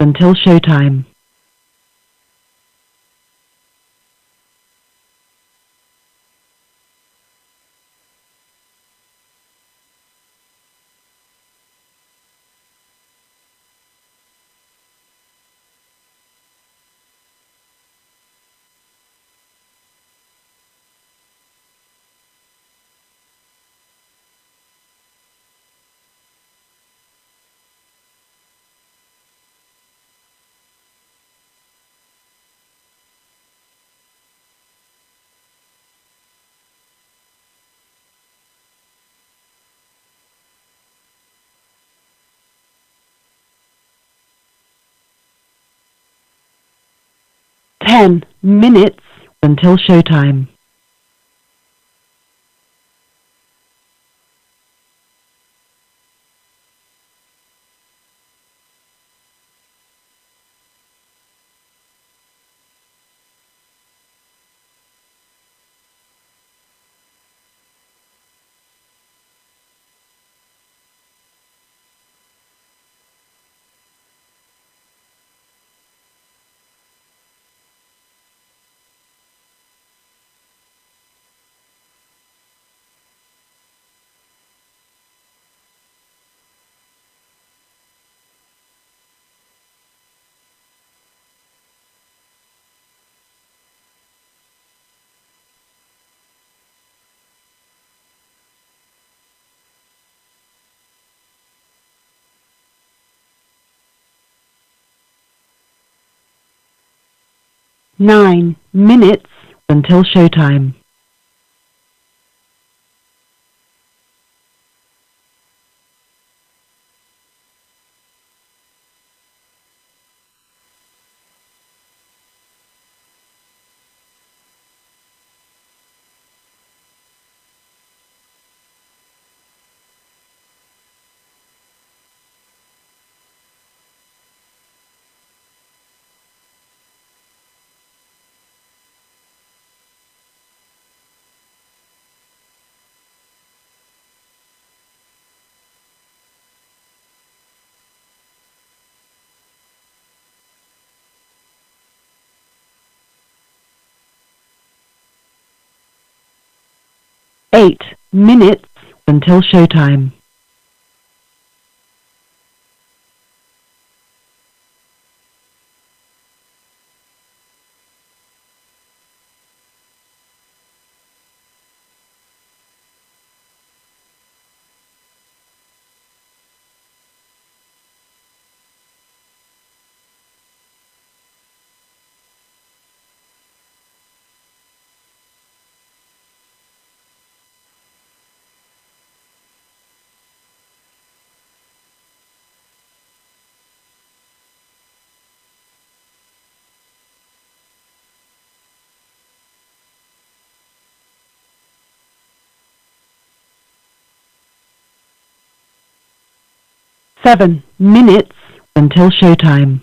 until showtime. 10 minutes until showtime. Nine minutes until showtime. Eight minutes until showtime. Seven minutes until showtime.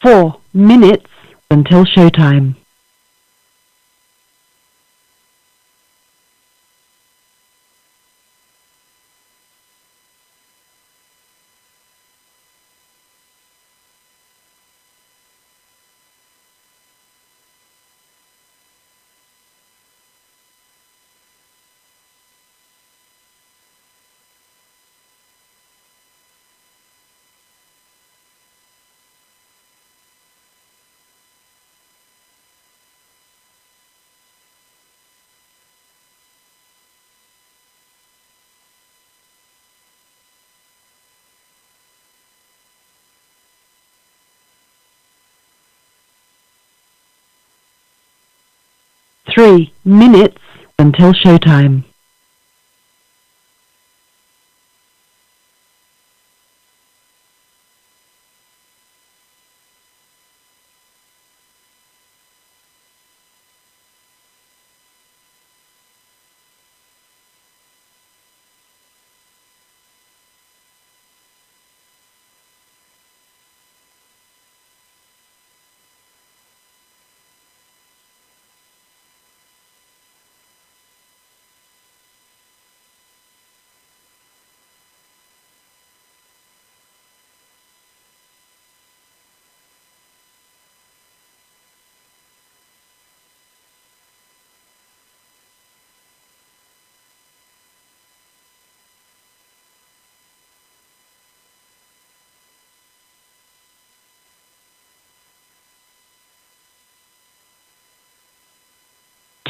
4 minutes until showtime. Three minutes until showtime.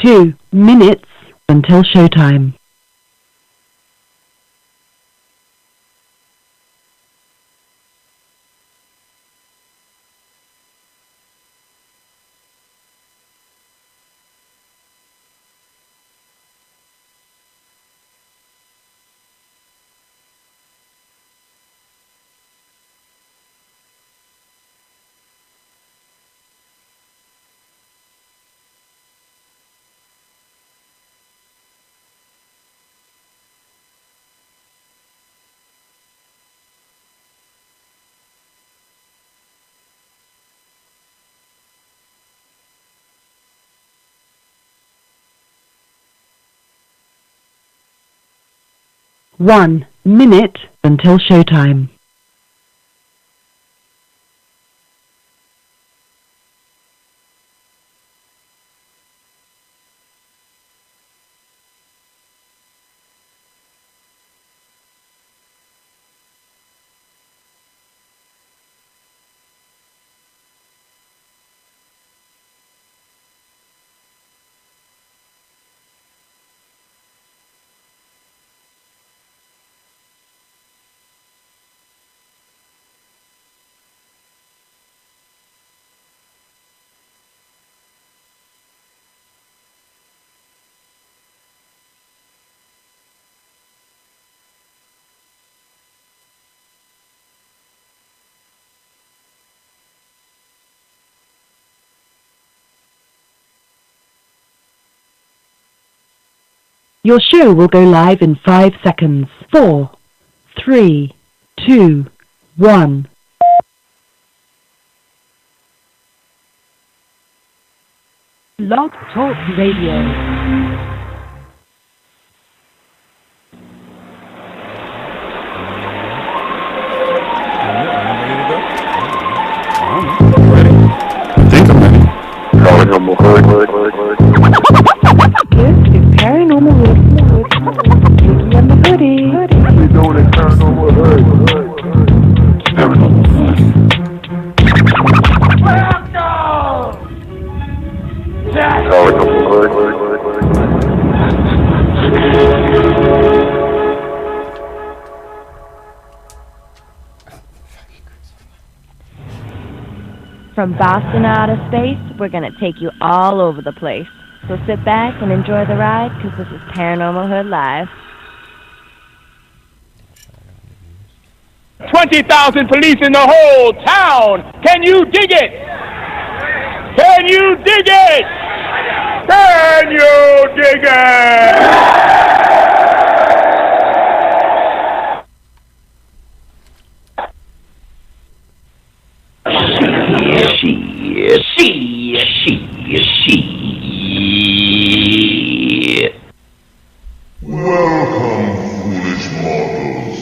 Two minutes until showtime. One minute until showtime. Your show will go live in 5 seconds. 4, 3, 2, 1. Blog Talk Radio. Paranormal hood. This is Paranormal Hood. Biggie and the Hoodie. We doing it Paranormal hood. Paranormal hood. Paranormal hood. From Boston outer space, we're going to take you all over the place. So sit back and enjoy the ride, because this is Paranormal Hood Live. 20,000 police in the whole town. Can you dig it? Can you dig it? Can you dig it? Welcome, foolish mortals.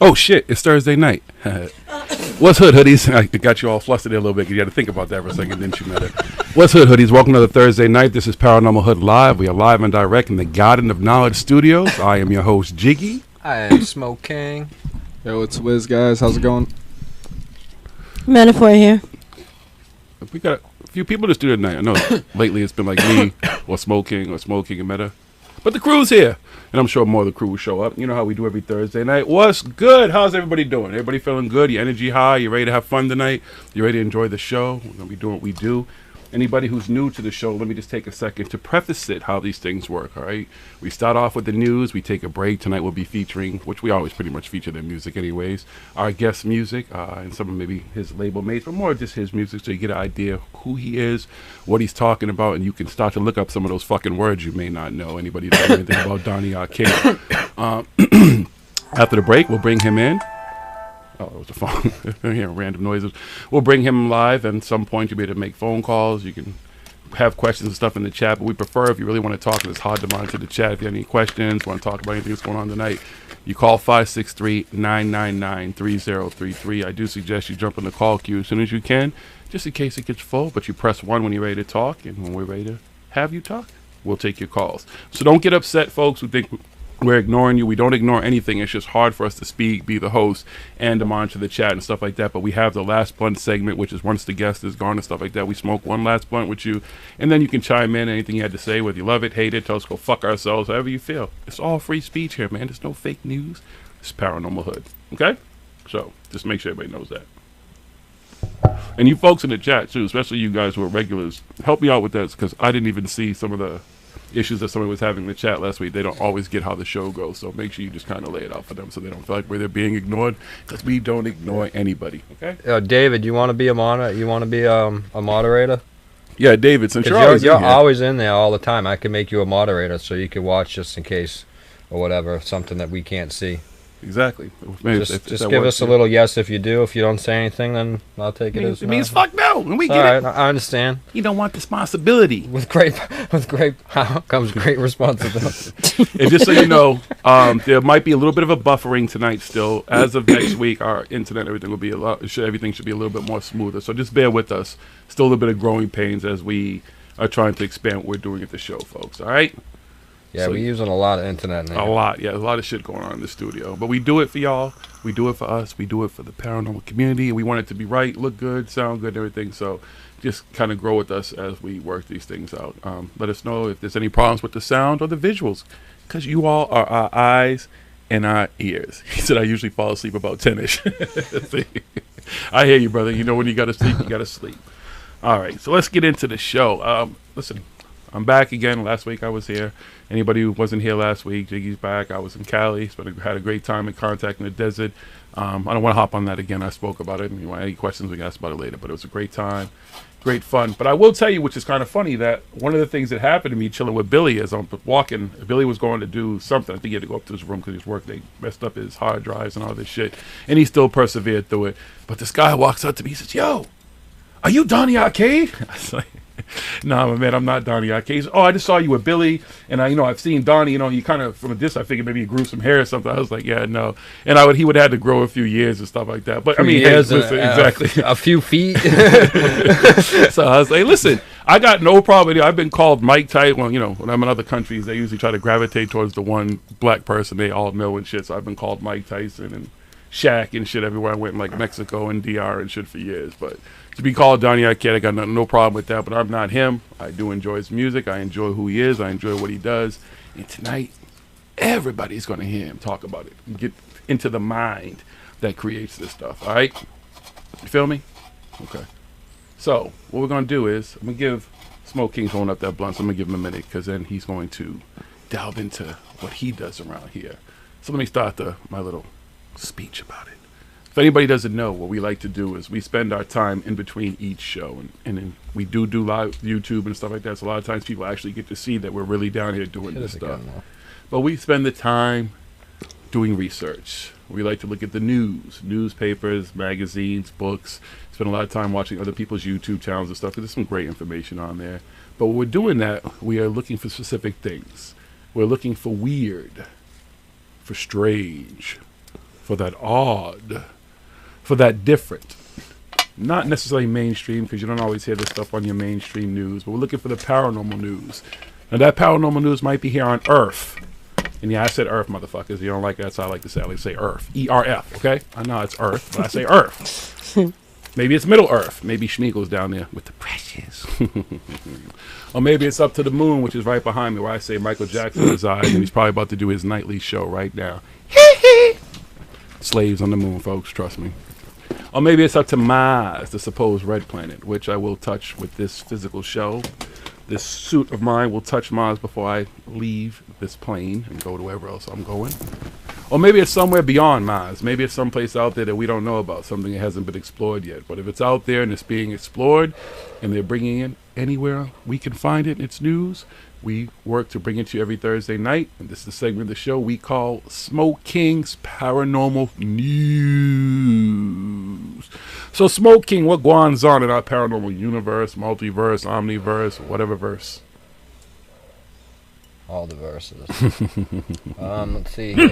Oh shit, it's Thursday night. What's Hood Hoodies? I got you all flustered there a little bit because you had to think about that for a second, didn't you, Meta? What's Hood Hoodies? Welcome to the Thursday night. This is Paranormal Hood Live. We are live and direct in the Garden of Knowledge Studios. I am your host, Jiggy. I am Smoke King. Yo, it's Wiz, guys. How's it going? Metaphor here. We got a few people in the studio tonight. I know lately it's been like me or Smoking and Meta. But the crew's here. And I'm sure more of the crew will show up. You know how we do every Thursday night. What's good? How's everybody doing? Everybody feeling good? Your energy high? You ready to have fun tonight? You ready to enjoy the show? We're going to be doing what we do. Anybody who's new to the show, let me just take a second to preface it, how these things work, all right? We start off with the news. We take a break. Tonight we'll be featuring, which we always pretty much feature their music anyways, our guest music and some of maybe his label mates, but more just his music so you get an idea of who he is, what he's talking about, and you can start to look up some of those fucking words you may not know. Anybody who knows anything about Donny Arcade. After the break, we'll bring him in. Oh, it was the phone. I'm hearing random noises. We'll bring him live, and at some point you'll be able to make phone calls. You can have questions and stuff in the chat, but we prefer if you really want to talk, and it's hard to monitor the chat. If you have any questions, want to talk about anything that's going on tonight, you call 563-999-3033. I do suggest you jump in the call queue as soon as you can, just in case it gets full, but you press 1 when you're ready to talk, and when we're ready to have you talk, we'll take your calls. So don't get upset, folks who think we're ignoring you. We don't ignore anything. It's just hard for us to speak, be the host, and to monitor the chat and stuff like that. But we have the last blunt segment, which is once the guest is gone and stuff like that. We smoke one last blunt with you, and then you can chime in anything you had to say, whether you love it, hate it, tell us go fuck ourselves, however you feel. It's all free speech here, man. There's no fake news. It's Paranormal Hood. Okay? So just make sure everybody knows that. And you folks in the chat, too, especially you guys who are regulars, help me out with that because I didn't even see some of the issues that somebody was having in the chat last week. They don't always get how the show goes, so make sure you just kind of lay it out for them so they don't feel like they're being ignored, because we don't ignore anybody. Okay, David, you want to be a moderator? You want to be a moderator? Yeah, David, since you're always in there all the time, I can make you a moderator so you can watch just in case or whatever, something that we can't see. Exactly. Maybe just give us a little yes if you do. If you don't say anything, then I'll take it as it means fuck no, and we get right, it. I understand. You don't want responsibility. With great comes great responsibility. And just so you know, there might be a little bit of a buffering tonight still. As of next week, our internet, everything will be everything should be a little bit more smoother. So just bear with us. Still a little bit of growing pains as we are trying to expand what we're doing at the show, folks. All right. Yeah, we're using a lot of internet now. A lot of shit going on in the studio. But we do it for y'all. We do it for us. We do it for the paranormal community. And we want it to be right, look good, sound good, and everything. So just kind of grow with us as we work these things out. Let us know if there's any problems with the sound or the visuals, because you all are our eyes and our ears. He said I usually fall asleep about 10-ish. I hear you, brother. You know when you got to sleep, you got to sleep. All right, so let's get into the show. Listen, I'm back again. Last week I was here. Anybody who wasn't here last week, Jiggy's back. I was in Cali. Had a great time in Contact in the Desert. I don't want to hop on that again. I spoke about it. And you want any questions, we can ask about it later. But it was a great time, great fun. But I will tell you, which is kind of funny, that one of the things that happened to me chilling with Billy as I'm walking, Billy was going to do something. I think he had to go up to his room because his work, they messed up his hard drives and all this shit. And he still persevered through it. But this guy walks up to me. He says, "Yo, are you Donny Arcade?" I was like, "No, man, I'm not Donny Arcade." He said, "Oh, I just saw you with Billy, and I've seen Donny. You kind of from a distance. I figured maybe he grew some hair or something." I was like, "Yeah, no." And he would have to grow a few years and stuff like that. But I mean, exactly, a few feet. So I was like, "Listen, I got no problem. I've been called Mike Tyson. Well, when I'm in other countries, they usually try to gravitate towards the one black person they all know and shit. So I've been called Mike Tyson and Shaq and shit everywhere I went, in like Mexico and DR and shit for years, but." To be called Donny Arcade, I got no problem with that, but I'm not him. I do enjoy his music. I enjoy who he is. I enjoy what he does. And tonight, everybody's going to hear him talk about it and get into the mind that creates this stuff, all right? You feel me? Okay. So, what we're going to do is, I'm going to give Smoke King's holding up that blunt, so I'm going to give him a minute, because then he's going to delve into what he does around here. So let me start my little speech about it. If anybody doesn't know, what we like to do is we spend our time in between each show, and then we do live YouTube and stuff like that. So a lot of times people actually get to see that we're really down here doing this stuff. But we spend the time doing research, We like to look at the news, newspapers, magazines, books. Spend a lot of time watching other people's YouTube channels and stuff. There's some great information on there. But when we're doing that, we are looking for specific things. We're looking for weird, for strange, for that odd, for that different. Not necessarily mainstream, because you don't always hear this stuff on your mainstream news, but we're looking for the paranormal news. Now that paranormal news might be here on Earth. And yeah, I said Earth, motherfuckers. You don't like that, that's how I like to say it. I like to say Earth. E-R-F, okay? I know it's Earth, but I say Earth. Maybe it's Middle Earth. Maybe Schmeagle's down there with the precious. Or maybe it's up to the moon, which is right behind me, where I say Michael Jackson resides, and he's probably about to do his nightly show right now. Slaves on the moon, folks, trust me. Or maybe it's up to Mars, the supposed red planet, which I will touch with this physical show. This suit of mine will touch Mars before I leave this plane and go to wherever else I'm going. Or maybe it's somewhere beyond Mars. Maybe it's someplace out there that we don't know about, something that hasn't been explored yet. But if it's out there and it's being explored and they're bringing it anywhere we can find it in its news, we work to bring it to you every Thursday night. And this is the segment of the show we call Smoke King's Paranormal News. So Smoke King, what goes on in our paranormal universe, multiverse, omniverse, whatever verse? All the verses. Let's see here.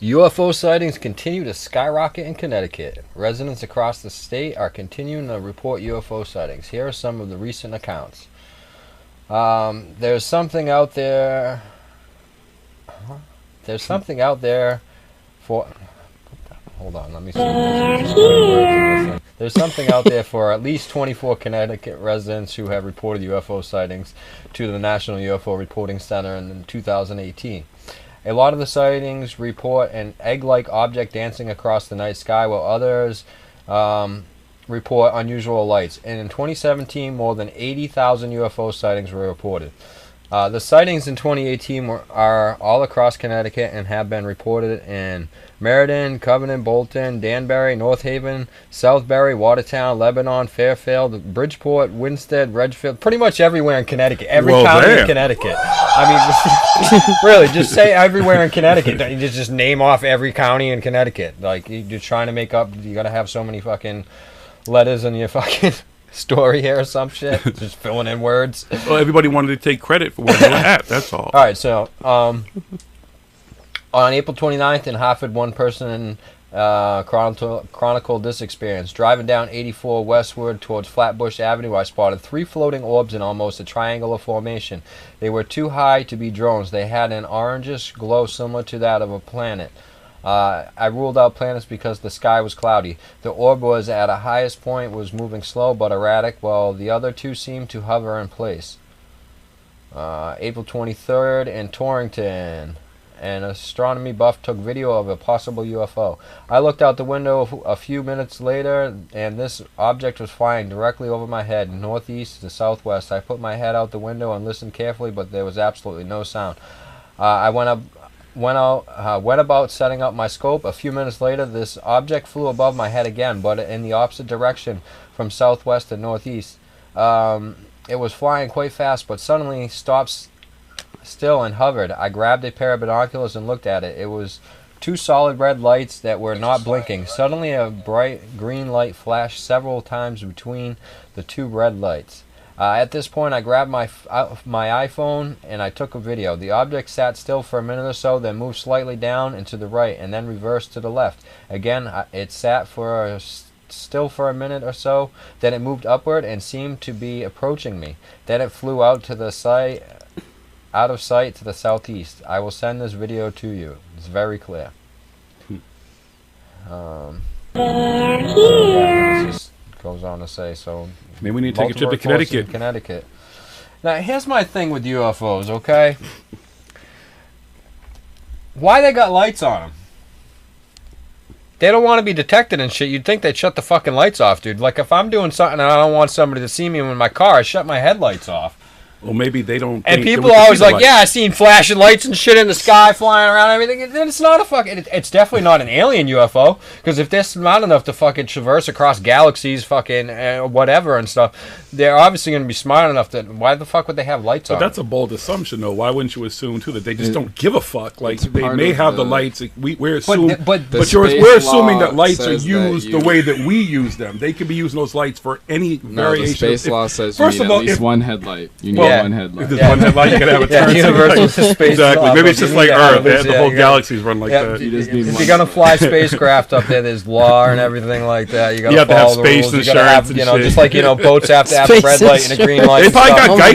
UFO sightings continue to skyrocket in Connecticut. Residents across the state are continuing to report UFO sightings. Here are some of the recent accounts. There's something out there. There's something out there for. Hold on, let me see. There's something out there for at least 24 Connecticut residents who have reported UFO sightings to the National UFO Reporting Center in 2018. A lot of the sightings report an egg-like object dancing across the night sky, while others report unusual lights. And in 2017, more than 80,000 UFO sightings were reported. The sightings in 2018 are all across Connecticut and have been reported in Meriden, Covenant, Bolton, Danbury, North Haven, Southbury, Watertown, Lebanon, Fairfield, Bridgeport, Winstead, Redfield, pretty much everywhere in Connecticut. Every county in Connecticut. I mean, really, just say everywhere in Connecticut. You just name off every county in Connecticut. Like, you're trying to make up, you gotta have so many fucking letters in your fucking story here or some shit. Just filling in words. Well, everybody wanted to take credit for where they were at, that's all. Alright, so, on April 29th in Hartford, one person chronicled this experience. Driving down 84 westward towards Flatbush Avenue, I spotted 3 floating orbs in almost a triangular formation. They were too high to be drones. They had an orangish glow similar to that of a planet. I ruled out planets because the sky was cloudy. The orb was at a highest point, was moving slow but erratic, while the other 2 seemed to hover in place. April 23rd in Torrington. An astronomy buff took video of a possible UFO. I looked out the window a few minutes later, and this object was flying directly over my head, northeast to southwest. I put my head out the window and listened carefully, but there was absolutely no sound. I went about setting up my scope. A few minutes later, this object flew above my head again, but in the opposite direction from southwest to northeast. It was flying quite fast, but suddenly stopped still and hovered. I grabbed a pair of binoculars and looked at it. It was 2 solid red lights that were not blinking. Suddenly a bright green light flashed several times between the 2 red lights. At this point I grabbed my iPhone and I took a video. The object sat still for a minute or so, then moved slightly down and to the right, and then reversed to the left. Again it sat still for a minute or so, then it moved upward and seemed to be approaching me. Then it flew out of sight to the southeast. I will send this video to you. It's very clear. It just goes on to say, so maybe we need to take a trip to Connecticut. Now, here's my thing with UFOs, okay? Why they got lights on them? They don't want to be detected and shit. You'd think they'd shut the fucking lights off, dude. Like, if I'm doing something and I don't want somebody to see me in my car, I shut my headlights off. Well, maybe they don't. And think people that we are can always see the like, light. yeah, I seen flashing lights and shit in the sky flying around and everything. And it's not a fucking... It's definitely not an alien UFO. Because if they're smart enough to fucking traverse across galaxies, fucking whatever and stuff, they're obviously going to be smart enough that... Why the fuck would they have lights on? But that's a bold assumption, though. Why wouldn't you assume, too, that they just don't give a fuck? Like, it's they part may of have the the- lights. We're assuming... but The But space we're assuming law that lights are says that used the you- way that we use them. They could be using those lights for any No, variation. the space If- law says first you of need all, at least if- one headlight. You need Yeah. one If headlight. there's one headlight, you gotta have a Yeah, turn universal signal. space Exactly. law, Maybe but it's just you like need to have Earth. this, The yeah, whole you gotta- galaxies run like that. You just need If one you're gonna headlight. fly spacecraft up there, there's law and everything like that. You gotta You have to have follow the space rules. You gotta have, insurance and shit. just like boats have to have a Space red light and a green light. They and probably stuff. got Oh my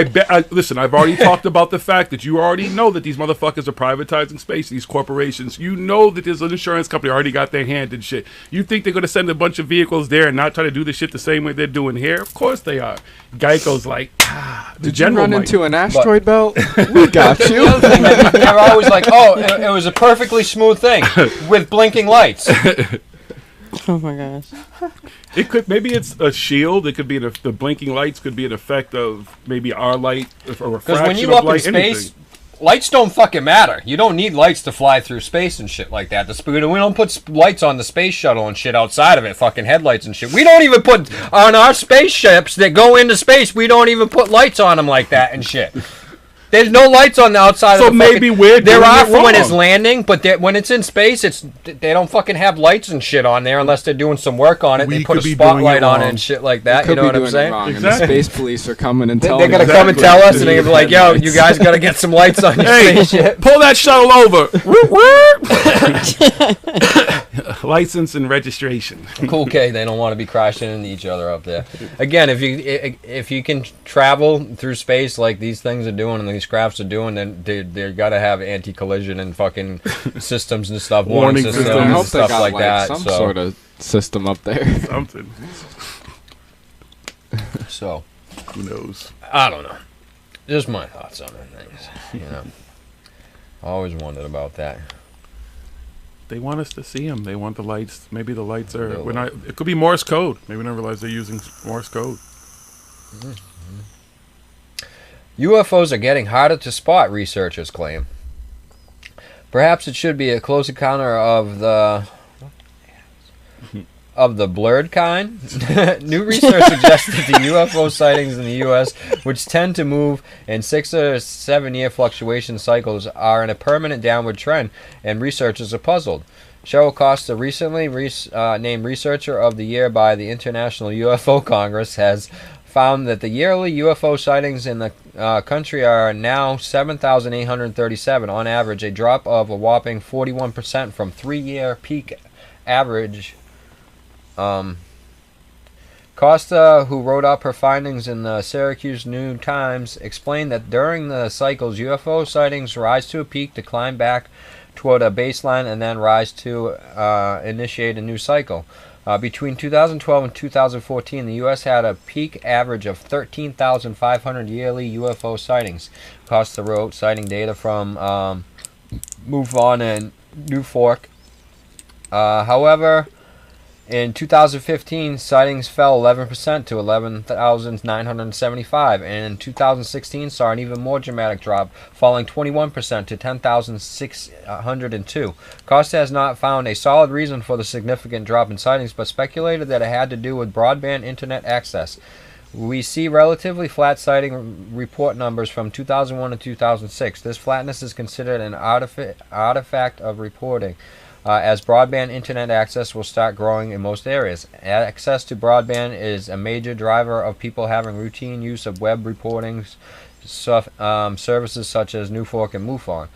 Geico. God. Listen, I've already talked about the fact that you already know that these motherfuckers are privatizing space, these corporations. You know that there's an insurance company already got their hand in shit. You think they're going to send a bunch of vehicles there and not try to do the shit the same way they're doing here? Of course they are. Geico's like, the Did you general run might. into an asteroid belt? We got The you. other thing, they're always like, oh, it was a perfectly smooth thing with blinking lights. Oh my gosh. It could, maybe it's a shield. It could be the blinking lights could be an effect of maybe our light, a Because refraction when you of up in light, space, anything. lights don't fucking matter. You don't need lights to fly through space and shit like that. We don't put lights on the space shuttle and shit outside of it, fucking headlights and shit. We don't even put, on our spaceships that go into space, we don't even put lights on them like that and shit. There's no lights on the outside So of the maybe fucking, we're there doing are it for when wrong. it's landing, but when it's in space, they don't fucking have lights and shit on there unless they're doing some work on it. We They put could a be doing spotlight it on it wrong. and shit like that. You Could know be what I'm doing it saying? wrong, and Exactly. the space police are coming and They're telling gonna us come and tell us, and they're Need gonna be like, "Yo, headlights. you guys gotta get some lights on your Hey, spaceship." pull that shuttle over. License and registration. Cool K, they don't want to be crashing into each other up there. Again, if you can travel through space like these things are doing and these crafts are doing, then they gotta have anti-collision and fucking systems and stuff, warning Warning systems systems. I and hope they stuff got like that. some So, sort of system up there. Something. so Who knows? I don't know. Just my thoughts on it, things. Always wondered about that. They want us to see them. They want the lights. Maybe the lights are. They'll- We're not. It could be Morse code. Maybe we don't realize they're using Morse code. UFOs are getting harder to spot, researchers claim. Perhaps it should be a close encounter of the blurred kind. New research suggests that the UFO sightings in the U.S., which tend to move in 6 or 7 year fluctuation cycles, are in a permanent downward trend, and researchers are puzzled. Cheryl Costa, recently named Researcher of the Year by the International UFO Congress, has found that the yearly UFO sightings in the country are now 7,837 on average, a drop of a whopping 41% from 3-year peak average. Costa, who wrote up her findings in the Syracuse New Times, explained that during the cycles, UFO sightings rise to a peak, decline back toward a baseline, and then rise to initiate a new cycle. Between 2012 and 2014, the U.S. had a peak average of 13,500 yearly UFO sightings. Costa wrote, citing data from MUFON and Newfork. However, in 2015, sightings fell 11% to 11,975, and in 2016 saw an even more dramatic drop, falling 21% to 10,602. Costa has not found a solid reason for the significant drop in sightings, but speculated that it had to do with broadband internet access. We see relatively flat sighting report numbers from 2001 to 2006. This flatness is considered an artifact of reporting, as broadband internet access will start growing in most areas. Access to broadband is a major driver of people having routine use of web reporting services such as Newfork and MUFON.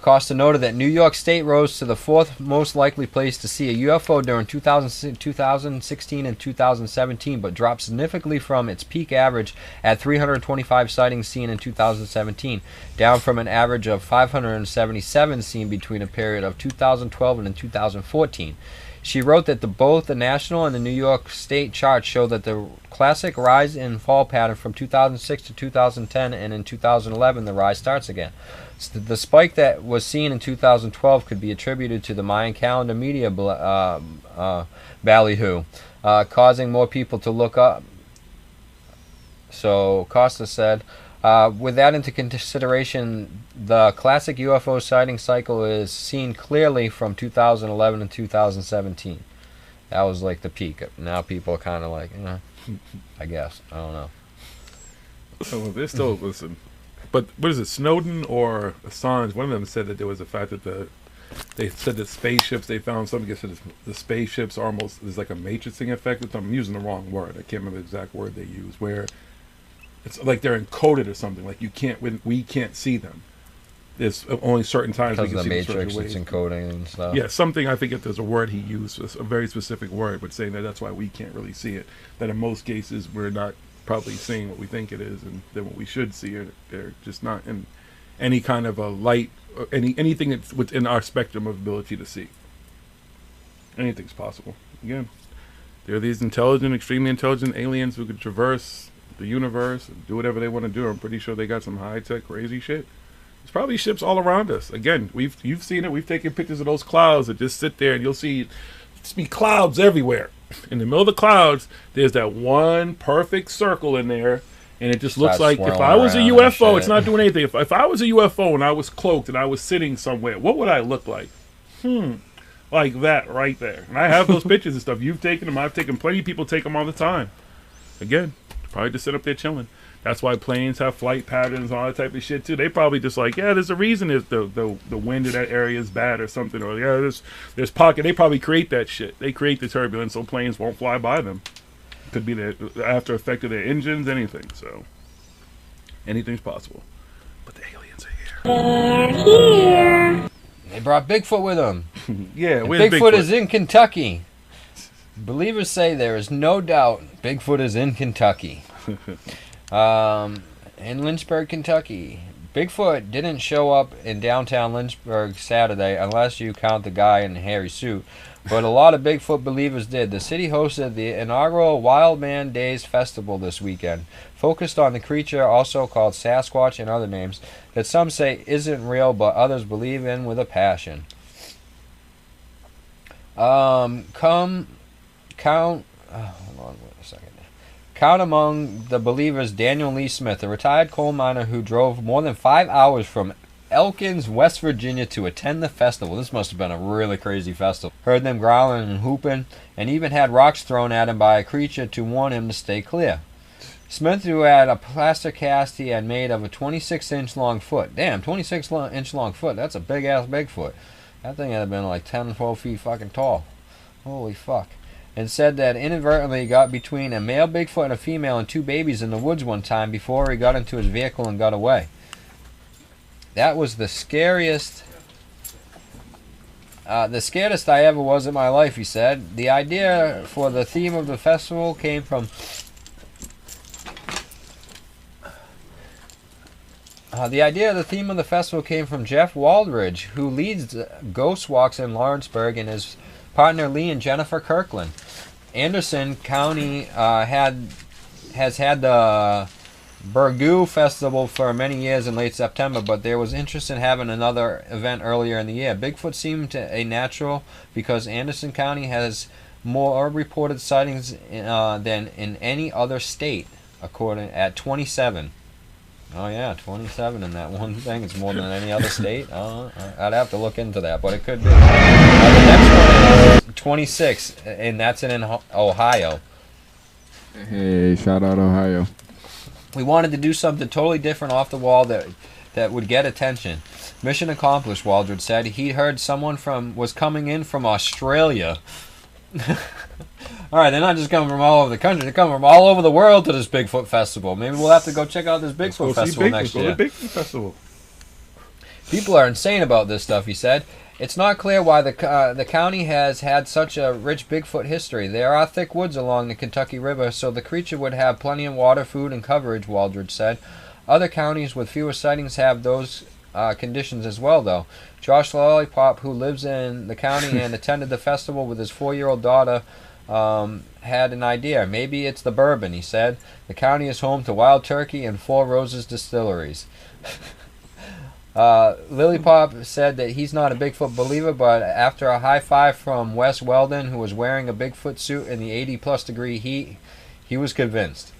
Costa noted that New York State rose to the 4th most likely place to see a UFO during 2016 and 2017, but dropped significantly from its peak average at 325 sightings seen in 2017, down from an average of 577 seen between a period of 2012 and 2014. She wrote that both the national and the New York State charts show that the classic rise and fall pattern from 2006 to 2010, and in 2011 the rise starts again. The spike that was seen in 2012 could be attributed to the Mayan calendar media ballyhoo, causing more people to look up So Costa said, with that into consideration, the classic UFO sighting cycle is seen clearly from 2011 and 2017. That was like the peak. Now people are kind of like, I guess. I don't know. Oh, they're still listen. But what is it, Snowden or Assange? One of them said that there was a fact that they said that spaceships, they found something that said the spaceships are almost, there's like a matrixing effect. I'm using the wrong word. I can't remember the exact word they use, where it's like they're encoded or something. Like we can't see them. There's only certain times we can see them. Because the matrix, it's encoding and stuff. Yeah, something, I think if there's a word he used, a very specific word, but saying that that's why we can't really see it. That in most cases we're not probably seeing what we think it is, and then what we should see it, they're just not in any kind of a light, or anything that's within our spectrum of ability to see. Anything's possible. Again, there are these intelligent, extremely intelligent aliens who could traverse the universe and do whatever they want to do. I'm pretty sure they got some high-tech crazy shit. There's probably ships all around us. Again, you've seen it. We've taken pictures of those clouds that just sit there, and you'll see just be clouds everywhere. In the middle of the clouds, there's that one perfect circle in there, and it just looks like if I was a UFO, it's not doing anything. If I was a UFO and I was cloaked and I was sitting somewhere, what would I look like? Like that right there. And I have those pictures and stuff. You've taken them. I've taken plenty of people take them all the time. Again, probably just sit up there chilling. That's why planes have flight patterns, all that type of shit too. They probably just like, yeah, there's a reason is the wind in that area is bad or something, or yeah, there's pocket. They probably create that shit. They create the turbulence so planes won't fly by them. Could be the after effect of their engines, anything. So anything's possible. But the aliens are here. They're here. They brought Bigfoot with them. Yeah, Bigfoot is in Kentucky. Believers say there is no doubt Bigfoot is in Kentucky. In Lynchburg, Kentucky. Bigfoot didn't show up in downtown Lynchburg Saturday unless you count the guy in the hairy suit, but a lot of Bigfoot believers did. The city hosted the inaugural Wild Man Days Festival this weekend, focused on the creature also called Sasquatch and other names that some say isn't real but others believe in with a passion. Count among the believers Daniel Lee Smith, a retired coal miner who drove more than 5 hours from Elkins, West Virginia to attend the festival. This must have been a really crazy festival. Heard them growling and whooping, and even had rocks thrown at him by a creature to warn him to stay clear. Smith, who had a plaster cast he had made of a 26-inch long foot. Damn, 26-inch long foot. That's a big-ass Bigfoot. That thing had been like 10, 12 feet fucking tall. Holy fuck. And said that inadvertently got between a male Bigfoot and a female and two babies in the woods one time before he got into his vehicle and got away. That was the scariest I ever was in my life, he said. The idea for the theme of the festival came from Jeff Waldridge, who leads Ghost Walks in Lawrenceburg, and his partner Lee and Jennifer Kirkland. Anderson County has had the Burgoo Festival for many years in late September, but there was interest in having another event earlier in the year. Bigfoot seemed a natural because Anderson County has more reported sightings than in any other state, according at 27. Oh yeah, 27 in that one thing. It's more than any other state. I'd have to look into that, but it could be. The next one is 26, and that's in Ohio. Hey, shout out Ohio. We wanted to do something totally different off the wall that would get attention. Mission accomplished, Waldron said. He heard someone was coming in from Australia. All right, they're not just coming from all over the country. They're coming from all over the world to this Bigfoot festival. Maybe we'll have to go check out this Bigfoot festival next year. Bigfoot festival. People are insane about this stuff, he said. It's not clear why the county has had such a rich Bigfoot history. There are thick woods along the Kentucky River, so the creature would have plenty of water, food, and coverage, Waldridge said. Other counties with fewer sightings have those conditions as well, though. Josh Lollipop, who lives in the county and attended the festival with his 4-year-old daughter, had an idea. Maybe it's the bourbon, he said. The county is home to Wild Turkey and Four Roses distilleries. Lillipop said that he's not a Bigfoot believer, but after a high five from Wes Weldon, who was wearing a Bigfoot suit in the 80-plus degree heat, he was convinced.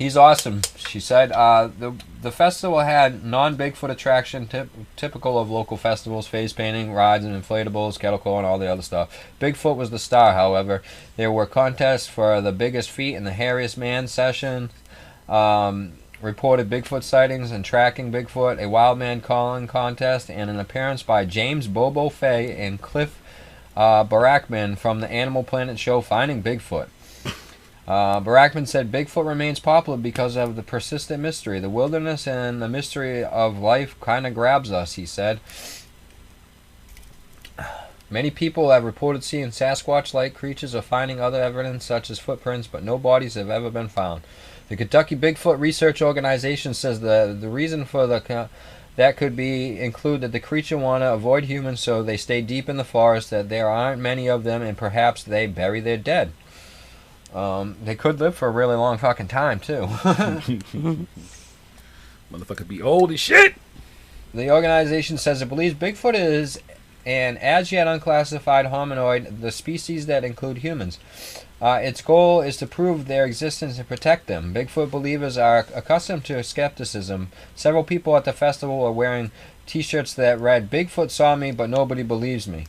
He's awesome, she said. The festival had non-Bigfoot attraction typical of local festivals, face painting, rides and inflatables, kettle corn, and all the other stuff. Bigfoot was the star, however. There were contests for the biggest feet and the hairiest man session. Reported Bigfoot sightings and tracking Bigfoot, a wild man calling contest, and an appearance by James Bobo Fay and Cliff Barackman from the Animal Planet show Finding Bigfoot. Barackman said Bigfoot remains popular because of the persistent mystery. The wilderness and the mystery of life kind of grabs us, he said. Many people have reported seeing Sasquatch-like creatures or finding other evidence such as footprints, but no bodies have ever been found. The Kentucky Bigfoot Research Organization says the reason for that could include that the creature want to avoid humans, so they stay deep in the forest, that there aren't many of them, and perhaps they bury their dead. They could live for a really long fucking time, too. Motherfucker be old as shit. The organization says it believes Bigfoot is an as-yet unclassified hominoid, the species that include humans. Its goal is to prove their existence and protect them. Bigfoot believers are accustomed to skepticism. Several people at the festival are wearing T-shirts that read, "Bigfoot saw me, but nobody believes me."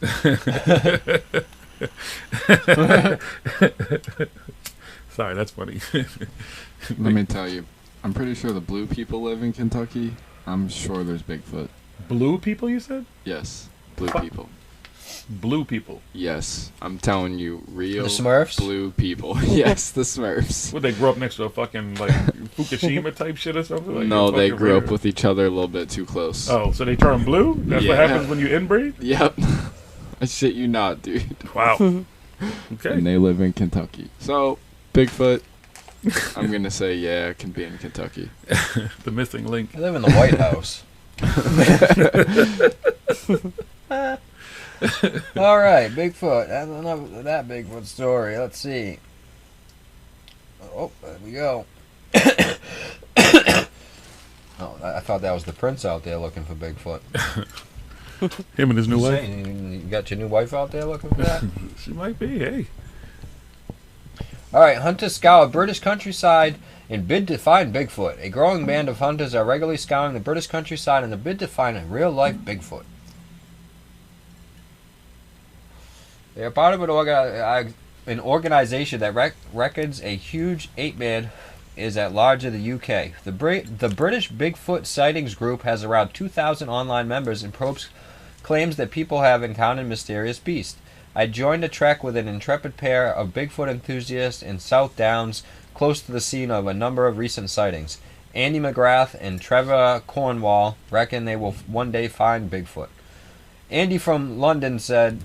Sorry, that's funny. Let me tell you, I'm pretty sure the blue people live in Kentucky. I'm sure there's Bigfoot. Blue people, you said? Yes, blue people. Blue people. Yes, I'm telling you, real The Smurfs? blue people. Yes, the Smurfs. Would they grow up next to a fucking like Fukushima type shit or something? Like, No, they grew up rare. with each other a little bit too close. Oh, so they turn blue? That's what Yeah. happens when you inbreed? Yep. I shit you not, dude. Wow. Okay. And they live in Kentucky. So, Bigfoot, I'm going to say, yeah, it can be in Kentucky. The missing link. I live in the White House. All right, Bigfoot. That's enough of that Bigfoot story. Let's see. Oh, there we go. Oh, I thought that was the prince out there looking for Bigfoot. Him and his new wife. You got your new wife out there looking for that? She might be, hey. All right, hunters scour British countryside in bid to find Bigfoot. A growing band of hunters are regularly scouring the British countryside in the bid to find a real-life Bigfoot. They are part of an organization that reckons a huge ape-man is at large in the UK. The British Bigfoot Sightings Group has around 2,000 online members and claims that people have encountered mysterious beasts. I joined a trek with an intrepid pair of Bigfoot enthusiasts in South Downs, close to the scene of a number of recent sightings. Andy McGrath and Trevor Cornwall reckon they will one day find Bigfoot. Andy from London said,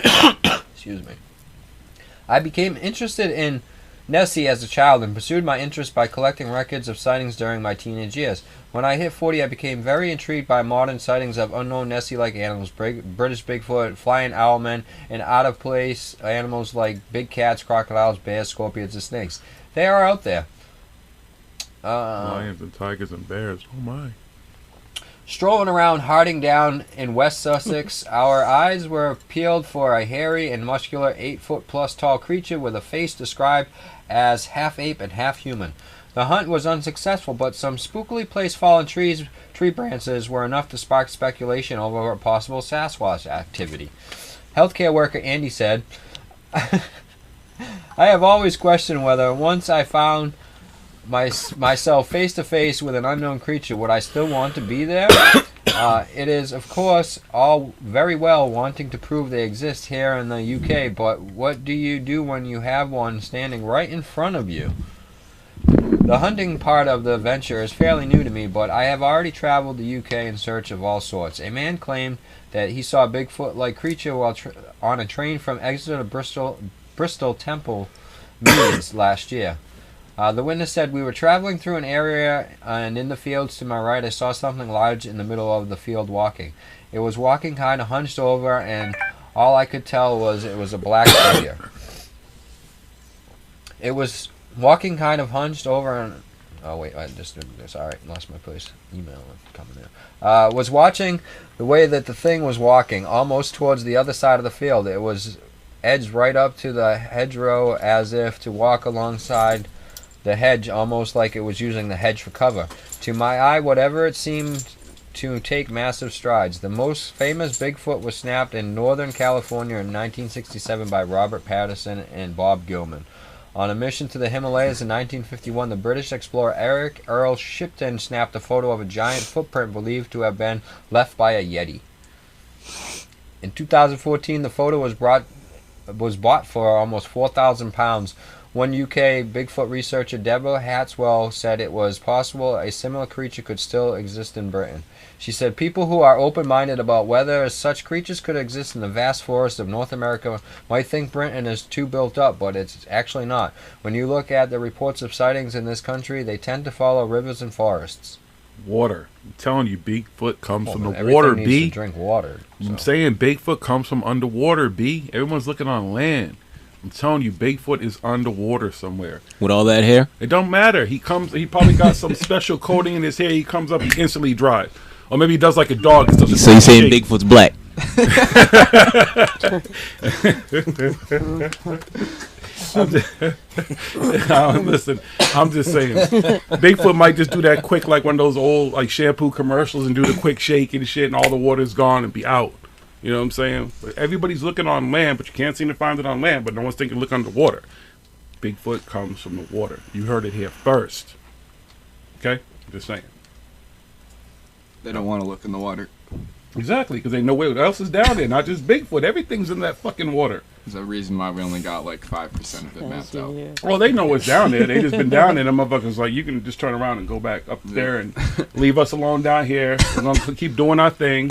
excuse me, I became interested in Nessie as a child and pursued my interest by collecting records of sightings during my teenage years. When I hit 40, I became very intrigued by modern sightings of unknown Nessie-like animals, British Bigfoot, flying owlmen, and out-of-place animals like big cats, crocodiles, bears, scorpions, and snakes. They are out there. Lions and tigers and bears. Oh my. Strolling around Harding Down in West Sussex, our eyes were peeled for a hairy and muscular 8-foot-plus tall creature with a face described as half ape and half human. The hunt was unsuccessful, but some spookily placed fallen tree branches were enough to spark speculation over a possible Sasquatch activity. Healthcare worker Andy said, I have always questioned whether once I found myself face to face with an unknown creature, would I still want to be there? It is, of course, all very well wanting to prove they exist here in the UK, but what do you do when you have one standing right in front of you? The hunting part of the venture is fairly new to me, but I have already traveled the UK in search of all sorts. A man claimed that he saw a Bigfoot-like creature while on a train from Exeter to Bristol Temple Meads last year. The witness said, we were traveling through an area, and in the fields to my right I saw something large in the middle of the field walking. It was walking kind of hunched over, and all I could tell was it was a black figure. It was walking kind of hunched over, and oh wait, I just did this. All right, lost my place. Email coming in. Was watching the way that the thing was walking, almost towards the other side of the field. It was edged right up to the hedgerow, as if to walk alongside the hedge almost like it was using the hedge for cover. To my eye, whatever, it seemed to take massive strides. The most famous Bigfoot was snapped in Northern California in 1967 by Robert Patterson and Bob Gilman. On a mission to the Himalayas in 1951, the British explorer Eric Earl Shipton snapped a photo of a giant footprint believed to have been left by a Yeti. In 2014, the photo was bought for almost £4,000. One UK Bigfoot researcher, Deborah Hatswell, said it was possible a similar creature could still exist in Britain. She said people who are open-minded about whether such creatures could exist in the vast forests of North America might think Britain is too built up, but it's actually not. When you look at the reports of sightings in this country, they tend to follow rivers and forests. Water. I'm telling you, Bigfoot comes from the everything water, needs B. to drink water. So. I'm saying Bigfoot comes from underwater, B. Everyone's looking on land. I'm telling you, Bigfoot is underwater somewhere. With all that hair? It don't matter. He probably got some special coating in his hair. He comes up, he instantly dries. Or maybe he does like a dog. So you're saying Bigfoot's black? Listen, I'm just saying. Bigfoot might just do that quick, like one of those old like shampoo commercials, and do the quick shake and shit, and all the water's gone and be out. You know what I'm saying? But everybody's looking on land, but you can't seem to find it on land. But no one's thinking look underwater. Bigfoot comes from the water. You heard it here first. Okay? Just saying. They don't want to look in the water. Exactly, because they know what else is down there. Not just Bigfoot. Everything's in that fucking water. There's a reason why we only got like 5% of it mapped out. Well, they know what's down there. They just been down there. The motherfuckers like, you can just turn around and go back up there and leave us alone down here. We're going to keep doing our thing.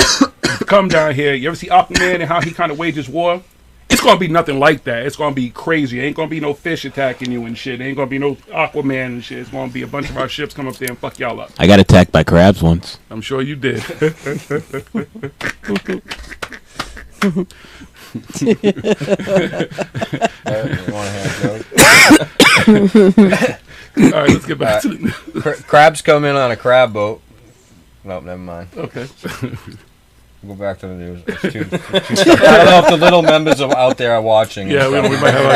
Come down here. You ever see Aquaman and how he kind of wages war? It's going to be nothing like that. It's going to be crazy. Ain't going to be no fish attacking you and shit. Ain't going to be no Aquaman and shit. It's going to be a bunch of our ships come up there and fuck y'all up. I got attacked by crabs once. I'm sure you did. All right, let's get back to the crabs come in on a crab boat. Nope, never mind. Okay. We'll go back to the news. It's too I don't know if the little members out there are watching. Yeah, we might have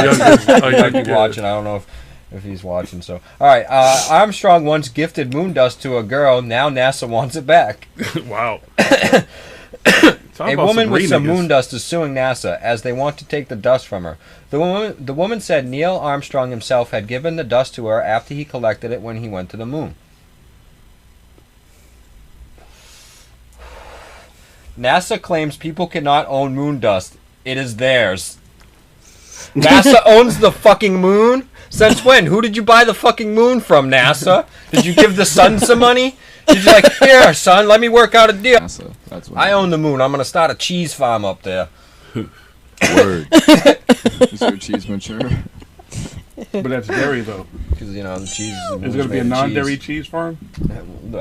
our youngest watching. I don't know if he's watching. So, all right. Armstrong once gifted moon dust to a girl. Now NASA wants it back. Wow. A woman with some moon dust is suing NASA as they want to take the dust from her. The woman said Neil Armstrong himself had given the dust to her after he collected it when he went to the moon. NASA claims people cannot own moon dust. It is theirs. NASA owns the fucking moon? Since when? Who did you buy the fucking moon from, NASA? Did you give the sun some money? Did you like, here, son, let me work out a deal? NASA, that's what I own the moon. I'm going to start a cheese farm up there. Word. Is your cheese mature? But that's dairy, though. Because, you know, the cheese is going to be a non-dairy cheese farm? I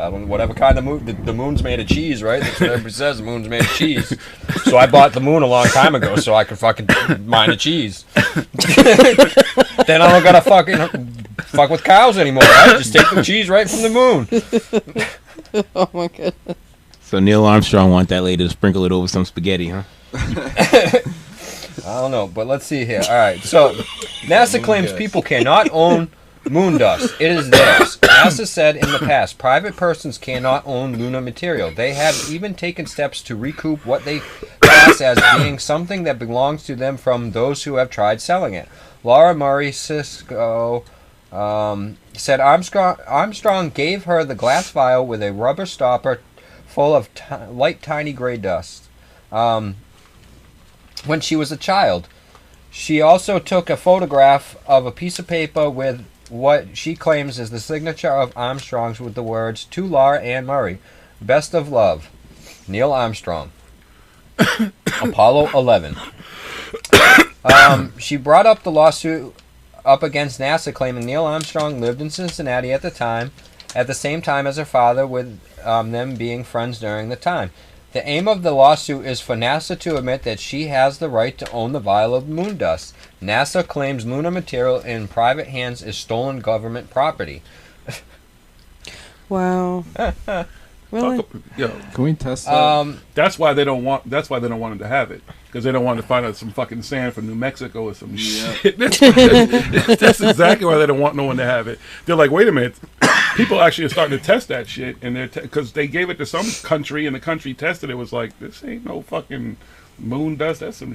don't know, whatever kind of moon. The moon's made of cheese, right? That's what everybody says. The moon's made of cheese. So I bought the moon a long time ago so I could fucking mine a cheese. Then I don't got to fuck with cows anymore, right? Just take the cheese right from the moon. Oh, my goodness. So Neil Armstrong want that lady to sprinkle it over some spaghetti, huh? I don't know, but let's see here. All right, so NASA claims people cannot own moon dust. It is theirs. NASA said in the past, private persons cannot own lunar material. They have even taken steps to recoup what they class as being something that belongs to them from those who have tried selling it. Laura Murray Cisco said Armstrong gave her the glass vial with a rubber stopper full of light, tiny gray dust. When she was a child. She also took a photograph of a piece of paper with what she claims is the signature of Armstrong's with the words, "To Laura Ann Murray, best of love, Neil Armstrong, Apollo 11." She brought up the lawsuit up against NASA claiming Neil Armstrong lived in Cincinnati at the same time as her father, with them being friends during the time. The aim of the lawsuit is for NASA to admit that she has the right to own the vial of moon dust. NASA claims lunar material in private hands is stolen government property. Wow. Really? Can we test that? That's why they don't want. That's why they don't want them to have it, because they don't want to find out some fucking sand from New Mexico or some shit. That's exactly why they don't want no one to have it. They're like, wait a minute, people actually are starting to test that shit, and they're because they gave it to some country, and the country tested it, was like, this ain't no fucking moon dust. That's some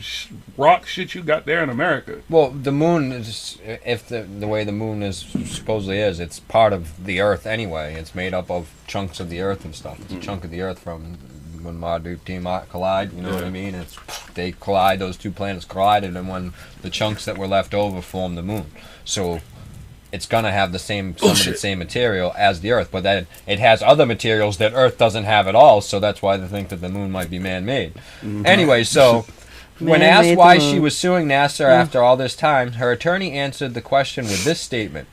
rock shit you got there in America. Well, the moon is, if the way the moon is supposedly is, it's part of the Earth anyway. It's made up of chunks of the Earth and stuff. It's a chunk of the Earth from when Marduk collide. You know what I mean? They collide. Those two planets collided, and when the chunks that were left over formed the moon. So it's gonna have some of the same material as the Earth, but then it has other materials that Earth doesn't have at all. So that's why they think that the moon might be man-made. Anyway, so when asked why she was suing NASA after all this time, her attorney answered the question with this statement: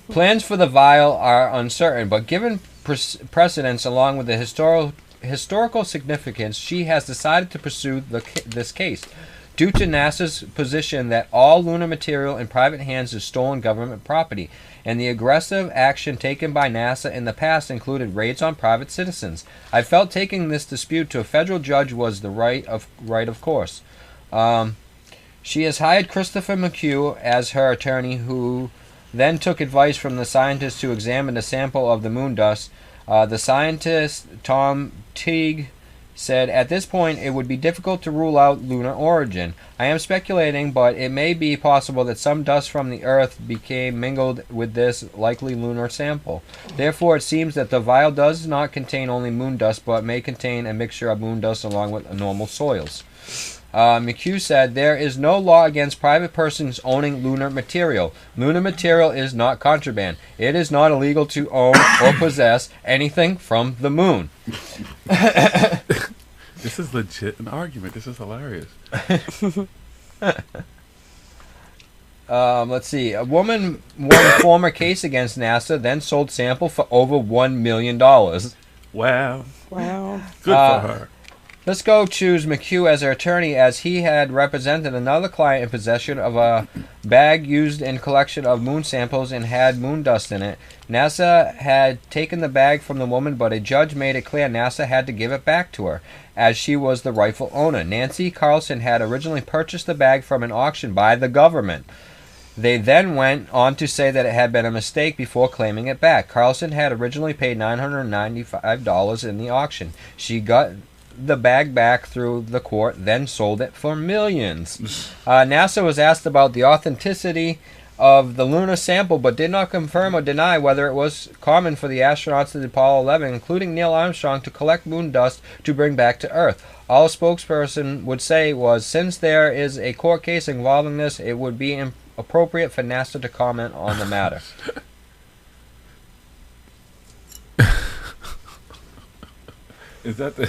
"Plans for the vial are uncertain, but given precedence along with the historical significance, she has decided to pursue this case. Due to NASA's position that all lunar material in private hands is stolen government property, and the aggressive action taken by NASA in the past included raids on private citizens. I felt taking this dispute to a federal judge was the right of course." She has hired Christopher McHugh as her attorney, who then took advice from the scientists to examine a sample of the moon dust. The scientist, Tom Teague, said, "At this point, it would be difficult to rule out lunar origin. I am speculating, but it may be possible that some dust from the Earth became mingled with this likely lunar sample. Therefore, it seems that the vial does not contain only moon dust, but may contain a mixture of moon dust along with normal soils." McHugh said, "There is no law against private persons owning lunar material. Lunar material is not contraband. It is not illegal to own or possess anything from the moon." This is legit an argument. This is hilarious. Let's see. A woman won a former case against NASA, then sold sample for over $1 million. Wow. Wow. Good for her. Let's go choose McHugh as her attorney, as he had represented another client in possession of a bag used in collection of moon samples and had moon dust in it. NASA had taken the bag from the woman, but a judge made it clear NASA had to give it back to her, as she was the rightful owner. Nancy Carlson had originally purchased the bag from an auction by the government. They then went on to say that it had been a mistake before claiming it back. Carlson had originally paid $995 in the auction. She got the bag back through the court, then sold it for millions. NASA was asked about the authenticity of the lunar sample, but did not confirm or deny whether it was common for the astronauts of Apollo 11, including Neil Armstrong, to collect moon dust to bring back to Earth. All a spokesperson would say was, since there is a court case involving this, it would be appropriate for NASA to comment on the matter. Is that the...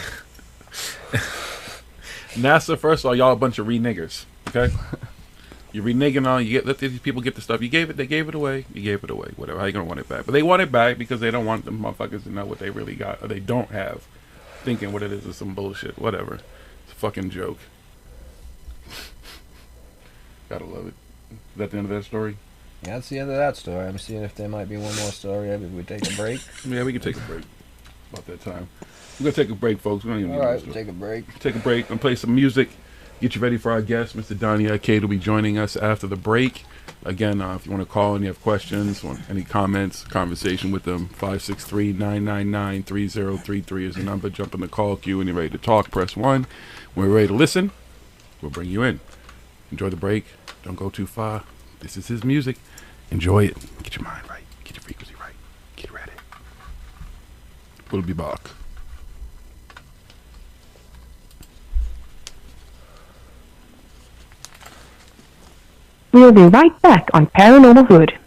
NASA, first of all, y'all a bunch of re-niggers, okay? You reneging on, let these people get the stuff. They gave it away, whatever. How you gonna want it back? But they want it back because they don't want them motherfuckers to know what they really got, or they don't have, thinking what it is some bullshit, whatever. It's a fucking joke. Gotta love it. Is that the end of that story? Yeah, that's the end of that story. I'm seeing if there might be one more story. Maybe we take a break. Yeah, we can take a break. About that time. We're going to take a break, folks. We don't even need Alright, we'll take a break. Take a break and play some music. Get you ready for our guest. Mr. Donny Arcade will be joining us after the break. Again, if you want to call and you have questions, want any comments, conversation with them, 563-999-3033 is the number. Jump in the call queue when you're ready to talk. Press 1. When we're ready to listen, we'll bring you in. Enjoy the break. Don't go too far. This is his music. Enjoy it. Get your mind right. Get your frequency right. Get ready. We'll be back. We'll be right back on Paranormal Hood.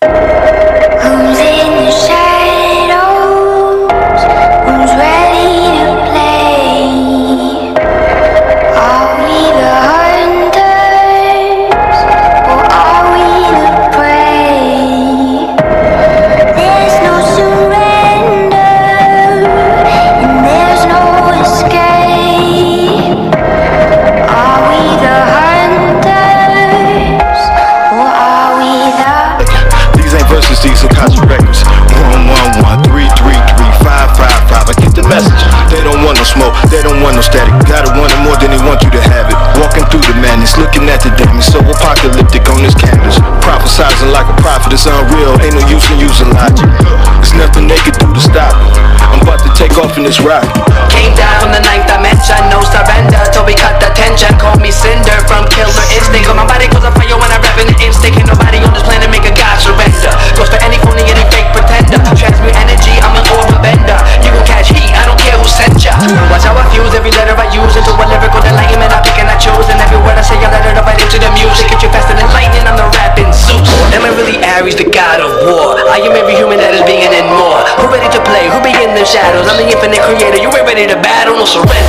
Who's in the shadows? Who's ready to play? Are we the hunters, or are we the prey? There's no surrender, and there's no escape. Are we the hunters, or are we They don't want no static, gotta want it more than they want you to have it. Walking through the madness, looking at the damage, so apocalyptic on this canvas. Prophesizing like a prophet, it's unreal, ain't no use in using logic. There's nothing they can do to stop me. I'm about to take off in this rocket. Came down from the ninth dimension, no surrender till we cut the tension. Call me Cinder from Killer Instinct. My body goes on fire when I rap in the instinct. Ain't nobody on this planet make a god surrender. Goes for any phony, any fake pretender. Transmute energy, I'm an orb bender. You gon' catch heat, I don't care who sent ya. Watch how I fuse every letter I use into a lyrical enlightenment. I pick and I choose, and every word I say I let it up right into the music. Get you faster than lightning, I'm the rapping Zeus. Am I really Ares, the god of war? I am every human that is being and more. Who ready to play? Who be in the shadows? I'm the infinite creator. You ain't ready to battle, no surrender.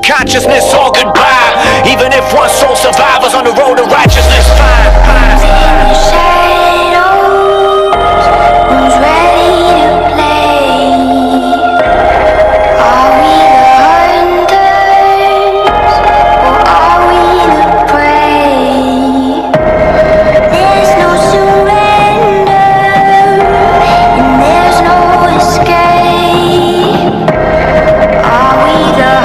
Consciousness, all goodbye. Even if one soul survivors on the road to righteousness, fine, fine. Shadows, who's ready to play? Are we the hunters, or are we the prey? There's no surrender, and there's no escape. Are we the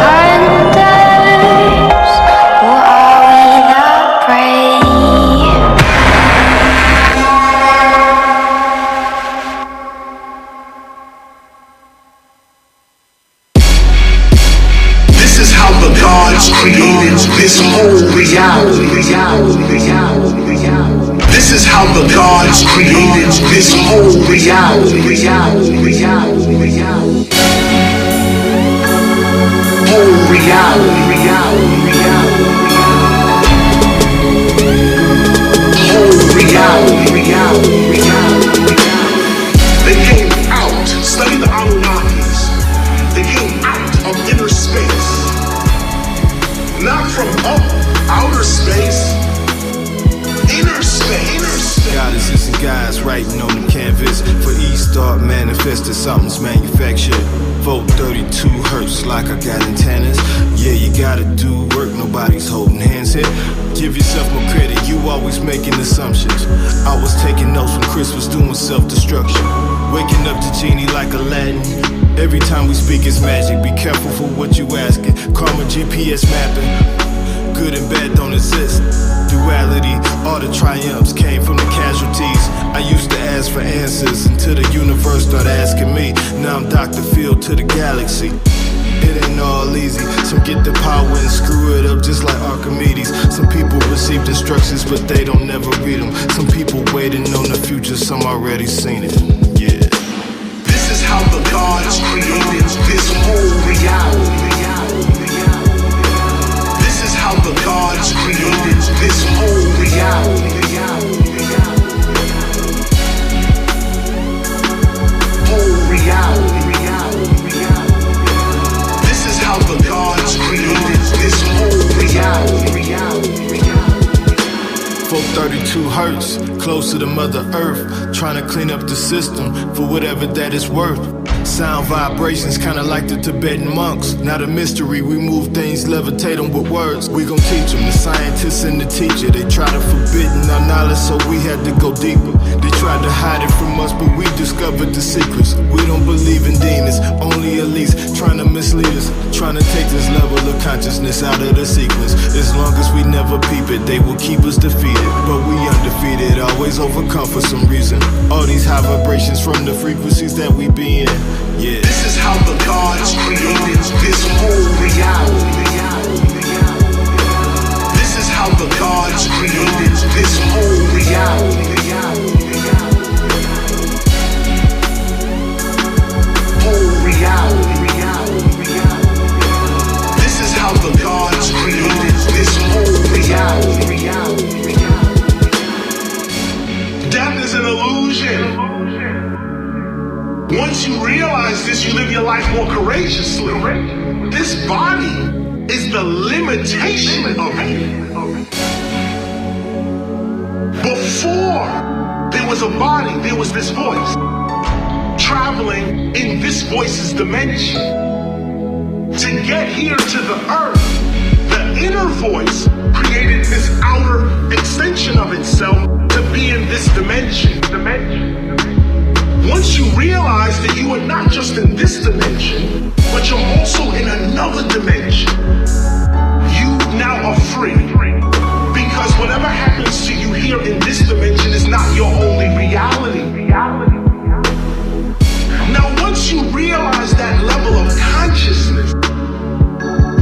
this whole reality. This is how the gods created this whole reality. Whole reality. Whole reality. They came out, study the Anunnakis. They came out of inner space. Not from outer space, inner space. Goddesses and guys writing on the canvas. For each thought manifested, something's manufactured. Volt 32 hertz like I got antennas. Yeah, you gotta do work, nobody's holding hands here. Give yourself more credit, you always making assumptions. I was taking notes when Chris was doing self-destruction. Waking up to Genie like Aladdin. Every time we speak it's magic, be careful for what you asking. Karma GPS mapping, good and bad don't exist. Duality, all the triumphs came from the casualties. I used to ask for answers until the universe started asking me. Now I'm Dr. Phil to the galaxy. It ain't all easy, some get the power and screw it up just like Archimedes. Some people received instructions but they don't never read them. Some people waiting on the future, some already seen it, yeah. This is how the gods created this whole reality. This is how the gods created this whole reality. Whole reality. This is how the gods created this whole reality. 432 hertz, close to the Mother Earth. Trying to clean up the system for whatever that is worth. Sound vibrations kinda like the Tibetan monks. Not a mystery, we move things, levitate them with words. We gon' teach them, the scientists and the teacher. They try to forbidden our knowledge, so we had to go deeper. They tried to hide it from us, but we discovered the secrets. We don't believe in demons, only elites trying to mislead us. Trying to take this level of consciousness out of the sequence. As long as we never peep it, they will keep us defeated. But we undefeated, always overcome for some reason. All these high vibrations from the frequencies that we be in. Yeah. This is how the gods created this whole reality. imitation of you. Before there was a body, there was this voice traveling in this voice's dimension. To get here to the earth, the inner voice created this outer extension of itself to be in this dimension. Once you realize that you are not just in this dimension, but you're also in another dimension, you now are free. Because whatever happens to you here in this dimension is not your only reality. Now once you realize that level of consciousness,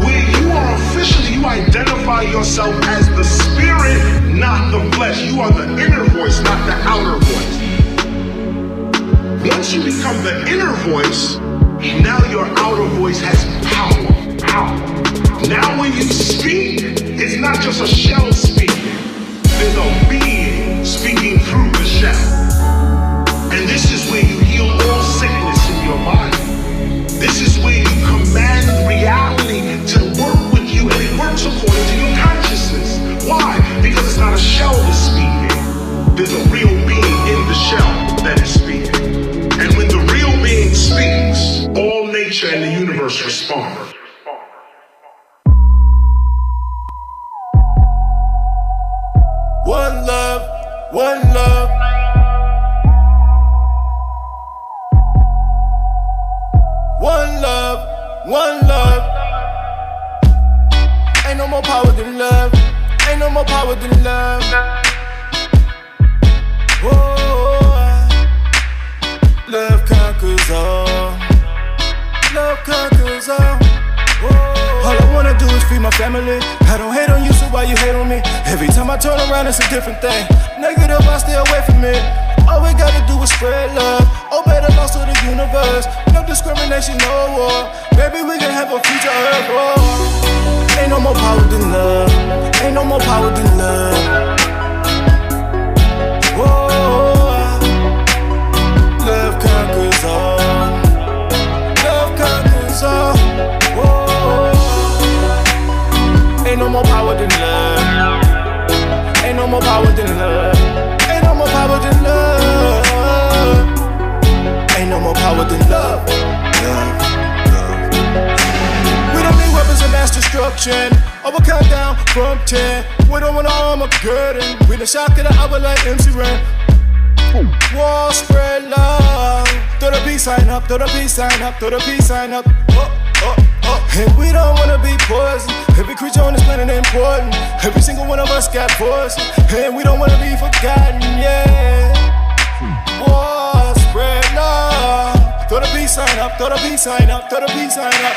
where you are officially, you identify yourself as the spirit, not the flesh. You are the inner voice, not the outer voice. Once you become the inner voice, now your outer voice has power. Now when you speak, it's not just a shell speaking. There's a being speaking through the shell. And this is where you heal all sickness in your body. This is where you command reality to work with you, and it works according to your consciousness. Why? Because it's not a shell that's speaking. There's a real being in the shell that is speaking. And when the real being speaks, all nature and the universe respond. One love, one love. One love, one love. Ain't no more power than love. Ain't no more power than love. Whoa. Love conquers all. Love conquers all. Whoa. All I wanna do is feed my family. I don't hate on you, so why you hate on me? Every time I turn around, it's a different thing. Negative, I stay away from it. All we gotta do is spread love. Obey the laws of the universe. No discrimination, no war. Baby, we can have a future earth. Oh. Ain't no more power than love. Ain't no more power than love. Whoa. Love conquers all. Love conquers all. Whoa. Ain't no more power than love. Ain't no more power than love. Ain't no more power than love. Ain't no more power than love. We don't need weapons of mass destruction. I will count down from 10. We don't want to Armageddon. We the shock of the hour like MC Ren. War spread love. Throw the peace sign up, throw the peace sign up, throw the peace sign up. And we don't wanna be poison. Every creature on this planet important. Every single one of us got poison. And we don't wanna be forgotten, yeah. War spread love. Throw the peace sign up, throw the peace sign up, throw the peace sign up.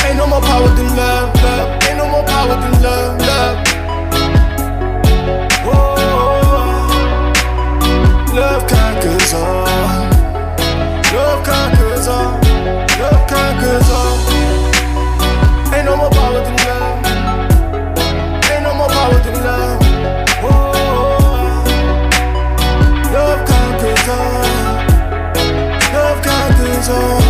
Ain't no more power than love, love. Ain't no more power than love, love. Whoa. Love conquers all. Love conquers all. Love conquers all. Ain't no more power than love. Ain't no more power than love. Whoa. Love conquers all. Love conquers all.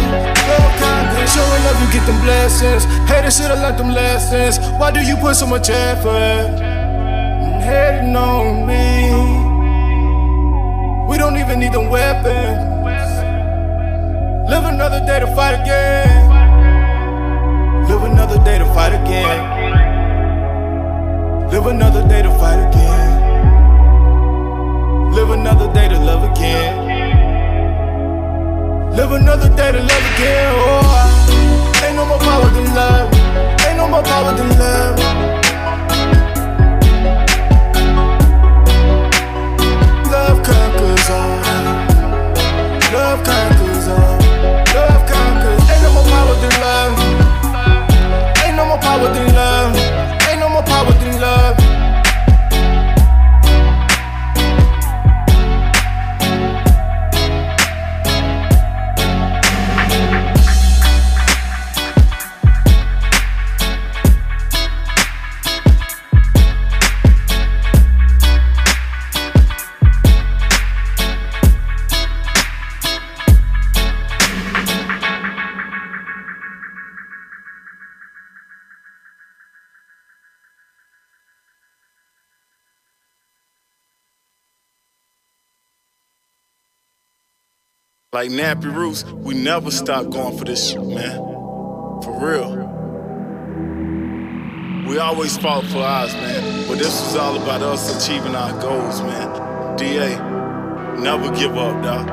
Love conquers. Showing love, you get them blessings. Haters should've learned them lessons. Why do you put so much effort? Hating on me. We don't even need them weapons. Live another day to fight again. Live another day to fight again. Live another day to fight again. Live another day to love again. Live another day to love again. Oh, ain't no more power than love. Ain't no more power than love. Love conquers all. Love conquers all. Love conquers. Ain't no more power than love. Ain't no more power than love. Like Nappy Roots, we never stop going for this shit, man. For real. We always fought for ours, man. But this was all about us achieving our goals, man. DA, never give up, dawg.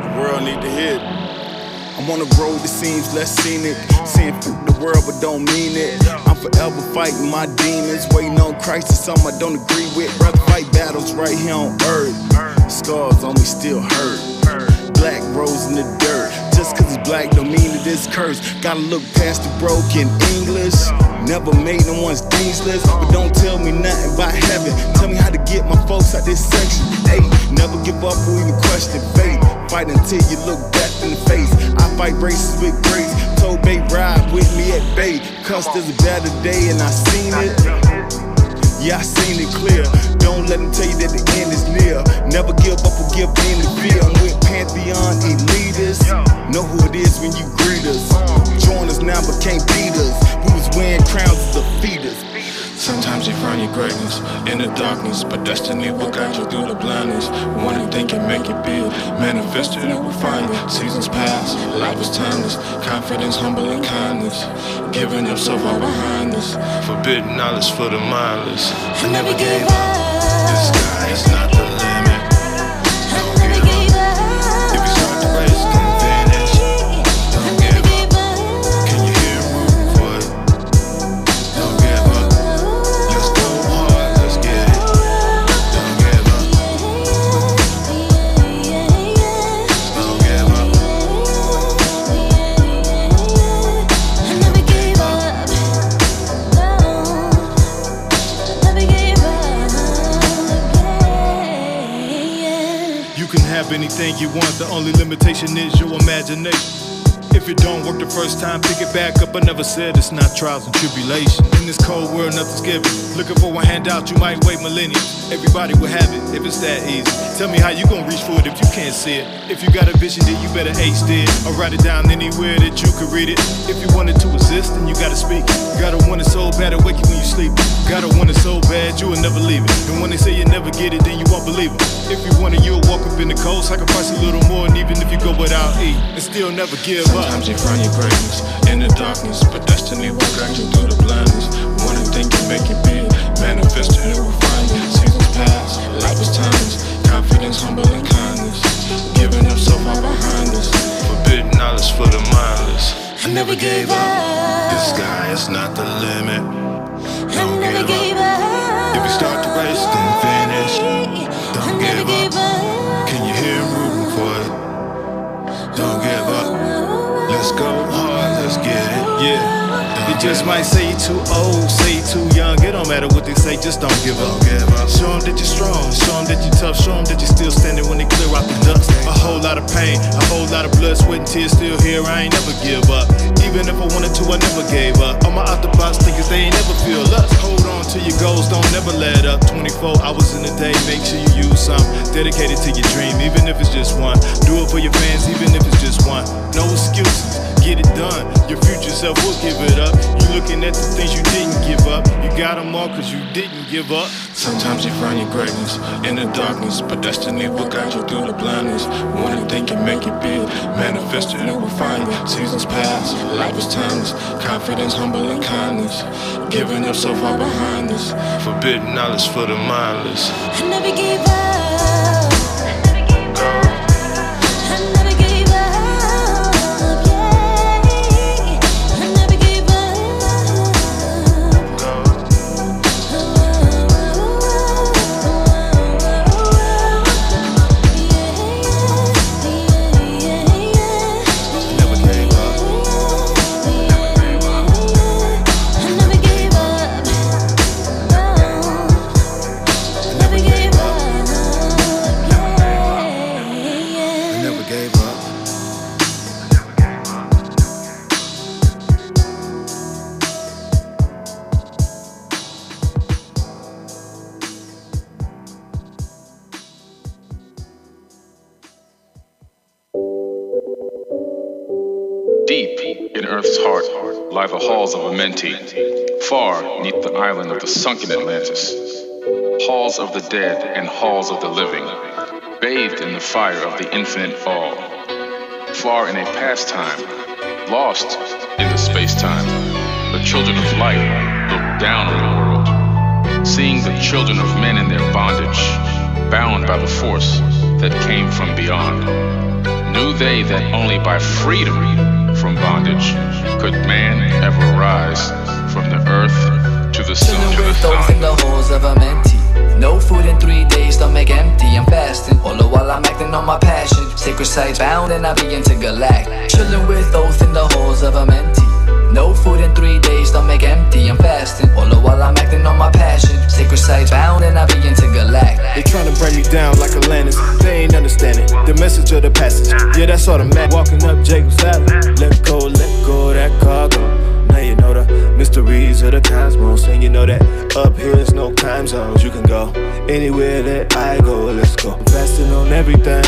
The world need to hear it. I'm on a road that seems less scenic. Saying f*** the world but don't mean it. I'm forever fighting my demons. Waiting on Christ is something I don't agree with. Rather fight battles right here on earth. Scars on me still hurt. Black rose in the dirt. Just cause it's black don't mean that it's cursed. Gotta look past the broken English. Never made no one's dean's list. But don't tell me nothing about heaven. Tell me how to get my folks out this section. Hey, never give up or even question fate. Fight until you look death in the face. I fight races with grace. Told Bay ride with me at Bay. Cause there's a better day and I seen it. Yeah, I seen it clear. Don't let them tell you that the end is near. Never give up or give in to fear. I'm with Pantheon elitists. Know who it is when you greet us. Join us now but can't beat us. We was wearing crowns as defeaters. Sometimes you find your greatness in the darkness, but destiny will guide you through the blindness. One thing can make it big, manifested it will find you. Seasons pass, life is timeless, confidence, humble and kindness. Giving yourself all behind us, forbidden knowledge for the mindless. I never gave up, the sky is not the limit. Don't give up, if you start the race, don't finish. Don't give up, can you hear a room for it? Don't give up. Have anything you want, the only limitation is your imagination. If it don't work the first time, pick it back up. I never said it's not trials and tribulation. In this cold world, nothing's given. Looking for one handout, you might wait millennia. Everybody will have it if it's that easy. Tell me how you gon' reach for it if you can't see it. If you got a vision, then you better ace it. Or write it down anywhere that you can read it. If you want it to exist, then you gotta speak it. Gotta want it so bad, it wake you when you sleep. Gotta want it so bad, you will never leave it. And when they say you never get it, then you won't believe it. If you want it, you'll walk up in the cold, sacrifice a little more, and even if you go without eating, and still never give up. Sometimes you find your greatness in the darkness, but destiny will guide you through the blindness. One thing can make it big, manifested it will find you. Seasons pass, life is timeless, confidence, humble and kindness. Giving yourself all behind us, forbidden knowledge for the mindless. I never gave up, the sky is not the limit. Don't give up, if you start the race, then finish. Don't give up, can you hear him rooting for it? Don't give up, let's go hard, let's get it, yeah. They just might say you too old, say you too young. It don't matter what they say, just don't give up. Show them that you're strong, show them that you're tough. Show them that you're still standing when they clear out the dust. A whole lot of pain, a whole lot of blood, sweat and tears still here. I ain't never give up. Even if I wanted to, I never gave up. All my out the box thinkers, they ain't never feel lust. Hold on to your goals, don't never let up. 24 hours in a day, make sure you use some. Dedicated to your dream, even if it's just one. Do it for your fans, even if it's just one. No excuses, get it done. Your future self will give it up. You looking at the things you didn't give up. You got them all cause you didn't give up. Sometimes you find your greatness in the darkness, but destiny will guide you through the blindness. One thing can make it big, manifested it will find you. Seasons pass, life is timeless, confidence, humble and kindness. Giving yourself all behind us, forbidden knowledge for the mindless. I never gave up. Deep in Earth's heart lie the halls of Amenti, far neath the island of the sunken Atlantis. Halls of the dead and halls of the living, bathed in the fire of the infinite fall. far in a past time, lost in the space-time, the children of light looked down on the world, seeing the children of men in their bondage, bound by the force that came from beyond. Knew they that only by freedom from bondage could man ever rise from the earth to the sun. Chilling with those in the holes of a mentee. No food in 3 days, stomach empty, I'm fasting. All the while I'm acting on my passion. Sacred sites bound and I begin to galactic. Chilling with those in the holes of a mentee. No food in 3 days, stomach empty, I'm fasting. All the while I'm acting on my passion. Sacred sites bound and I begin to galactic. They tryna bring me down like Atlantis. They ain't understanding the message of the passage. Yeah, that's all the mad. Walking up Jacob's Ladder. Let go of that cargo. Now you know the mysteries of the cosmos. And you know that up here is no time zones. You can go anywhere that I go. Let's go. I'm fasting on everything,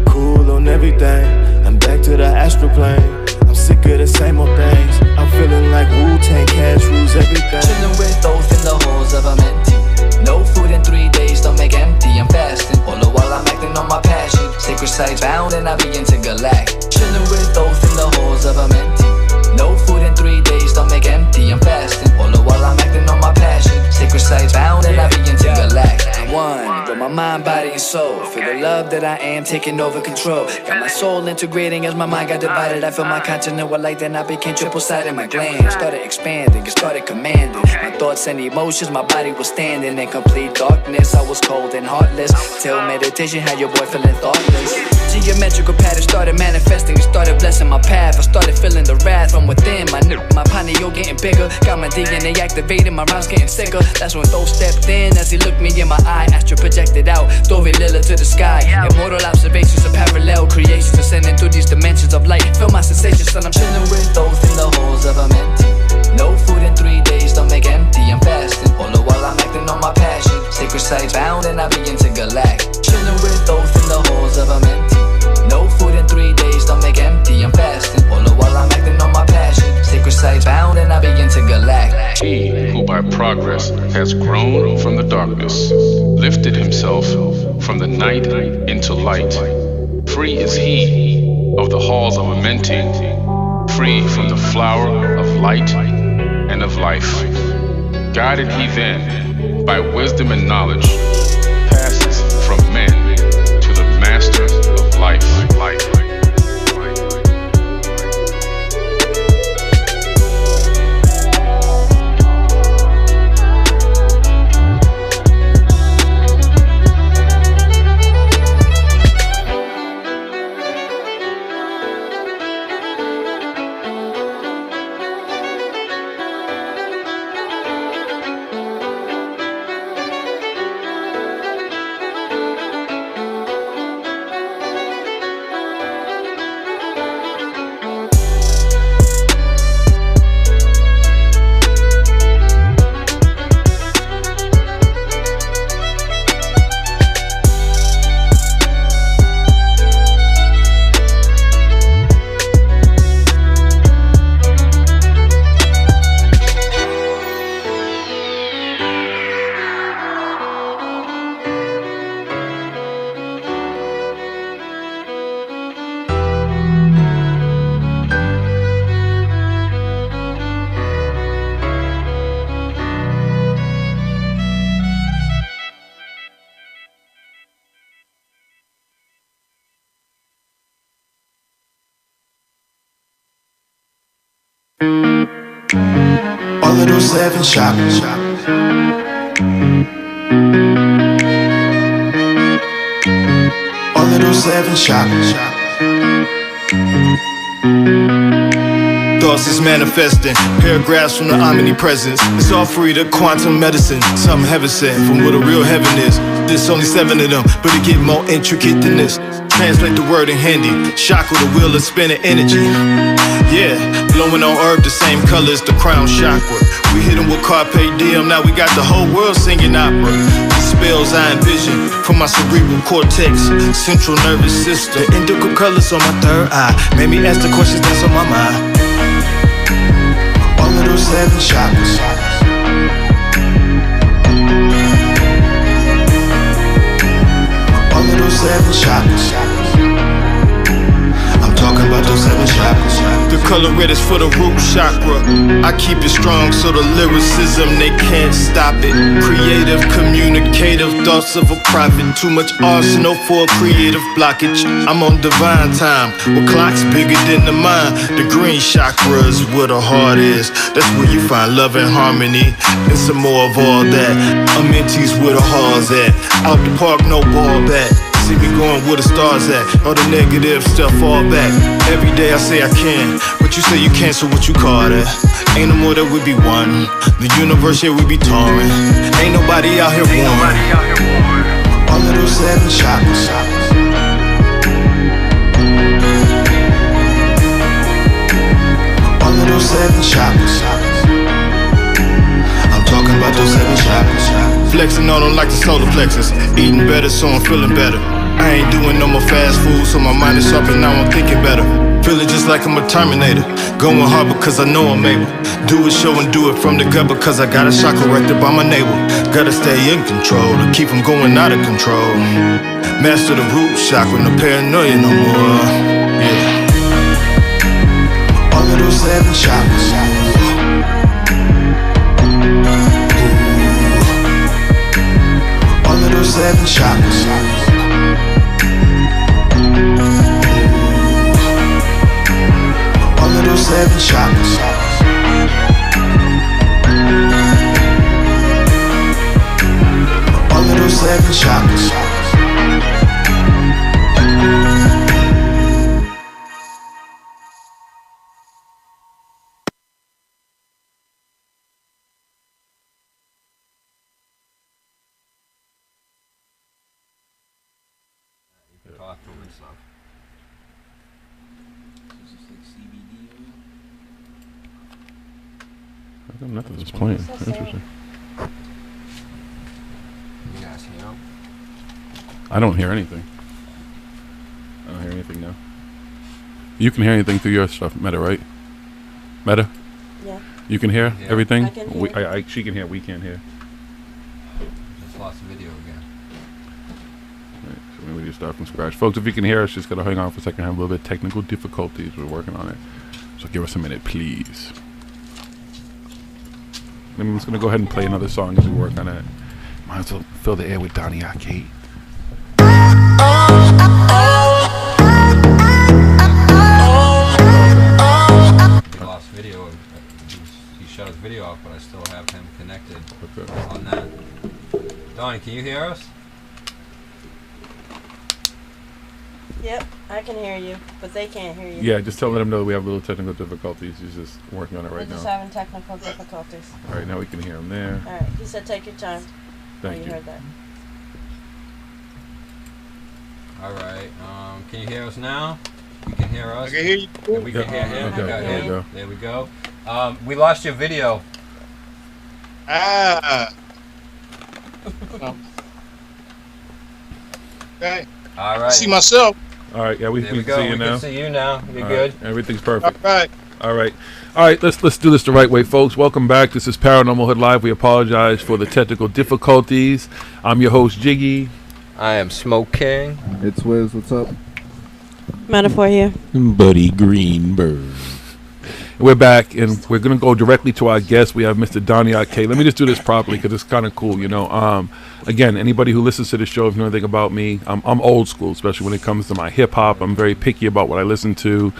cool on everything. I'm back to the astral plane. I'm sick of the same old things. I'm feeling like Wu-Tang Cash rules everything. Chilling with those in the holes of a mentee. No food in 3 days, stomach empty, I'm fasting. All the while I'm acting on my passion. Sacred sites bound and I begin to galactic. Chilling with those in the holes of a mentee. No food in 3 days, stomach empty, I'm fasting. All the while I'm acting on my passion. Sacred sites bound and I begin to galactic. I'm one with my mind, body, and soul. Feel the love that I am taking over control. Got my soul integrating as my mind got divided. I feel my continent with light, then I became triple-sided. My glands started expanding, it started commanding my thoughts and emotions. My body was standing in complete darkness. I was cold and heartless till meditation had your boy feeling thoughtless. Geometrical patterns started manifesting, it started blessing my path. I started feeling the wrath from within. My pineal getting bigger, got my DNA activated, my rhymes getting sicker. That's when Thor stepped in as he looked me in my eye. Astro projected out, Dove Lila to the sky. Immortal observations of parallel creations, ascending through these dimensions of light. Feel my sensations, son, I'm chilling with those in the holes of a mentee. No food in 3 days, stomach empty, I'm fasting. All the while I'm acting on my passion. Sacred sites bound and I begin to galactic. Chilling with those in the holes of a mentee. No food in 3 days, stomach empty, I'm fasting. All the while I'm acting on my passion. Sacred sites bound and I begin to galactic. He who by progress has grown from the darkness, lifted himself from the night into light. Free is he of the halls of a mentee, free from the flower of light and of life. Guided he then by wisdom and knowledge, passes from men to the master of life. All of those 7 shoppers. All of those 7 shoppers. Thoughts is manifesting, paragraphs from the omnipresence. It's all free to quantum medicine. Something heaven sent from where the real heaven is. There's only 7 of them, but it get more intricate than this. Translate the word in handy. Shock with a wheel of spinning energy. Yeah, blowing on herb the same color as the crown chakra. We hit them with carpe diem, now we got the whole world singing opera. The spells I envision from my cerebral cortex, central nervous system. The indigo colors on my third eye made me ask the questions that's on my mind. All of those 7 chakras. All of those 7 chakras. I'm talking about color red is for the root chakra. I keep it strong so the lyricism, they can't stop it. Creative, communicative, thoughts of a prophet. Too much arsenal for a creative blockage. I'm on divine time, with clocks bigger than the mind. The green chakra is where the heart is. That's where you find love and harmony, and some more of all that. I'm mentees where the heart's at. Out the park, no ball back. See me going where the stars at. All the negative stuff fall back. Every day I say I can, but you say you can't, so what you call that? Ain't no more that we be one. The universe, yeah, we be touring. Ain't nobody out here warm. All of those 7 chakras. All of those 7 chakras. I'm talking about those 7 chakras. Flexing on them like the solar plexus. Eating better so I'm feeling better. I ain't doing no more fast food, so my mind is sharp and now I'm thinking better. Feeling just like I'm a Terminator. Going hard because I know I'm able. Do it, show and do it from the gut because I got a chakra right there by my navel. Gotta stay in control to keep from going out of control. Master the root chakra, no paranoia no more. Yeah. All of those 7 chakras. All of those 7 chakras. All of those 7 chakras. All of those 7 chakras. Nothing's playing. Interesting. You guys hear them? I don't hear anything. I don't hear anything now. You can hear anything through your stuff, Meta, right? Meta? Yeah. You can hear everything? I can hear. She can hear, we can't hear. Just lost the video again. Right, so maybe we just start from scratch. Folks, if you can hear us, just gotta hang on for a second. I have a little bit of technical difficulties. We're working on it. So give us a minute, please. I'm just going to go ahead and play another song as we work on it. Might as well fill the air with Donny Arcade. He lost video. He shut his video off, but I still have him connected on that. Donny, can you hear us? Yep, I can hear you, but they can't hear you. Yeah, just let them know that we have a little technical difficulties. He's just working on it right now. We're just having technical difficulties. All right, now we can hear him there. All right, he said take your time. Thank you. You heard that. All right. Can you hear us now? You can hear us. I can hear you. And we can hear him. Okay, there you go. There we go. We lost your video. Ah. Okay. All right. I see myself. All right, yeah, we can go. see you We now. can see you now. You're All good. right, everything's perfect. All right. All right. All right, let's do this the right way, folks. Welcome back. This is Paranormal Hood Live. We apologize for the technical difficulties. I'm your host, Jiggy. I am Smoke King. It's Wiz. What's up? Metaphor here. Buddy Greenberg. We're back, and we're going to go directly to our guest. We have Mr. Donny Arcade. Let me just do this properly because it's kind of cool, you know. Again, anybody who listens to the show, if you know anything about me, I'm old school, especially when it comes to my hip-hop. I'm very picky about what I listen to.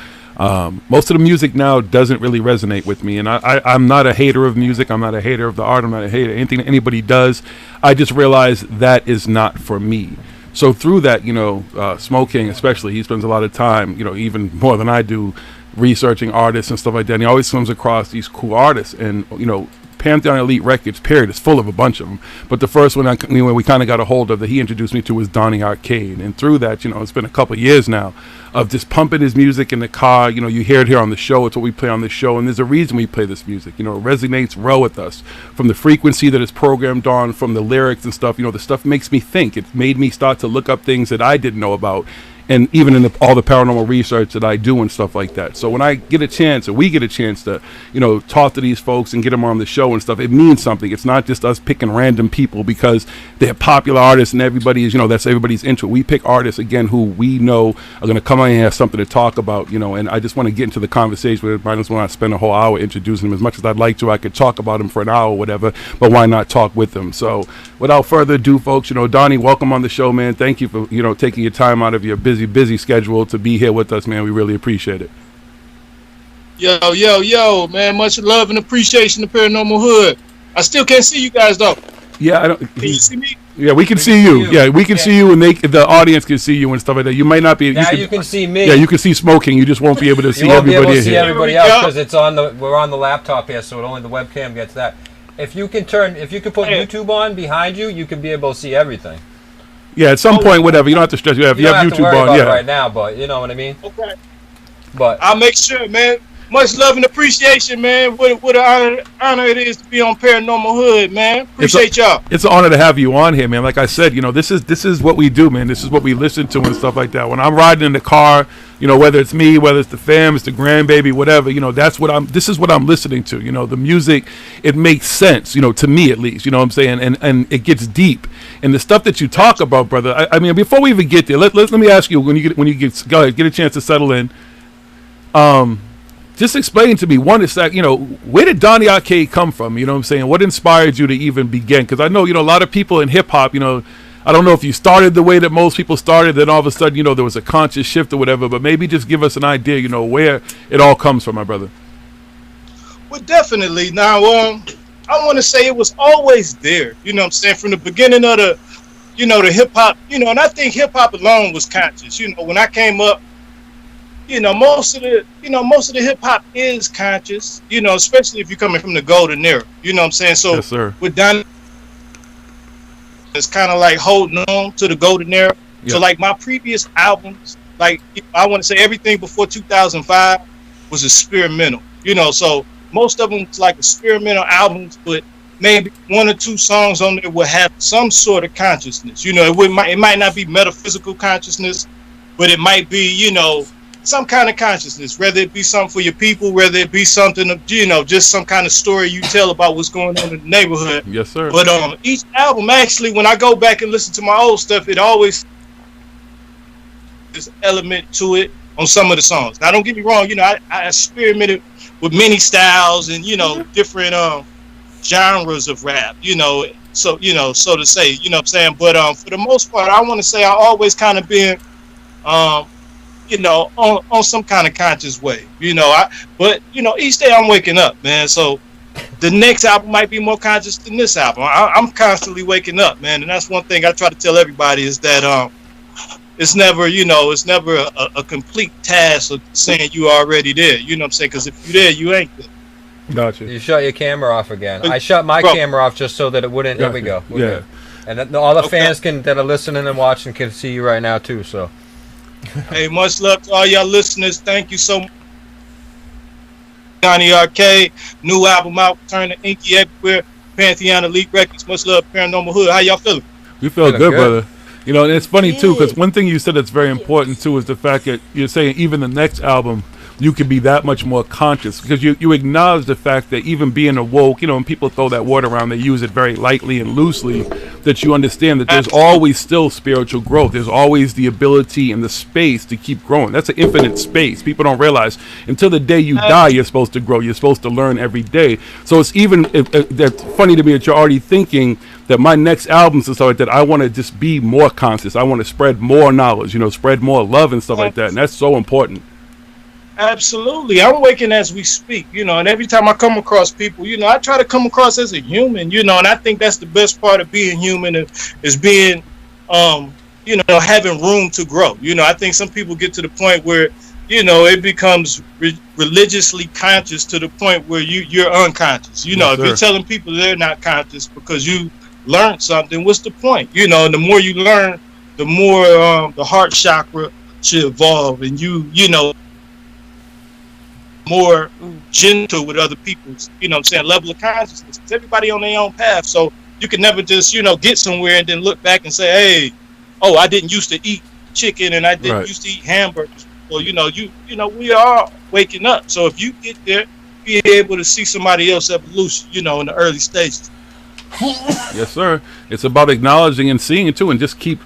Most of the music now doesn't really resonate with me, and I'm not a hater of music. I'm not a hater of the art. I'm not a hater of anything that anybody does. I just realize that is not for me. So through that, you know, Smoking especially, he spends a lot of time, you know, even more than I do, researching artists and stuff like that. And he always comes across these cool artists, and you know, Pantheon Elite Records, period, is full of a bunch of them. But the first one we kind of got a hold of that he introduced me to was Donny Arcade. And through that, you know, it's been a couple of years now of just pumping his music in the car. You know, you hear it here on the show. It's what we play on this show. And there's a reason we play this music. You know, it resonates well with us. From the frequency that it's programmed on, from the lyrics and stuff, you know, the stuff makes me think. It made me start to look up things that I didn't know about. and even in all the paranormal research that I do and stuff like that. So when I get a chance, or we get a chance to, talk to these folks and get them on the show and stuff, it means something. It's not just us picking random people because they're popular artists and everybody is, that's everybody's into it. We pick artists, again, who we know are going to come on and have something to talk about, and I just want to get into the conversation with everybody. I just want to spend a whole hour introducing them. As much as I'd like to, I could talk about them for an hour or whatever, but why not talk with them? So without further ado, folks, Donny, welcome on the show, man. Thank you for, taking your time out of your busy schedule to be here with us, man. We really appreciate it. Yo, man. Much love and appreciation to Paranormal Hood. I still can't see you guys, though. Yeah, I don't. Can you see me? Yeah, we can see you. Yeah, we can see you, and the audience can see you and stuff like that. You might not be. Now you can see me. Yeah, you can see Smoking. You just won't be able to see everybody. You won't be able to see here. everybody else because it's on the. We're on the laptop here, so only the webcam gets that. If you can put YouTube on behind you, you can be able to see everything. Yeah, at some point, whatever. You don't have to stress. If you have YouTube on, yeah. Right now, but you know what I mean. Okay. But I'll make sure, man. Much love and appreciation, man. What an honor it is to be on Paranormal Hood, man. Appreciate y'all. It's an honor to have you on here, man. Like I said, this is what we do, man. This is what we listen to and stuff like that. When I'm riding in the car, whether it's me, whether it's the fam, it's the grandbaby, whatever, this is what I'm listening to. The music, it makes sense, to me at least, what I'm saying? And it gets deep. And the stuff that you talk about, brother, I mean, before we even get there, let me ask you, when you get a chance to settle in, just explain to me, one, it's like, where did Donny Arcade come from? You know what I'm saying? What inspired you to even begin? Because I know, a lot of people in hip-hop, I don't know if you started the way that most people started, then all of a sudden, there was a conscious shift or whatever, but maybe just give us an idea, where it all comes from, my brother. Well, definitely. Now, I want to say it was always there, what I'm saying, from the beginning of the, the hip-hop, and I think hip-hop alone was conscious. When I came up, most of the hip hop is conscious, especially if you're coming from the golden era. You know what I'm saying? So yes, sir. With Donny, it's kind of like holding on to the golden era. Yep. So like my previous albums, like I want to say everything before 2005 was experimental. So most of them was like experimental albums, but maybe one or two songs on there will have some sort of consciousness. It might not be metaphysical consciousness, but it might be, some kind of consciousness, whether it be something for your people, whether it be something, just some kind of story you tell about what's going on in the neighborhood. Yes, sir. But each album, actually, when I go back and listen to my old stuff, it always this element to it on some of the songs. Now, don't get me wrong, I experimented with many styles and, different genres of rap, so to say, what I'm saying? But for the most part, I want to say I always kind of been on some kind of conscious way, but each day I'm waking up, man. So the next album might be more conscious than this album. I'm constantly waking up, man. And that's one thing I try to tell everybody is that, it's never, a complete task of saying you already there. You know what I'm saying? Because if you're there, you ain't there. Gotcha. You shut your camera off again. I shut my camera off just so that it wouldn't. Gotcha. There we go. Yeah. Good. And that, all the fans that are listening and watching can see you right now too. So. Hey, much love to all y'all listeners. Thank you so much. Donny Arcade, new album out, Return of Enki everywhere. Pantheon Elite Records. Much love, Paranormal Hood. How y'all feeling? We feel good, brother. And it's funny too, because one thing you said that's very important too is the fact that you're saying even the next album you can be that much more conscious, because you acknowledge the fact that even being awoke, when people throw that word around, they use it very lightly and loosely, that you understand that there's always still spiritual growth. There's always the ability and the space to keep growing. That's an infinite space. People don't realize until the day you die, you're supposed to grow. You're supposed to learn every day. So it's even that's funny to me that you're already thinking that my next albums and stuff like that, I want to just be more conscious. I want to spread more knowledge, spread more love and stuff like that. And that's so important. Absolutely. I'm waking as we speak, and every time I come across people, I try to come across as a human, and I think that's the best part of being human is being, having room to grow. I think some people get to the point where, it becomes religiously conscious to the point where you're unconscious. If you're telling people they're not conscious because you learned something, what's the point? And the more you learn, the more the heart chakra should evolve, and more gentle with other people's, level of consciousness. It's everybody on their own path. So you can never just, get somewhere and then look back and say, hey, I didn't used to eat chicken and I didn't used to eat hamburgers. Well, you know, we are waking up. So if you get there, be able to see somebody else's evolution, you know, in the early stages. Yes, sir. It's about acknowledging and seeing it too, and just keep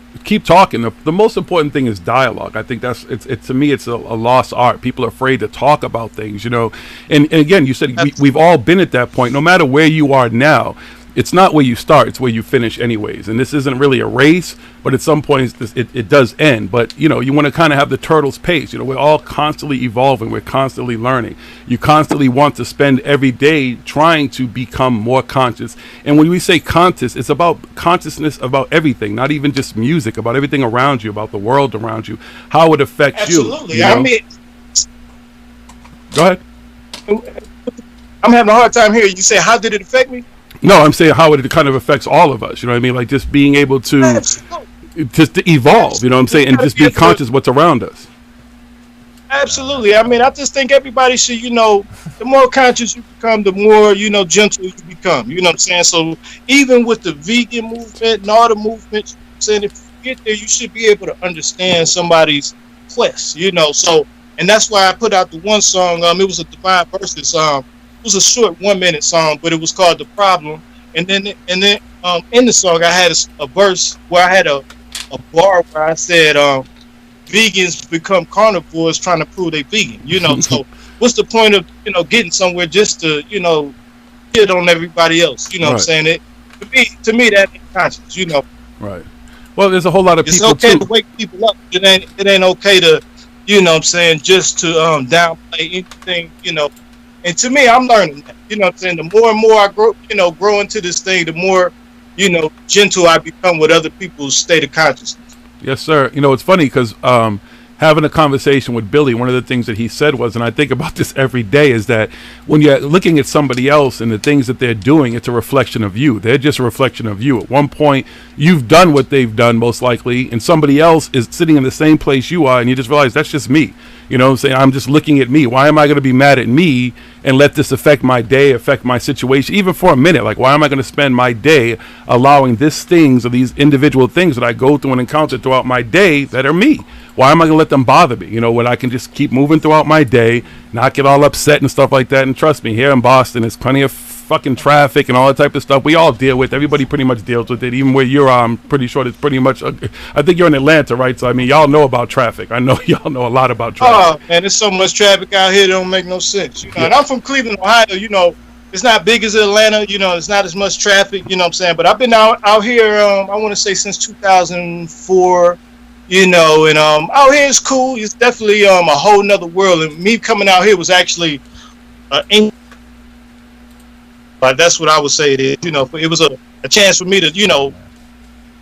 talking. The most important thing is dialogue. I think that's to me it's a lost art. People are afraid to talk about things, you know. And again, you said we've all been at that point. No matter where you are now, it's not where you start, it's where you finish anyways. And this isn't really a race, but at some point it does end. But, you know, you want to kind of have the turtle's pace. You know, we're all constantly evolving. We're constantly learning. You constantly want to spend every day trying to become more conscious. And when we say conscious, it's about consciousness about everything, not even just music, about everything around you, about the world around you, how it affects you. Absolutely. You know? I mean, go ahead. I'm having a hard time here. You say, how did it affect me? No, I'm saying how it kind of affects all of us. You know what I mean? Like just being able to just to evolve. You know what I'm saying? And just be conscious what's around us. Absolutely. I mean, I just think everybody should, you know, the more conscious you become, the more, you know, gentle you become. You know what I'm saying? So even with the vegan movement and all the movements, I'm saying if you get there, you should be able to understand somebody's quest. You know, so and that's why I put out the one song. It was a Divine Verses. It was a short 1 minute song, but it was called The Problem. And then in the song, I had a verse where I had a bar where I said, vegans become carnivores trying to prove they vegan. You know, so what's the point of, you know, getting somewhere just to, you know, hit on everybody else? You know what I'm saying? It to me that ain't conscious, you know. Right. Well, there's a whole lot of people It's okay to wake people up. It ain't okay to, you know what I'm saying, just to downplay anything, you know. And to me, I'm learning that. You know what I'm saying? The more and more I grow into this thing, the more, you know, gentle I become with other people's state of consciousness. Yes, sir. You know, it's funny because having a conversation with Billy, one of the things that he said was, and I think about this every day, is that when you're looking at somebody else and the things that they're doing, it's a reflection of you. They're just a reflection of you. At one point, you've done what they've done, most likely, and somebody else is sitting in the same place you are, and you just realize that's just me. You know what I'm saying? I'm just looking at me. Why am I going to be mad at me and let this affect my day, affect my situation, even for a minute? Like, why am I going to spend my day allowing these things or these individual things that I go through and encounter throughout my day that are me? Why am I going to let them bother me? You know, when I can just keep moving throughout my day, not get all upset and stuff like that. And trust me, here in Boston, there's plenty of fucking traffic and all that type of stuff we all deal with. Everybody pretty much deals with it. Even where you're, I'm pretty sure it's pretty much, I think you're in Atlanta, right? So, I mean, y'all know about traffic. I know y'all know a lot about traffic. Oh, man, there's so much traffic out here that don't make no sense. You know, and I'm from Cleveland, Ohio, you know. It's not big as Atlanta, you know, it's not as much traffic, you know what I'm saying? But I've been out here, I want to say since 2004, you know, and out here is cool. It's definitely a whole nother world. And me coming out here was actually but that's what I would say it is. You know, it was a chance for me to, you know,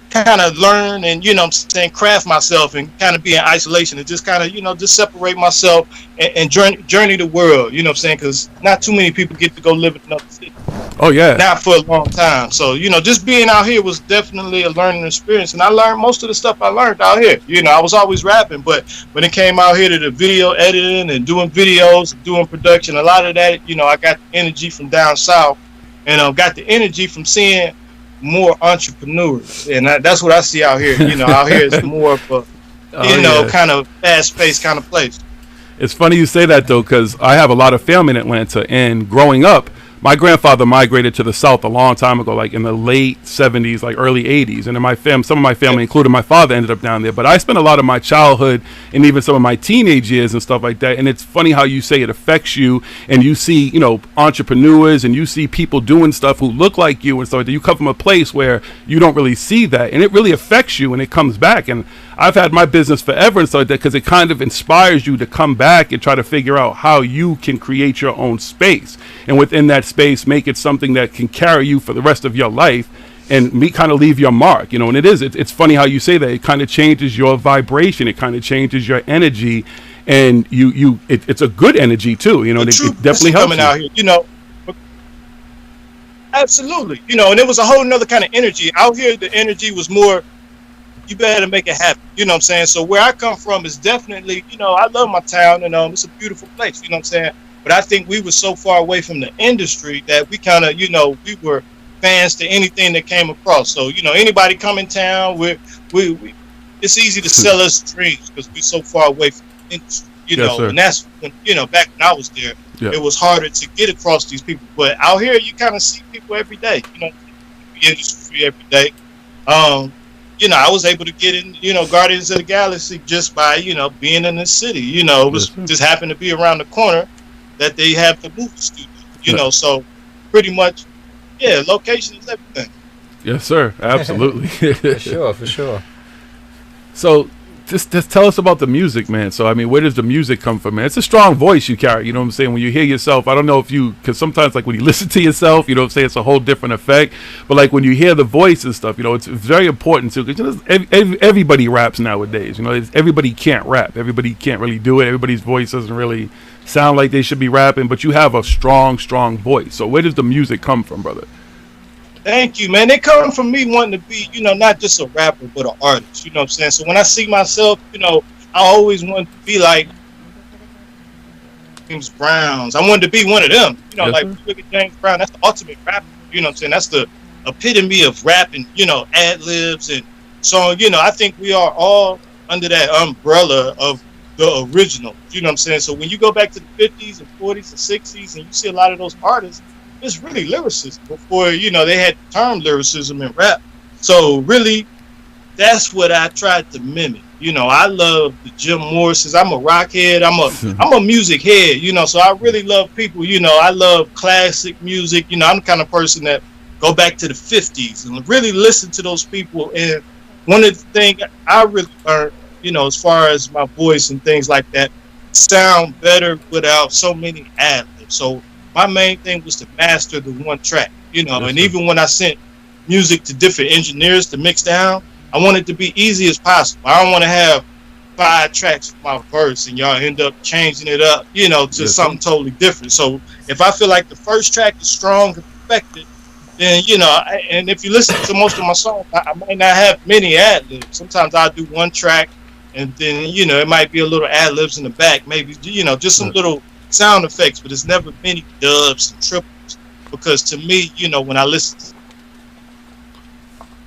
kind of learn and, you know what I'm saying, craft myself and kind of be in isolation and just kind of, you know, just separate myself and journey the world, you know what I'm saying, because not too many people get to go live in another city. Oh, yeah. Not for a long time. So, you know, just being out here was definitely a learning experience. And I learned most of the stuff I learned out here. You know, I was always rapping, but when it came out here to the video editing and doing videos, doing production, a lot of that, you know, I got the energy from down south and got the energy from seeing more entrepreneurs. And that's what I see out here. You know, out here is more of a, kind of fast-paced kind of place. It's funny you say that, though, because I have a lot of family in Atlanta, and growing up, my grandfather migrated to the South a long time ago, like in the late 70s, like early 80s. And in some of my family, including my father, ended up down there. But I spent a lot of my childhood and even some of my teenage years and stuff like that. And it's funny how you say it affects you, and you see, you know, entrepreneurs and you see people doing stuff who look like you and stuff like that. You come from a place where you don't really see that, and it really affects you, and it comes back. And I've had my business forever and stuff like that because it kind of inspires you to come back and try to figure out how you can create your own space. And within that space, make it something that can carry you for the rest of your life and kind of leave your mark, you know. And it's funny how you say that. It kind of changes your vibration. It kind of changes your energy, and it's a good energy too, you know. It definitely helps coming out here, you know. Absolutely, you know. And it was a whole nother kind of energy out here. The energy was more, you better make it happen, you know what I'm saying? So where I come from is definitely, you know, I love my town, and it's a beautiful place, you know what I'm saying? But I think we were so far away from the industry that we kind of, you know, we were fans to anything that came across. So, you know, anybody come in town, we it's easy to sell us dreams because we're so far away from the industry, you know. sir. And that's when, you know, back when I was there, it was harder to get across these people. But out here, you kind of see people every day, you know, the industry every day. You know, I was able to get in, you know, Guardians of the Galaxy just by, you know, being in the city. You know, it was just happened to be around the corner that they have the movie studio. You know, so pretty much, yeah, location is everything. Yes, sir. Absolutely. For sure. So, just tell us about the music, man. So, I mean, where does the music come from, man? It's a strong voice you carry, you know what I'm saying? When you hear yourself, I don't know if because sometimes, like, when you listen to yourself, you know what I'm saying, it's a whole different effect. But, like, when you hear the voice and stuff, you know, it's very important, too. Because, you know, everybody raps nowadays. You know, everybody can't rap. Everybody can't really do it. Everybody's voice doesn't really sound like they should be rapping. But you have a strong voice. So, where does the music come from, brother? Thank you, man. They come from me wanting to be, you know, not just a rapper, but an artist. You know what I'm saying? So when I see myself, you know, I always want to be like James Brown's. I wanted to be one of them. You know, like, look at James Brown. That's the ultimate rapper. You know what I'm saying? That's the epitome of rapping, you know, ad-libs. And so, you know, I think we are all under that umbrella of the original. You know what I'm saying? So when you go back to the 50s and 40s and 60s and you see a lot of those artists, it's really lyricism before, you know, they had the term lyricism in rap. So really, that's what I tried to mimic. You know, I love the Jim Morrises. I'm a rock head. I'm a music head, you know, so I really love people, you know, I love classic music. You know, I'm the kind of person that go back to the 50s and really listen to those people. And one of the things I really learned, you know, as far as my voice and things like that, sound better without so many ad-libs. So my main thing was to master the one track, you know, and even when I sent music to different engineers to mix down, I want it to be easy as possible. I don't want to have 5 tracks for my verse and y'all end up changing it up, you know, to something totally different. So if I feel like the first track is strong and perfected, then, you know, and if you listen to most of my songs, I might not have many ad-libs. Sometimes I'll do one track and then, you know, it might be a little ad-libs in the back, maybe, you know, just some little sound effects, but it's never many dubs and triples, because to me, you know, when I listen to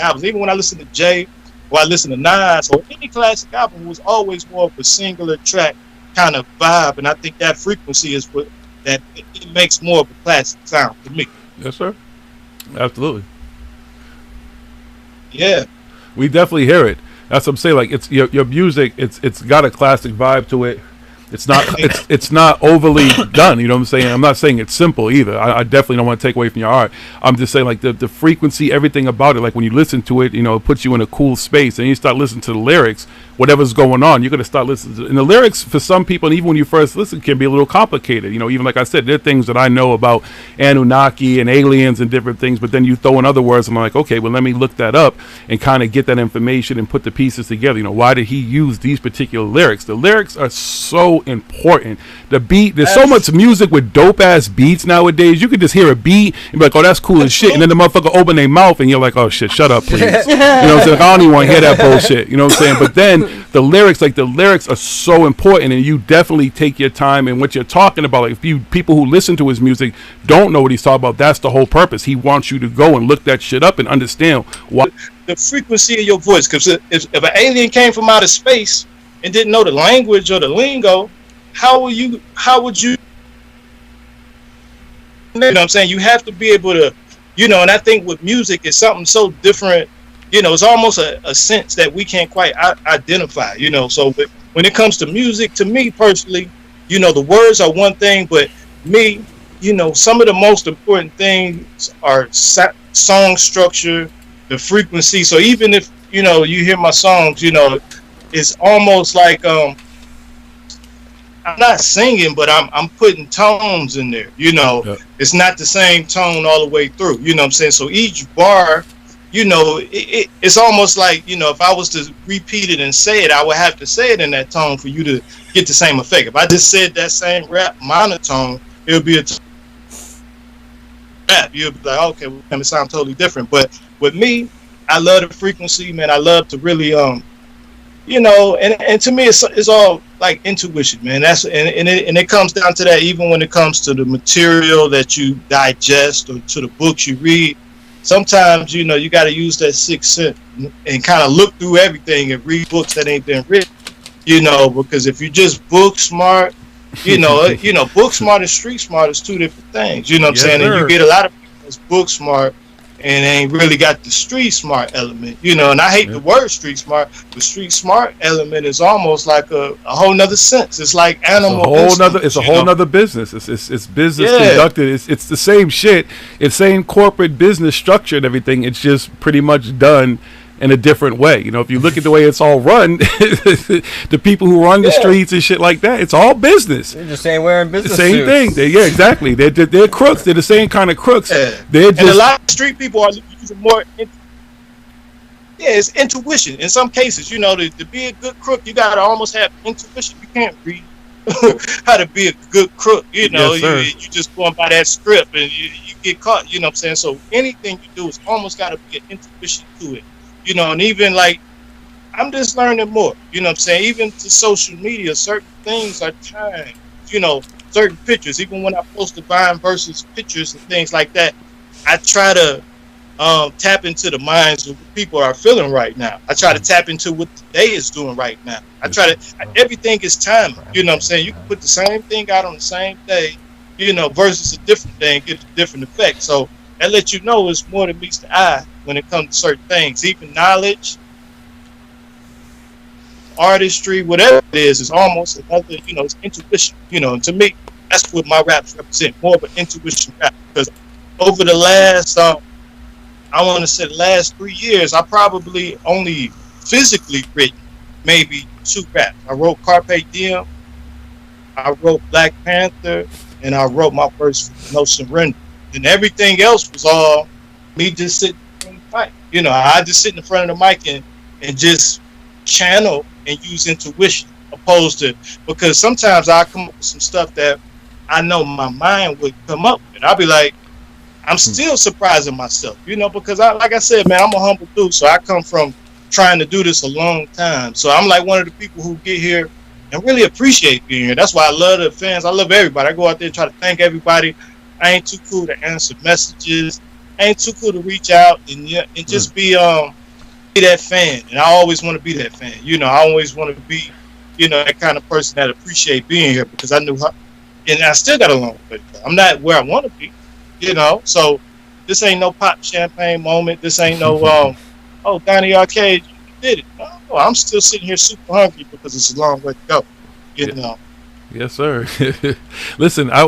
albums, even when I listen to Jay or I listen to Nas or any classic album, it was always more of a singular track kind of vibe, and I think that frequency is what that it makes more of a classic sound to me. Yes, sir. Absolutely. Yeah, we definitely hear it. That's what I'm saying. Like, it's your music. It's got a classic vibe to it. It's not overly done. You know what I'm saying? I'm not saying it's simple either. I definitely don't want to take away from your art. I'm just saying, like, the frequency, everything about it. Like, when you listen to it, you know, it puts you in a cool space, and you start listening to the lyrics. Whatever's going on, you're gonna start listening to. And the lyrics, for some people, and even when you first listen, can be a little complicated. You know, even like I said, there are things that I know about Anunnaki and aliens and different things, but then you throw in other words. I'm like, okay, well, let me look that up and kind of get that information and put the pieces together. You know, why did he use these particular lyrics? The lyrics are so important. The beat, there's so much music with dope ass beats nowadays. You could just hear a beat and be like, oh, that's cool as shit, and then the motherfucker open their mouth and you're like, oh shit, shut up, please. You know what I'm saying? Like, I don't even want to hear that bullshit. You know what I'm saying? But then the lyrics are so important, and you definitely take your time. And what you're talking about, like, if people who listen to his music don't know what he's talking about, that's the whole purpose. He wants you to go and look that shit up and understand what the frequency of your voice. Because if an alien came from outer space and didn't know the language or the lingo, how would you? You know what I'm saying? You have to be able to, you know. And I think with music, it's something so different. You know, it's almost a sense that we can't quite identify, you know. So when it comes to music, to me personally, you know, the words are one thing, but me, you know, some of the most important things are song structure, the frequency. So even if, you know, you hear my songs, you know, it's almost like I'm not singing, but I'm putting tones in there, you know. Yeah. It's not the same tone all the way through, you know what I'm saying? So each bar, you know, it's almost like, you know, if I was to repeat it and say it, I would have to say it in that tone for you to get the same effect. If I just said that same rap monotone, it would be a rap. You'll be like, okay, well, it sounds totally different. But with me, I love the frequency, man. I love to really, you know, and to me, it's all like intuition, man. And it comes down to that, even when it comes to the material that you digest or to the books you read. sometimes, you know, you got to use that sixth sense and kind of look through everything and read books that ain't been written, you know, because if you just book smart, you know, book smart and street smart is two different things, you know what I'm saying? Sir. And you get a lot of people that's book smart and ain't really got the street smart element, you know, and I hate the word street smart. The street smart element is almost like a whole nother sense. It's like animal. It's a whole nother business. It's business conducted. It's the same shit. It's same corporate business structure and everything. It's just pretty much done in a different way. You know, if you look at the way it's all run, the people who run the streets and shit like that, it's all business. They're just saying wearing business the same suits. thing. Exactly. They're crooks. They're the same kind of crooks. They're just, and a lot of street people are using more. It's intuition. In some cases, you know, to be a good crook, you gotta almost have intuition. You can't read how to be a good crook. You know, you just going by that script and you get caught. You know what I'm saying? So anything you do is almost got to be an intuition to it. You know, and even like, I'm just learning more, you know what I'm saying? Even to social media, certain things are timed, you know, certain pictures. Even when I post Divine versus pictures and things like that, I try to tap into the minds of what people are feeling right now. I try to tap into what the day is doing right now. I try to, everything is timed, you know what I'm saying? You can put the same thing out on the same day, you know, versus a different day and get a different effect. So that lets you know it's more than meets the eye when it comes to certain things. Even knowledge, artistry, whatever it is almost another, you know, it's intuition. You know, and to me, that's what my raps represent, more of an intuition rap. Because over the last, I want to say the last 3 years, I probably only physically written maybe 2 raps. I wrote Carpe Diem, I wrote Black Panther, and I wrote my first No Surrender. And everything else was all me just sitting in the mic. You know, I just sit in front of the mic and just channel and use intuition opposed to, because sometimes I come up with some stuff that I know my mind would come up with. I'll be like, I'm still surprising myself, you know, because like I said, man, I'm a humble dude. So I come from trying to do this a long time. So I'm like one of the people who get here and really appreciate being here. That's why I love the fans. I love everybody. I go out there and try to thank everybody. I ain't too cool to answer messages. I ain't too cool to reach out and just be that fan. And I always want to be that fan. You know, I always want to be, you know, that kind of person that appreciate being here, because I knew how, and I still got along with it. I'm not where I want to be, you know. So this ain't no pop champagne moment. This ain't no oh, Donny Arcade, you did it. No, I'm still sitting here super hungry because it's a long way to go, you know. Yes, sir. Listen, I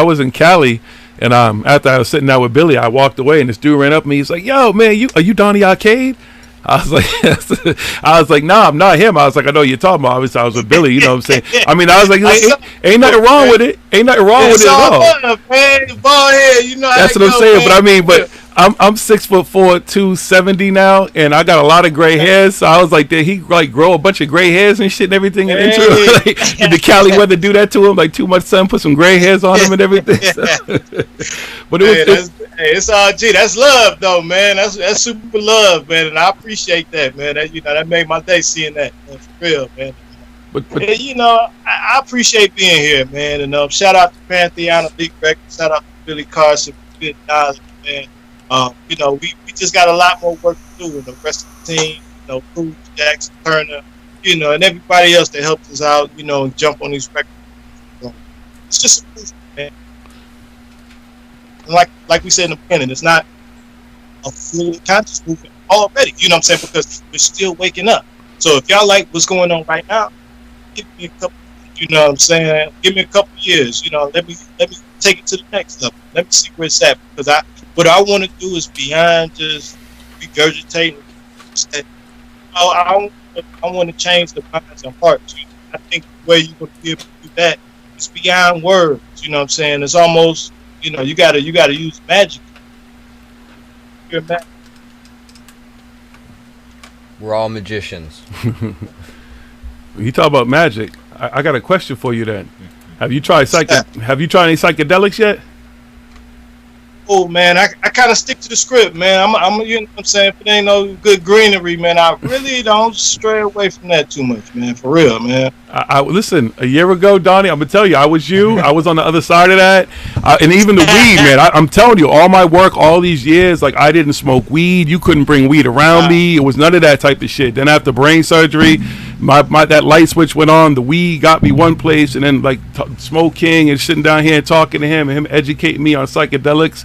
was in Cali, and after I was sitting down with Billy, I walked away, and this dude ran up to me. He's like, "Yo, man, are you Donny Arcade?" I was like, "Nah, I'm not him." I was like, "I know you're talking about." Obviously, I was with Billy. You know what I'm saying? I mean, I was like, ain't nothing wrong with it. Ain't nothing wrong with it at all. Man, bald head, you know. That's what I'm saying. Man. But I'm 6'4", 270 now, and I got a lot of gray hairs. So I was like, did he like grow a bunch of gray hairs and shit and everything? Did the Cali weather do that to him? Like too much sun, put some gray hairs on him and everything. But it's all G. That's love, though, man. That's super love, man, and I appreciate that, man. That, you know, that made my day seeing that, man, for real, man. But you know, I appreciate being here, man. And shout out to Pantheon Big Records. Shout out to Billy Carson for good knowledge, man. You know, we just got a lot more work to do with the rest of the team. You know, Cruz, Jackson, Turner, you know, and everybody else that helped us out. You know, and jump on these records. So it's just a movement, man. And like we said in the beginning, it's not a fully conscious movement already. You know what I'm saying? Because we're still waking up. So if y'all like what's going on right now, give me a couple. You know what I'm saying? Give me a couple years. You know, let me take it to the next level. Let me see where it's at. Because what I want to do is beyond just regurgitating. I want to change the minds and hearts. You know? I think the way you're going to be able to do that is beyond words. You know what I'm saying? It's almost, you know, you gotta use magic. You're magic. We're all magicians. You talk about magic. I got a question for you then. Have you tried any psychedelics yet? Oh man, I kind of stick to the script, man. I'm you know what I'm saying, if it ain't no good greenery, man, I really don't stray away from that too much, man. For real, man. I listen, a year ago, Donnie, I'm gonna tell you, I was you. I was on the other side of that, and even the weed, man. I'm telling you, all my work, all these years, like I didn't smoke weed. You couldn't bring weed around me. It was none of that type of shit. Then after brain surgery, my that light switch went on. The weed got me one place, and then like Smoke King and sitting down here and talking to him, and him educating me on psychedelics.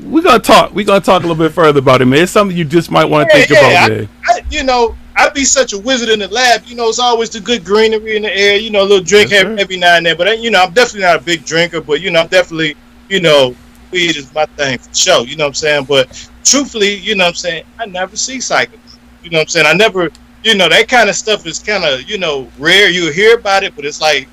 We're gonna talk. We're gonna talk a little bit further about it, man. It's something you just might want to think about, man. You know, I'd be such a wizard in the lab. You know, it's always the good greenery in the air. You know, a little drink every now and then. But you know, I'm definitely not a big drinker. But you know, I'm definitely, you know, weed is my thing for sure. You know what I'm saying? But truthfully, you know what I'm saying, I never see psychedelics. You know what I'm saying? I never, you know, that kind of stuff is kind of, you know, rare. You hear about it, but it's like,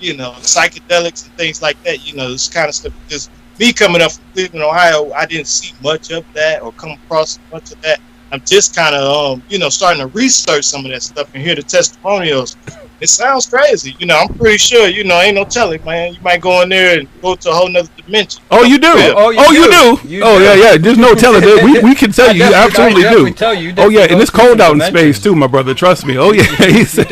you know, psychedelics and things like that. You know, this kind of stuff. Just me coming up from Cleveland, Ohio, I didn't see much of that or come across much of that. I'm just kind of, you know, starting to research some of that stuff and hear the testimonials. It sounds crazy. You know, I'm pretty sure, you know, ain't no telling, man. You might go in there and go to a whole nother dimension. Oh, you do? Oh, you do? Oh, yeah. There's no telling. We can tell you. You absolutely do. Oh, yeah. And it's cold out in space, too, my brother. Trust me. Oh, yeah.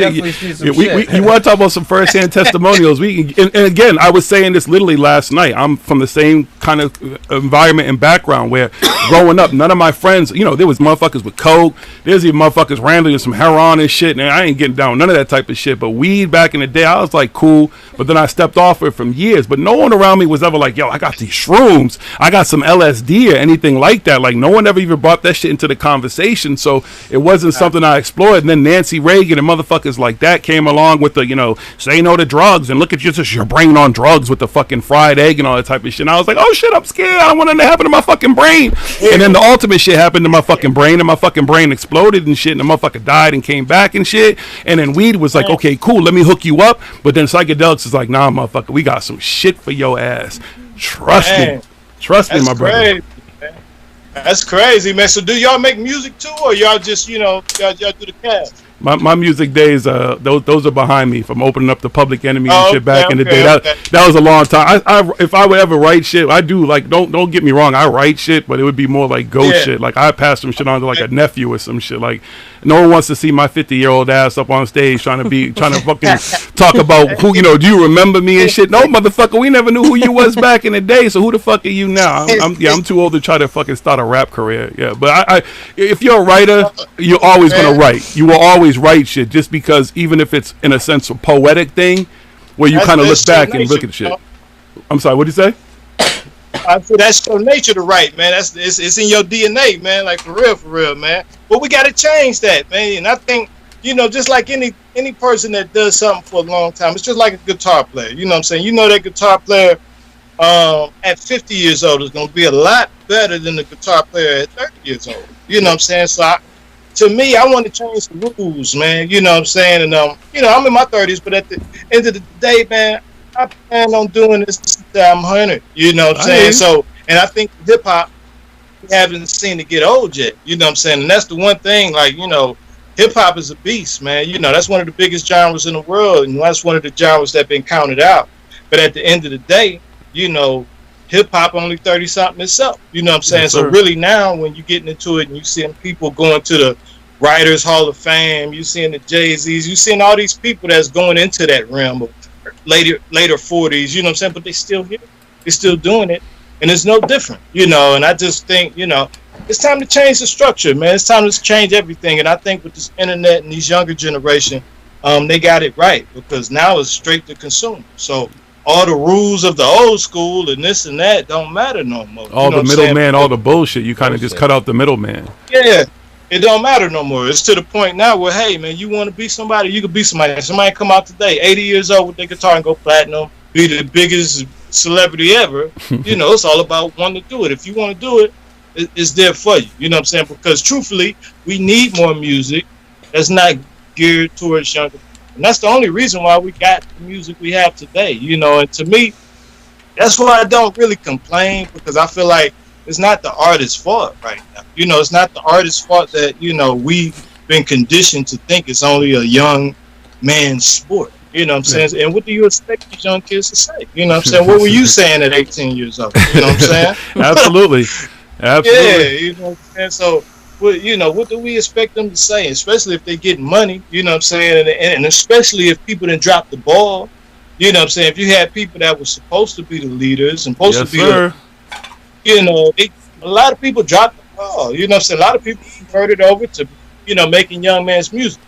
You want to talk about some first-hand testimonials. And again, I was saying this literally last night. I'm from the same kind of environment and background where growing up, none of my friends, you know, there was motherfuckers with coke. There's even motherfuckers randomly with some heroin and shit. And I ain't getting down none of that type of shit. But weed back in the day, I was like, cool. But then I stepped off it from years. But no one around me was ever like, yo, I got these shrooms. I got some LSD or anything like that. Like, no one ever even brought that shit into the conversation. So it wasn't something I explored. And then Nancy Reagan and motherfuckers like that came along with the, you know, say no to drugs and look at just your brain on drugs with the fucking fried egg and all that type of shit. And I was like, oh shit, I'm scared. I don't want nothing to happen to my fucking brain. And then the ultimate shit happened to my fucking brain, and my fucking brain exploded and shit, and the motherfucker died and came back and shit. And then weed was like, okay, cool, let me hook you up. But then psychedelics is like, nah, motherfucker, we got some shit for your ass. Trust me, my brother. Man. That's crazy, man. So do y'all make music too, or y'all just, you know, y'all do the cast? My music days, those are behind me from opening up the Public Enemy and shit back in the day. That was a long time. If I would ever write shit, I do, like, don't get me wrong, I write shit, but it would be more like ghost shit. Like, I pass some shit on to like a nephew or some shit. Like, no one wants to see my 50-year-old ass up on stage trying to fucking talk about who, you know, do you remember me and shit? No, motherfucker, we never knew who you was back in the day, so who the fuck are you now? I'm too old to try to fucking start a rap career. Yeah, but if you're a writer, you're always gonna write. You will always write shit, just because even if it's in a sense a poetic thing where you kind of look back and look at shit. I'm sorry, what did you say? I feel that's your nature to write, man. It's in your DNA, man. Like for real, man. But we got to change that, man. And I think, you know, just like any person that does something for a long time, it's just like a guitar player. You know what I'm saying? You know that guitar player at 50 years old is going to be a lot better than the guitar player at 30 years old. You know what I'm saying? So to me, I want to change the rules, man. You know what I'm saying? And you know, I'm in my 30s, but at the end of the day, man, I plan on doing this until I'm 100. You know what I'm saying? So, and I think hip hop, we haven't seen it get old yet. You know what I'm saying? And that's the one thing, like, you know, hip hop is a beast, man. You know, that's one of the biggest genres in the world, and that's one of the genres that been counted out. But at the end of the day, you know, hip hop only 30 something itself. You know what I'm saying? Yes, so really now, when you're getting into it and you seeing people going to the Writers Hall of Fame, you seeing the Jay-Z's, you seeing all these people that's going into that realm of later 40s. You know what I'm saying? But they still here, they're still doing it, and it's no different. You know, and I just think, you know, it's time to change the structure, man. It's time to change everything. And I think with this internet and these younger generation, they got it right, because now it's straight to consumer. So all the rules of the old school and this and that don't matter no more. All the middleman, all the bullshit, you kind of just cut out the middleman. Yeah, it don't matter no more. It's to the point now where, hey, man, you want to be somebody, you could be somebody. Somebody come out today, 80 years old with their guitar and go platinum, be the biggest celebrity ever. You know, it's all about wanting to do it. If you want to do it, it's there for you. You know what I'm saying? Because truthfully, we need more music that's not geared towards younger people. And that's the only reason why we got the music we have today. You know, and to me, that's why I don't really complain, because I feel like it's not the artist's fault right now. You know, it's not the artist's fault that, you know, we've been conditioned to think it's only a young man's sport. You know what I'm saying? And what do you expect these young kids to say? You know what I'm saying? What were you saying at 18 years old? You know what I'm saying? Absolutely. Absolutely. Yeah, you know what I'm saying? So, what do we expect them to say? Especially if they get money, you know what I'm saying? And especially if people didn't drop the ball. You know what I'm saying? If you had people that were supposed to be the leaders and supposed to be, a lot of people dropped the ball. You know what I'm saying? A lot of people converted over to, making young man's music.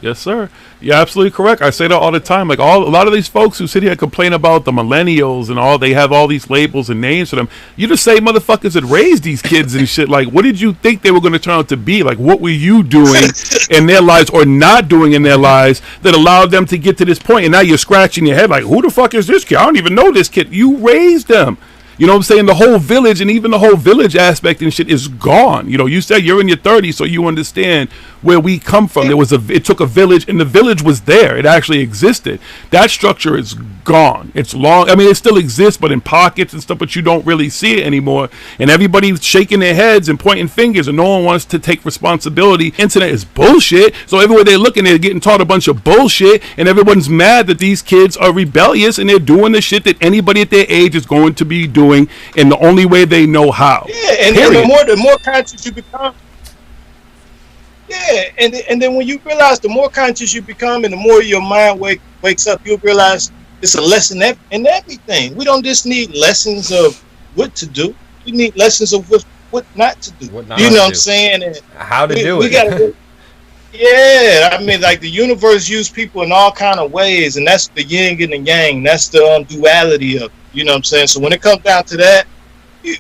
Yes, sir. You're absolutely correct. I say that all the time. Like a lot of these folks who sit here and complain about the millennials and all, they have all these labels and names for them. You just say motherfuckers that raised these kids and shit. Like, what did you think they were going to turn out to be? Like, what were you doing in their lives or not doing in their lives that allowed them to get to this point? And now you're scratching your head like, who the fuck is this kid? I don't even know this kid. You raised them. You know what I'm saying? The whole village and even the whole village aspect and shit is gone. You know, you said you're in your 30s, so you understand where we come from. It took a village, and the village was there. It actually existed. That structure is gone. It's long. I mean, it still exists, but in pockets and stuff, but you don't really see it anymore. And everybody's shaking their heads and pointing fingers, and no one wants to take responsibility. Internet is bullshit. So everywhere they're looking, they're getting taught a bunch of bullshit, and everyone's mad that these kids are rebellious, and they're doing the shit that anybody at their age is going to be doing in the only way they know how. Yeah, and the more conscious you become. Yeah, and then when you realize the more conscious you become and the more your mind wakes up, you'll realize it's a lesson in everything. We don't just need lessons of what to do. We need lessons of what not to do. What I'm saying? And how to do it. Gotta, yeah, I mean, like the universe used people in all kind of ways, and that's the yin and the yang. That's the duality of it. You know what I'm saying? So when it comes down to that, we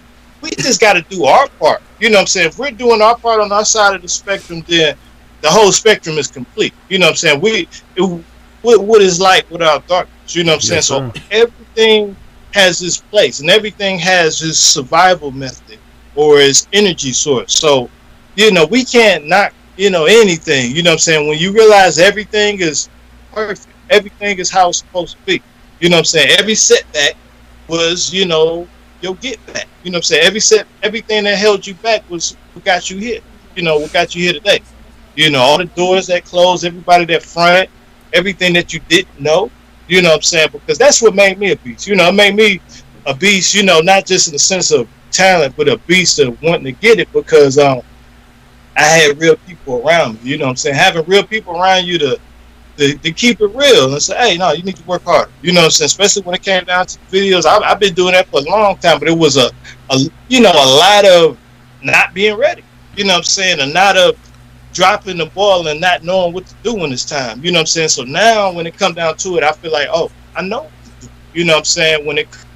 just got to do our part. You know what I'm saying? If we're doing our part on our side of the spectrum, then the whole spectrum is complete. You know what I'm saying? What is light without darkness? You know what I'm saying? So everything has its place, and everything has its survival method or its energy source. So, we can't knock, anything. You know what I'm saying? When you realize everything is perfect, everything is how it's supposed to be. You know what I'm saying? Every setback was, your get back. You know what I'm saying? Everything that held you back was what got you here. What got you here today. All the doors that closed, everybody that fronted, everything that you didn't know. You know what I'm saying? Because that's what made me a beast. It made me a beast, not just in the sense of talent, but a beast of wanting to get it because I had real people around me. You know what I'm saying? Having real people around you to keep it real and say, hey, no, you need to work harder. You know what I'm saying? Especially when it came down to videos. I've been doing that for a long time, but it was a lot of not being ready. You know what I'm saying? A lot of dropping the ball and not knowing what to do when it's time. You know what I'm saying? So now when it comes down to it, I feel like, oh, I know what to do. You know what I'm saying? When it comes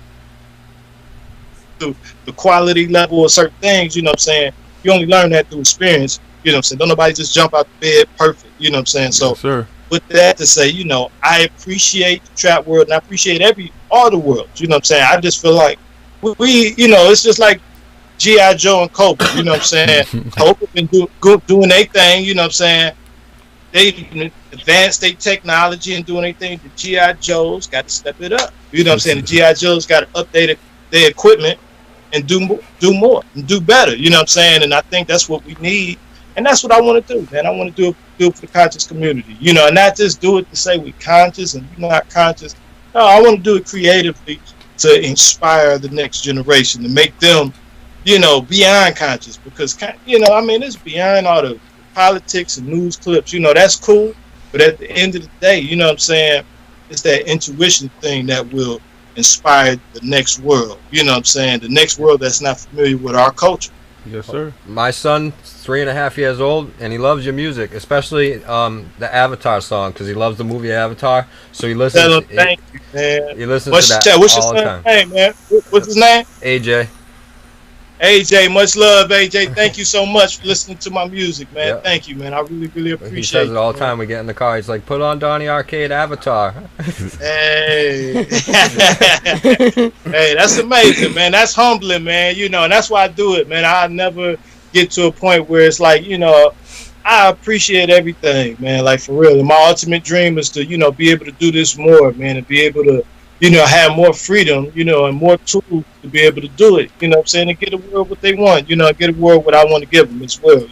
to the quality level of certain things, you know what I'm saying? You only learn that through experience. You know what I'm saying? Don't nobody just jump out the bed perfect. You know what I'm saying? So with that to say, I appreciate the trap world and I appreciate all the worlds. You know what I'm saying? I just feel like we it's just like G.I. Joe and Cobra. You know what I'm saying? Cobra been doing their thing. You know what I'm saying? They advanced their technology and doing their thing. The G.I. Joes got to step it up. You know what I'm saying? The G.I. Joes got to update their equipment and do more and do better. You know what I'm saying? And I think that's what we need. And that's what I want to do, man. I want to do it for the conscious community, and not just do it to say we're conscious and we're not conscious. No, I want to do it creatively to inspire the next generation, to make them, beyond conscious. Because, it's beyond all the politics and news clips. That's cool. But at the end of the day, you know what I'm saying? It's that intuition thing that will inspire the next world. You know what I'm saying? The next world that's not familiar with our culture. Yes, sir. My son's 3.5 years old, and he loves your music, especially the Avatar song, because he loves the movie Avatar. So he listens. Thank you, man. He listens to that all the time. Hey, man. What's his name? AJ. AJ, much love, AJ. Thank you so much for listening to my music, man. Yep. Thank you, man. I really, really appreciate it. He says it all the time. We get in the car. He's like, put on Donny Arcade Avatar. Hey. Hey, that's amazing, man. That's humbling, man. And that's why I do it, man. I never get to a point where it's like, I appreciate everything, man. Like, for real. And my ultimate dream is to, be able to do this more, man, and be able to, have more freedom, and more tools to be able to do it. You know what I'm saying? And get the world what they want, get the world what I want to give them as well,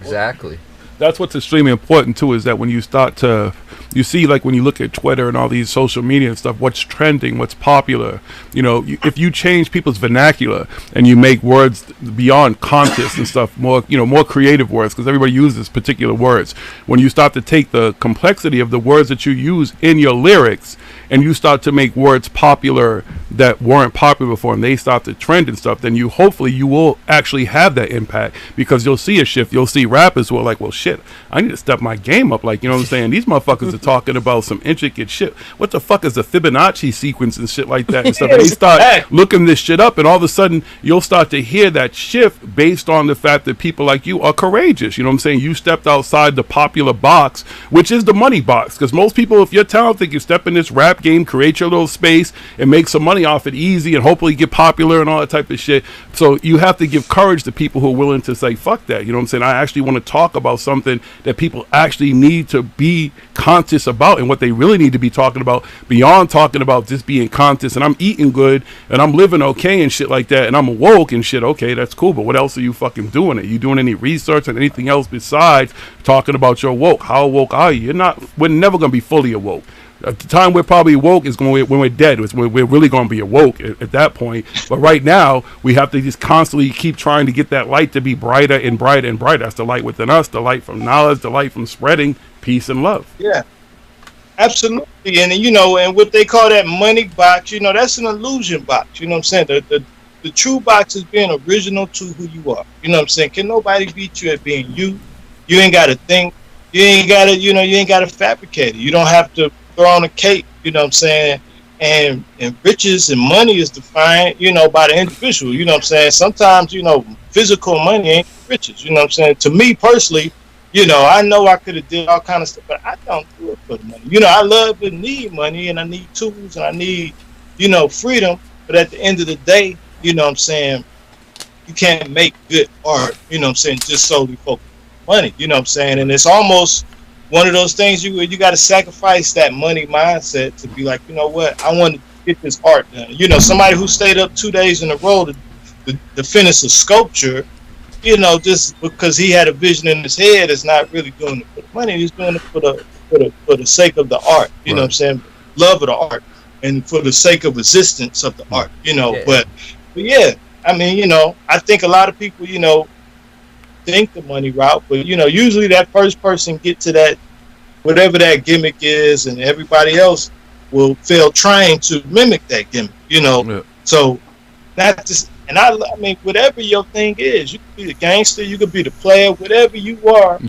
Exactly. that's what's extremely important too, is that when you start to, you see, like when you look at Twitter and all these social media and stuff, what's trending, what's popular, if you change people's vernacular and you make words beyond conscious and stuff more, more creative words, because everybody uses particular words. When you start to take the complexity of the words that you use in your lyrics and you start to make words popular that weren't popular before, and they start to trend and stuff, then hopefully you will actually have that impact, because you'll see a shift. You'll see rappers who are like, well, shit, I need to step my game up. Like, you know what I'm saying? These motherfuckers are talking about some intricate shit. What the fuck is the Fibonacci sequence and shit like that and stuff? And they start looking this shit up, and all of a sudden you'll start to hear that shift based on the fact that people like you are courageous. You know what I'm saying? You stepped outside the popular box, which is the money box, because most people, if you're talented, you step in this rap game, create your little space, and make some money off it easy, and hopefully get popular and all that type of shit. So you have to give courage to people who are willing to say, fuck that. You know what I'm saying? I actually want to talk about something that people actually need to be conscious about, and what they really need to be talking about, beyond talking about just being conscious and I'm eating good and I'm living okay and shit like that and I'm woke and shit. Okay, that's cool, but what else are you fucking doing? Are you doing any research on anything else besides talking about your woke? How woke are you? We're never going to be fully awoke. At the time we're probably woke is when we're dead. It's when we're really going to be awoke at that point. But right now, we have to just constantly keep trying to get that light to be brighter and brighter and brighter. That's the light within us, the light from knowledge, the light from spreading peace and love. Yeah, absolutely. And, and what they call that money box, that's an illusion box. You know what I'm saying? The true box is being original to who you are. You know what I'm saying? Can nobody beat you at being you? You ain't got to think. You ain't got to, you ain't got to fabricate it. You don't have to throw on a cape, you know what I'm saying? And riches and money is defined, by the individual, you know what I'm saying? Sometimes, physical money ain't riches, you know what I'm saying? To me personally, I know I could have did all kind of stuff, but I don't do it for the money. I love and need money, and I need tools, and I need, freedom. But at the end of the day, you know what I'm saying, you can't make good art, you know what I'm saying, just solely focus on money, you know what I'm saying? And it's almost one of those things you got to sacrifice that money mindset to be like, you know what, I want to get this art done. Somebody who stayed up 2 days in a row to finish a sculpture, just because he had a vision in his head, is not really doing it for the money. He's doing it for the sake of the art. You know what I'm saying? Love of the art, and for the sake of resistance of the art. Yeah. But yeah, I mean, I think a lot of people, think the money route, but usually that first person get to that, whatever that gimmick is, and everybody else will fail trying to mimic that gimmick. So not just, and I mean, whatever your thing is, you could be the gangster, you could be the player, whatever you are,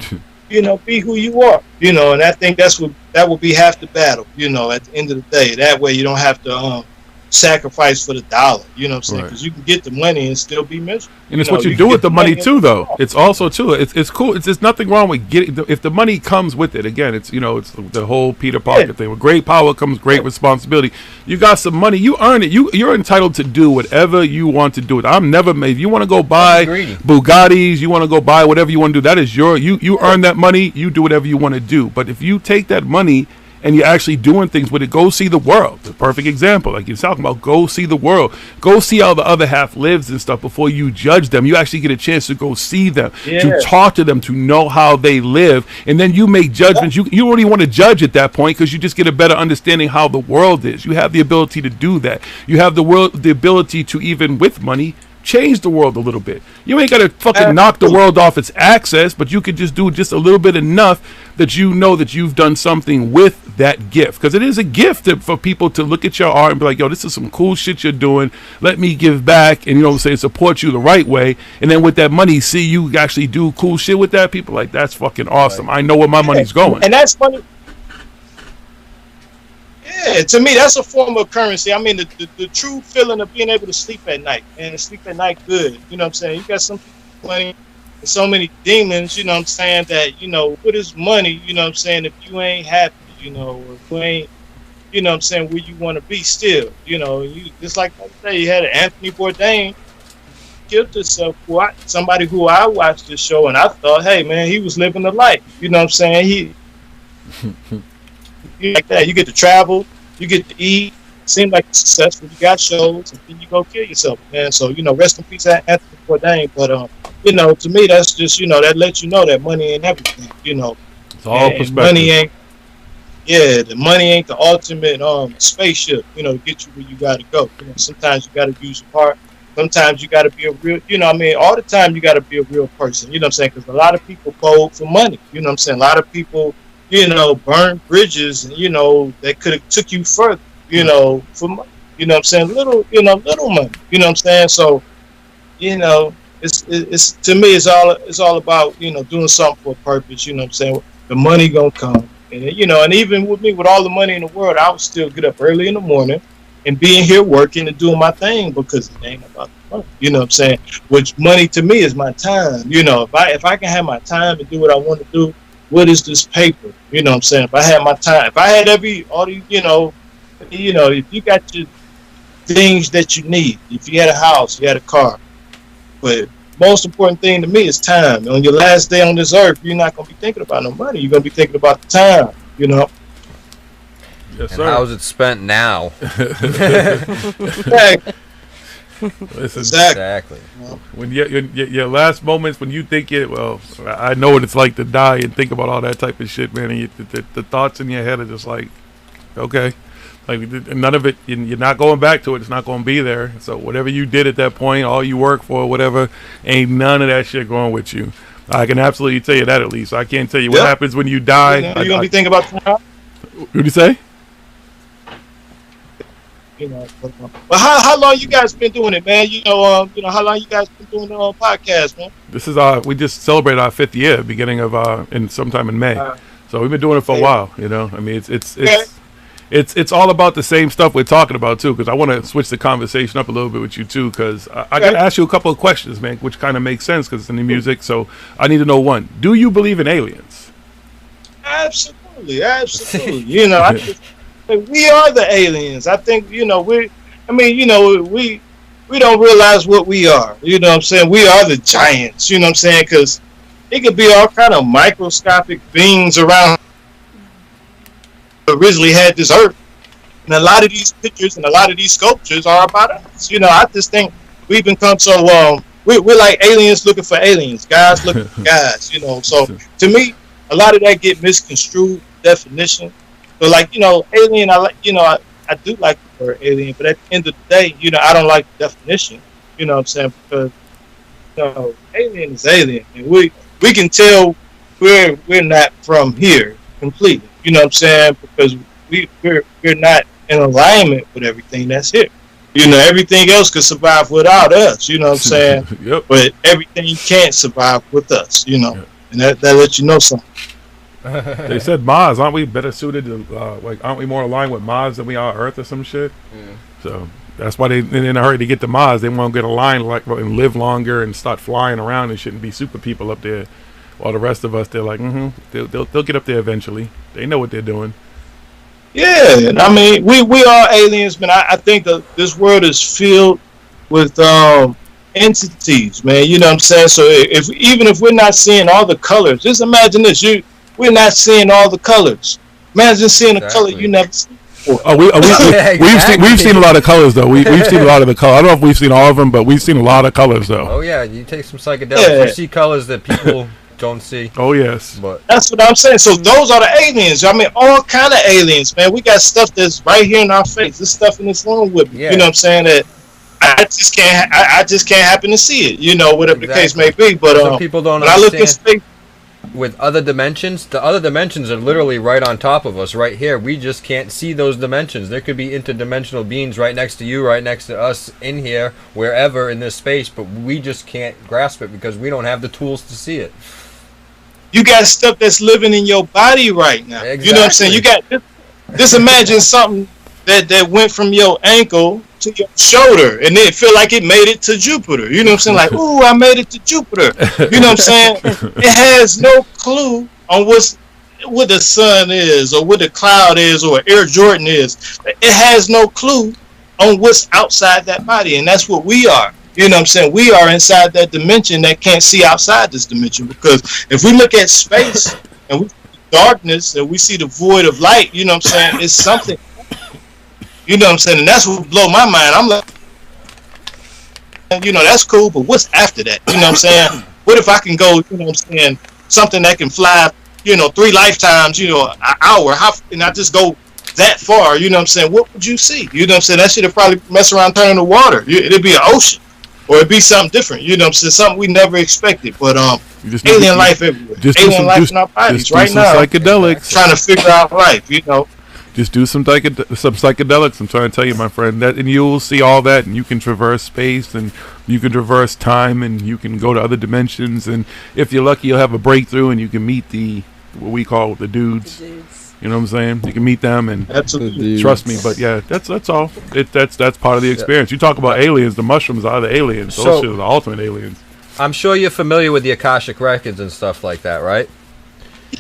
be who you are, and I think that will be half the battle, at the end of the day. That way you don't have to sacrifice for the dollar, you know what I'm saying? Because you can get the money and still be miserable. And it's what you do with the money too, though. It's also too. It's cool. There's nothing wrong with getting if the money comes with it. Again, it's it's the whole Peter Parker thing. With great power comes great responsibility. You got some money, you earn it. You're entitled to do whatever you want to do. I'm never made. If you want to go buy Bugattis, you want to go buy whatever you want to do. That is you earn that money. You do whatever you want to do. But if you take that money and you're actually doing things with it, go see the world. The perfect example, like you're talking about, go see the world. Go see how the other half lives and stuff before you judge them. You actually get a chance to go see them, to talk to them, to know how they live. And then you make judgments. You don't even want to judge at that point, because you just get a better understanding how the world is. You have the ability to do that. You have the ability to, even with money, change the world a little bit. You ain't got to fucking knock the world off its axis, but you could just do just a little bit enough that you know that you've done something with that gift. Because it is a gift for people to look at your art and be like, yo, this is some cool shit you're doing. Let me give back and, say, support you the right way. And then with that money, see you actually do cool shit with that. People like, that's fucking awesome. I know where my money's going. And that's funny. Yeah, to me, that's a form of currency. I mean, the true feeling of being able to sleep at night, and sleep at night good. You know what I'm saying? You got some people playing so many demons, you know what I'm saying, that, with his money, you know what I'm saying, if you ain't happy, or if you ain't, you know what I'm saying, where you want to be still, you just like I say, you had Anthony Bourdain killed himself. Somebody who I watched this show, and I thought, hey, man, he was living the life. You know what I'm saying? Like that, you get to travel, you get to eat, seem like it's successful, you got shows, and then you go kill yourself, man. So, rest in peace, Anthony Bourdain. But to me, that's just, that lets you know that money ain't everything, It's all and perspective. money ain't, the money ain't the ultimate spaceship, to get you where you got to go. Sometimes you got to use your heart. Sometimes you got to be a real, all the time you got to be a real person, because a lot of people fold for money, a lot of people, burn bridges, and, that could have took you further, for money, little money, so, it's to me, it's all about, doing something for a purpose, the money gonna come, and, and even with me, with all the money in the world, I would still get up early in the morning and being here working and doing my thing, because it ain't about the money, which money to me is my time, if I can have my time and do what I want to do, what is this paper, if I had my time, if I had if you got your things that you need, if you had a house, you had a car, but most important thing to me is time. On your last day on this earth, you're not going to be thinking about no money, you're going to be thinking about the time, Yes, and sir. how's it spent now? Listen, exactly. When your last moments, when you think I know what it's like to die and think about all that type of shit, man. And the thoughts in your head are just like, okay, like none of it. You're not going back to it. It's not going to be there. So whatever you did at that point, all you work for, whatever, ain't none of that shit going with you. I can absolutely tell you that, at least. I can't tell you what happens when you die. You're gonna be thinking about tomorrow. What'd you say? But how long you guys been doing it, man? How long you guys been doing the podcast, man? This is we just celebrated our 5th year, beginning of sometime in May. So we've been doing it for a while. I mean, it's all about the same stuff we're talking about too. Because I want to switch the conversation up a little bit with you too. Because I got to ask you a couple of questions, man, which kind of makes sense because it's in the music. So I need to know one: do you believe in aliens? Absolutely. We are the aliens. I think, we don't realize what we are. We are the giants, because it could be all kind of microscopic beings around originally had this earth. And a lot of these pictures and a lot of these sculptures are about us. I just think we've become so, we're like aliens looking for aliens, guys looking for guys, So to me, a lot of that get misconstrued definition. But alien, I do like the word alien, but at the end of the day, I don't like the definition. Because alien is alien, and we can tell we're not from here completely. Because we're not in alignment with everything that's here. Everything else could survive without us. Yep. But everything can't survive with us. And that lets you know something. They said Mars, aren't we better suited to aren't we more aligned with Mars than we are Earth or some shit? Yeah. So that's why they're in a hurry to get to Mars. They want to get aligned and live longer and start flying around and shouldn't be super people up there. While the rest of us, they're like, they'll get up there eventually. They know what they're doing. Yeah, I mean, we are aliens, man. I think that this world is filled with entities, man. So even if we're not seeing all the colors, just imagine this: we're not seeing all the colors. Imagine seeing a color you never seen before. We've seen a lot of colors though. We've seen a lot of the colors. I don't know if we've seen all of them, but we've seen a lot of colors though. Oh yeah, you take some psychedelics, you see colors that people don't see. Oh yes, but that's what I'm saying. So those are the aliens. I mean, all kind of aliens, man. We got stuff that's right here in our face. This stuff in this room with me. Yeah. You know what I'm saying? That I just can't happen to see it. Whatever the case may be. But some people don't when I look at understand. space, With other dimensions, the other dimensions are literally right on top of us, right here. We just can't see those dimensions. There could be interdimensional beings right next to you, right next to us, in here, wherever in this space, but we just can't grasp it because we don't have the tools to see it. you got stuff that's living in your body right now. Exactly. You know what I'm saying? You got just imagine something that went from your ankle to your shoulder, and then feel like it made it to Jupiter. You know what I'm saying? Like, ooh, I made it to Jupiter. You know what I'm saying? It has no clue on what the sun is, or what the cloud is, or Air Jordan is. It has no clue on what's outside that body, and that's what we are. You know what I'm saying? We are inside that dimension that can't see outside this dimension, because if we look at space and we see darkness and we see the void of light, you know what I'm saying? It's something. You know what I'm saying? And that's what blow my mind. I'm like, you know, that's cool, but what's after that? You know what I'm saying? What if I can go, you know what I'm saying, something that can fly, you know, 3 lifetimes, you know, an hour, and I just go that far, you know what I'm saying, what would you see? You know what I'm saying? That shit would probably mess around turning to water. It'd be an ocean. Or it'd be something different, you know what I'm saying? Something we never expected. But alien life everywhere. Alien life in our bodies right now. Psychedelics. Trying to figure out life, you know. Just do some psychedelics. I'm trying to tell you, my friend, that, and you'll see all that, and you can traverse space, and you can traverse time, and you can go to other dimensions, and if you're lucky, you'll have a breakthrough, and you can meet what we call the dudes. You know what I'm saying? You can meet them, and absolutely trust me. But yeah, that's all. That's part of the experience. You talk about aliens. The mushrooms are the aliens. Those shit are the ultimate aliens. I'm sure you're familiar with the Akashic records and stuff like that, right?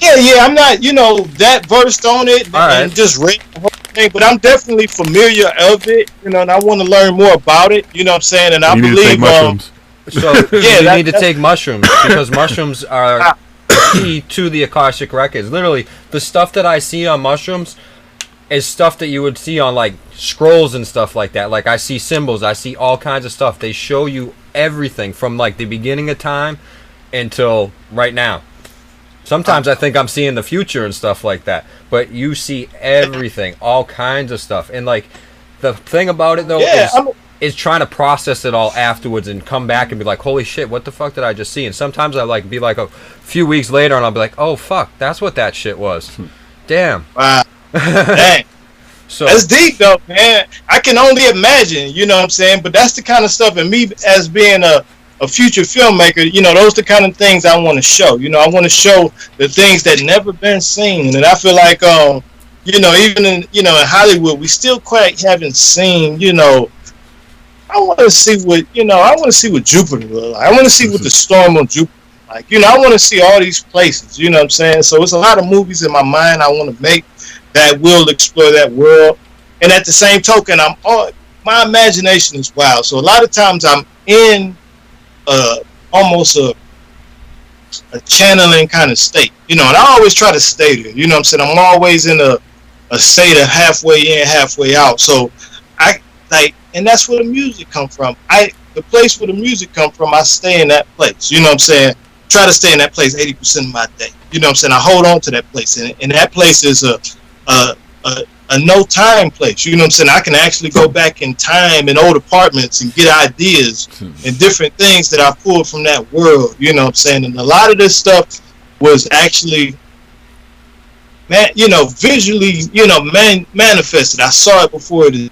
Yeah. I'm not, you know, that versed on it and just read the whole thing, but I'm definitely familiar of it, you know, and I want to learn more about it. You know what I'm saying? And I believe mushrooms. So you need to take mushrooms because mushrooms are key to the Akashic records. Literally, the stuff that I see on mushrooms is stuff that you would see on like scrolls and stuff like that. Like I see symbols, I see all kinds of stuff. They show you everything from like the beginning of time until right now. Sometimes I think I'm seeing the future and stuff like that, but you see everything, all kinds of stuff. And like the thing about it though is trying to process it all afterwards and come back and be like, holy shit, what the fuck did I just see? And sometimes I like be like a few weeks later and I'll be like, oh fuck, that's what that shit was. Damn. Wow. Dang. So that's deep though, man. I can only imagine, you know what I'm saying? But that's the kind of stuff, and me as being a future filmmaker, you know, those are the kind of things I want to show. You know, I want to show the things that never been seen. And I feel like you know, even in Hollywood, we still quite haven't seen, you know, I want to see what Jupiter look like. I want to see what the storm on Jupiter look like. You know, I want to see all these places, you know what I'm saying? So it's a lot of movies in my mind I want to make that will explore that world. And at the same token, my imagination is wild. So a lot of times I'm in almost a channeling kind of state, you know, and I always try to stay there, you know what I'm saying? I'm always in a state of halfway in, halfway out. So and that's where the music come from. The place where the music come from, I stay in that place, you know what I'm saying? Try to stay in that place 80% of my day, you know what I'm saying? I hold on to that place, and that place is a no time place, you know what I'm saying? I can actually go back in time in old apartments and get ideas and different things that I pulled from that world, you know what I'm saying? And a lot of this stuff was actually, man, you know, visually, you know, manifested. I saw it before it is.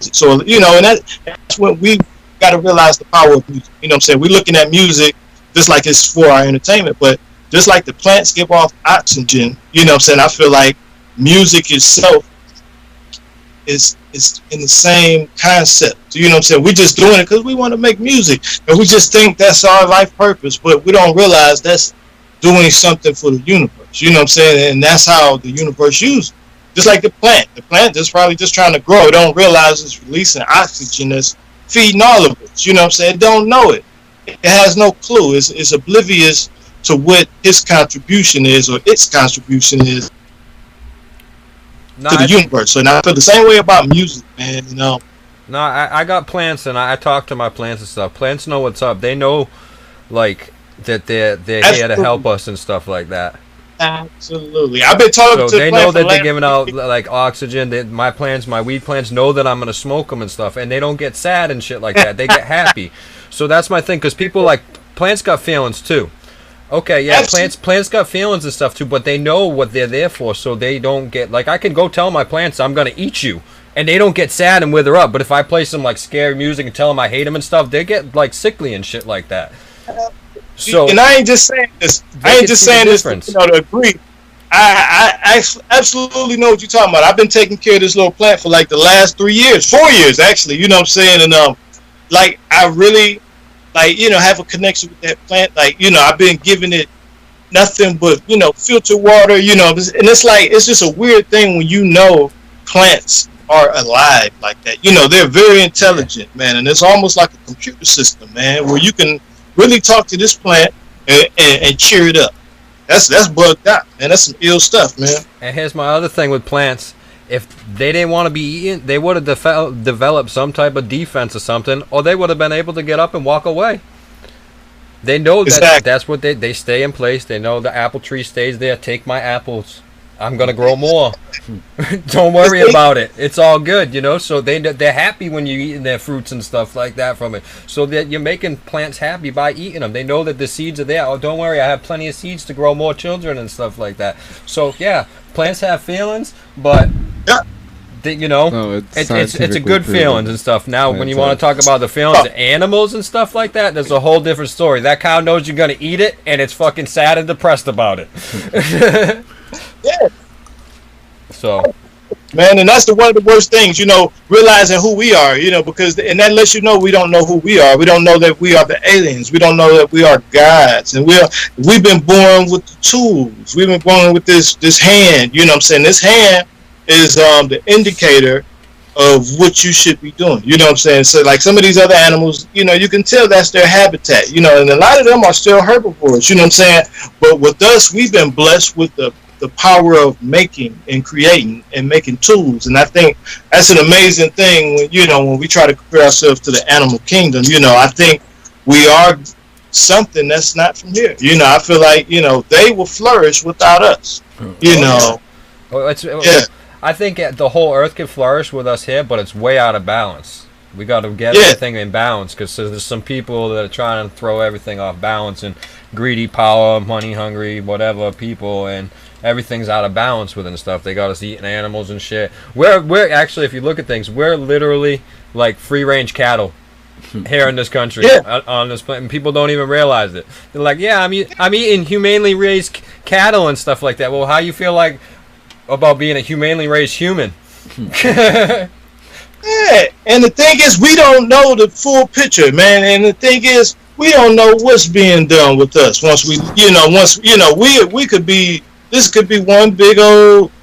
So, you know, and that's when we got to realize the power of music, you know what I'm saying? We're looking at music just like it's for our entertainment, but just like the plants give off oxygen, you know what I'm saying? I feel like music itself is in the same concept. You know what I'm saying? We're just doing it because we want to make music, and we just think that's our life purpose, but we don't realize that's doing something for the universe. You know what I'm saying? And that's how the universe uses it. Just like the plant. The plant is probably just trying to grow. It don't realize it's releasing oxygen that's feeding all of us. You know what I'm saying? It don't know it. It has no clue. It's oblivious to what its contribution is, or its contribution is to the universe. So now I feel the same way about music, man, you know. No, I got plants, and I talk to my plants and stuff. Plants know what's up. They know, like, that they're here to help us and stuff like that. Absolutely. I've been talking to they know that they're giving out like oxygen. That my weed plants know that I'm gonna smoke them and stuff, and they don't get sad and shit like that. They get happy. So that's my thing, because people like plants got feelings too. Okay, yeah, plants got feelings and stuff too, but they know what they're there for, so they don't get like I can go tell my plants I'm gonna eat you, and they don't get sad and wither up. But if I play some like scary music and tell them I hate them and stuff, they get like sickly and shit like that. So, and I ain't just saying this. I ain't just saying this, you know, to agree. I absolutely know what you're talking about. I've been taking care of this little plant for like the last 4 years actually. You know what I'm saying? And like I really, like, you know, have a connection with that plant. Like, you know, I've been giving it nothing but, you know, filtered water. You know, and it's like it's just a weird thing when you know plants are alive like that. You know, they're very intelligent, man, and it's almost like a computer system, man, where you can really talk to this plant and cheer it up. That's bugged out, man. That's some ill stuff, man. And here's my other thing with plants. If they didn't want to be eaten, they would have developed some type of defense or something, or they would have been able to get up and walk away. They know that Exactly. that's what they stay in place. They know the apple tree stays there. Take my apples. I'm gonna grow more. Don't worry about it. It's all good, you know. So they're happy when you're eating their fruits and stuff like that from it. So that you're making plants happy by eating them. They know that the seeds are there. Oh, don't worry, I have plenty of seeds to grow more children and stuff like that. So yeah, plants have feelings, but you know, it's a good feelings and stuff. Now, when you want to talk about the feelings of animals and stuff like that, there's a whole different story. That cow knows you're gonna eat it, and it's fucking sad and depressed about it. Yeah. So, man, and that's one of the worst things, you know, realizing who we are, you know, because and that lets you know we don't know who we are. We don't know that we are the aliens. We don't know that we are gods, and we've been born with the tools. We've been born with this hand. You know what I'm saying? This hand is the indicator of what you should be doing. You know what I'm saying? So like some of these other animals, you know, you can tell that's their habitat. You know, and a lot of them are still herbivores. You know what I'm saying? But with us, we've been blessed with the power of making and creating and making tools. And I think that's an amazing thing when, you know, when we try to compare ourselves to the animal kingdom. You know, I think we are something that's not from here. You know, I feel like, you know, they will flourish without us. You know. Well, I think the whole earth can flourish with us here, but it's way out of balance. We got to get everything in balance, because there's some people that are trying to throw everything off balance, and greedy, power, money hungry, whatever people, and everything's out of balance with it and stuff. They got us eating animals and shit. We're actually, if you look at things, we're literally like free range cattle here in this country, on this planet, and people don't even realize it. They're like, yeah, I'm eating humanely raised cattle and stuff like that. Well, how you feel like about being a humanely raised human? Yeah, and the thing is, we don't know the full picture, man. And the thing is, we don't know what's being done with us. We could be. This could be one big old, you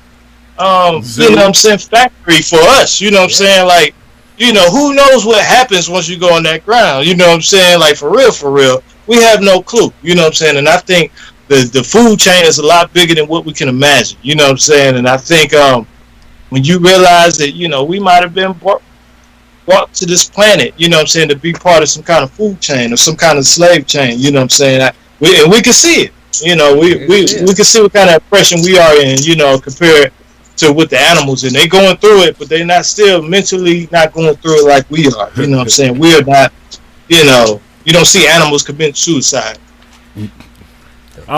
know what I'm saying, factory for us. You know what I'm saying? Like, you know, who knows what happens once you go on that ground? You know what I'm saying? Like, for real, we have no clue. You know what I'm saying? And I think the food chain is a lot bigger than what we can imagine. You know what I'm saying? And I think when you realize that, you know, we might have been brought to this planet, you know what I'm saying, to be part of some kind of food chain or some kind of slave chain, you know what I'm saying? We can see it. You know, we can see what kind of oppression we are in, you know, compared to what the animals, and they going through it, but they're not still mentally not going through it like we are. You know what I'm saying? We are not, you know, you don't see animals commit suicide. I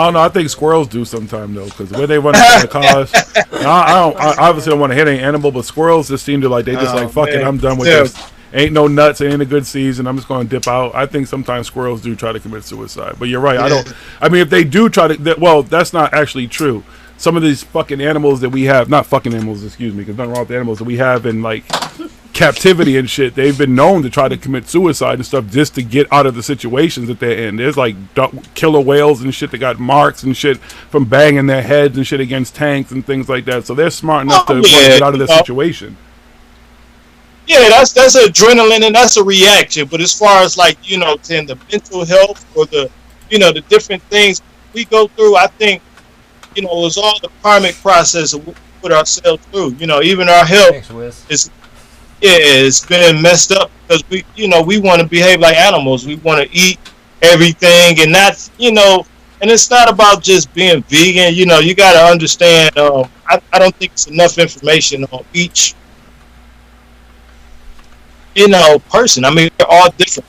don't know. I think squirrels do sometime though, because the way they run from the cars. I obviously don't want to hit any animal, but squirrels just seem to like fuck it, I'm done with this. Ain't no nuts, ain't a good season, I'm just going to dip out. I think sometimes squirrels do try to commit suicide, but you're right. I mean, if they do try to, well, that's not actually true. Some of these fucking animals that we have, not fucking animals, excuse me, because nothing wrong with the animals that we have in like captivity and shit, they've been known to try to commit suicide and stuff just to get out of the situations that they're in. There's like killer whales and shit that got marks and shit from banging their heads and shit against tanks and things like that. So they're smart enough to want to get out of the situation. Yeah, that's adrenaline and that's a reaction. But as far as like, you know, the mental health or the, you know, the different things we go through, I think, you know, it's all the karmic process that we put ourselves through. You know, even our health it's been messed up because we want to behave like animals. We want to eat everything and not, you know, and it's not about just being vegan. You know, you got to understand. I don't think it's enough information on each, you know, person. I mean, they're all different.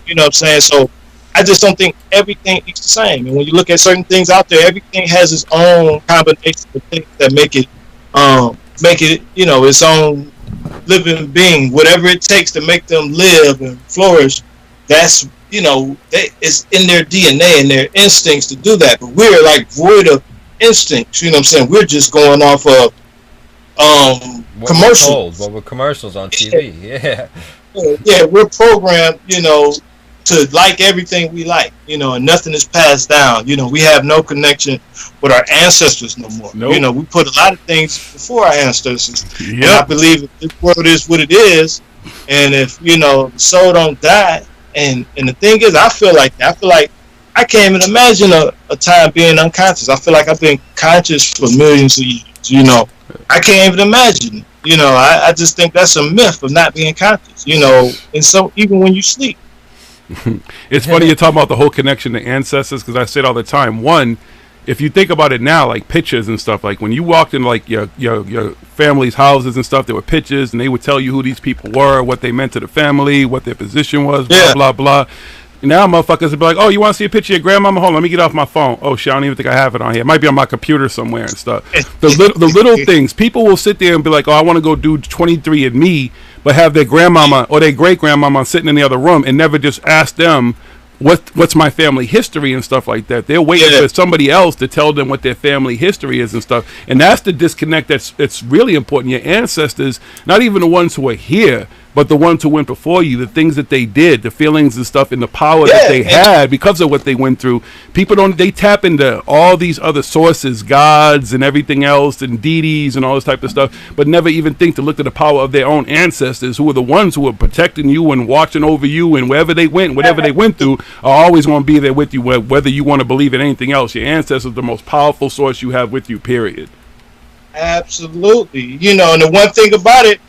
You know what I'm saying? So I just don't think everything is the same. And when you look at certain things out there, everything has its own combination of things that make it, you know, its own living being. Whatever it takes to make them live and flourish, that's, you know, it's in their DNA and their instincts to do that. But we're like void of instincts. You know what I'm saying? We're just going off of commercials. What were commercials on TV? Yeah, we're programmed, you know, to like everything we like, you know, and nothing is passed down. You know, we have no connection with our ancestors no more. Nope. You know, we put a lot of things before our ancestors. Yep. And I believe if this world is what it is, and if, you know, the soul don't die, and the thing is, I feel like I can't even imagine a time being unconscious. I feel like I've been conscious for millions of years, you know. I can't even imagine it. You know, I just think that's a myth of not being conscious, you know, and so even when you sleep. It's funny you're talking about the whole connection to ancestors, because I say it all the time. One, if you think about it now, like pictures and stuff, like when you walked in like your family's houses and stuff, there were pictures and they would tell you who these people were, what they meant to the family, what their position was, blah, blah, blah. Now motherfuckers would be like, oh, you want to see a picture of your grandmama? Hold on, let me get off my phone. Oh shit, I don't even think I have it on here. It might be on my computer somewhere and stuff. The little things. People will sit there and be like, oh, I want to go do 23andMe, but have their grandmama or their great grandmama sitting in the other room and never just ask them what's my family history and stuff like that. They're waiting for somebody else to tell them what their family history is and stuff. And that's the disconnect that's really important. Your ancestors, not even the ones who are here, but the ones who went before you, the things that they did, the feelings and stuff, and the power that they had because of what they went through. People they tap into all these other sources, gods and everything else, and deities and all this type of stuff, but never even think to look at the power of their own ancestors, who were the ones who were protecting you and watching over you, and wherever they went, whatever they went through, are always going to be there with you, whether you want to believe in anything else. Your ancestors are the most powerful source you have with you, period. Absolutely. You know, and the one thing about it,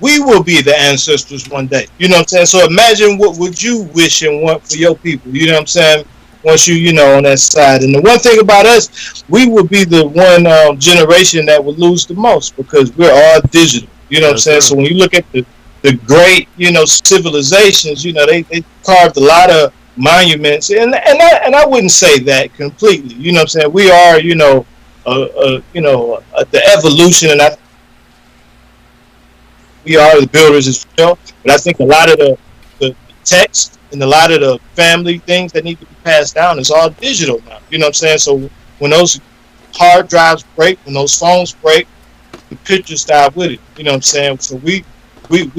we will be the ancestors one day. You know what I'm saying? So imagine what would you wish and want for your people. You know what I'm saying? Once you know, on that side. And the one thing about us, we will be the one generation that will lose the most, because we're all digital. You know what I'm saying? So when you look at the great, civilizations, they carved a lot of monuments. And I wouldn't say that completely. You know what I'm saying? We are, the evolution, and we are the builders as well, but I think a lot of the text and a lot of the family things that need to be passed down is all digital now. You know what I'm saying? So when those hard drives break, when those phones break, the pictures die with it. You know what I'm saying? So we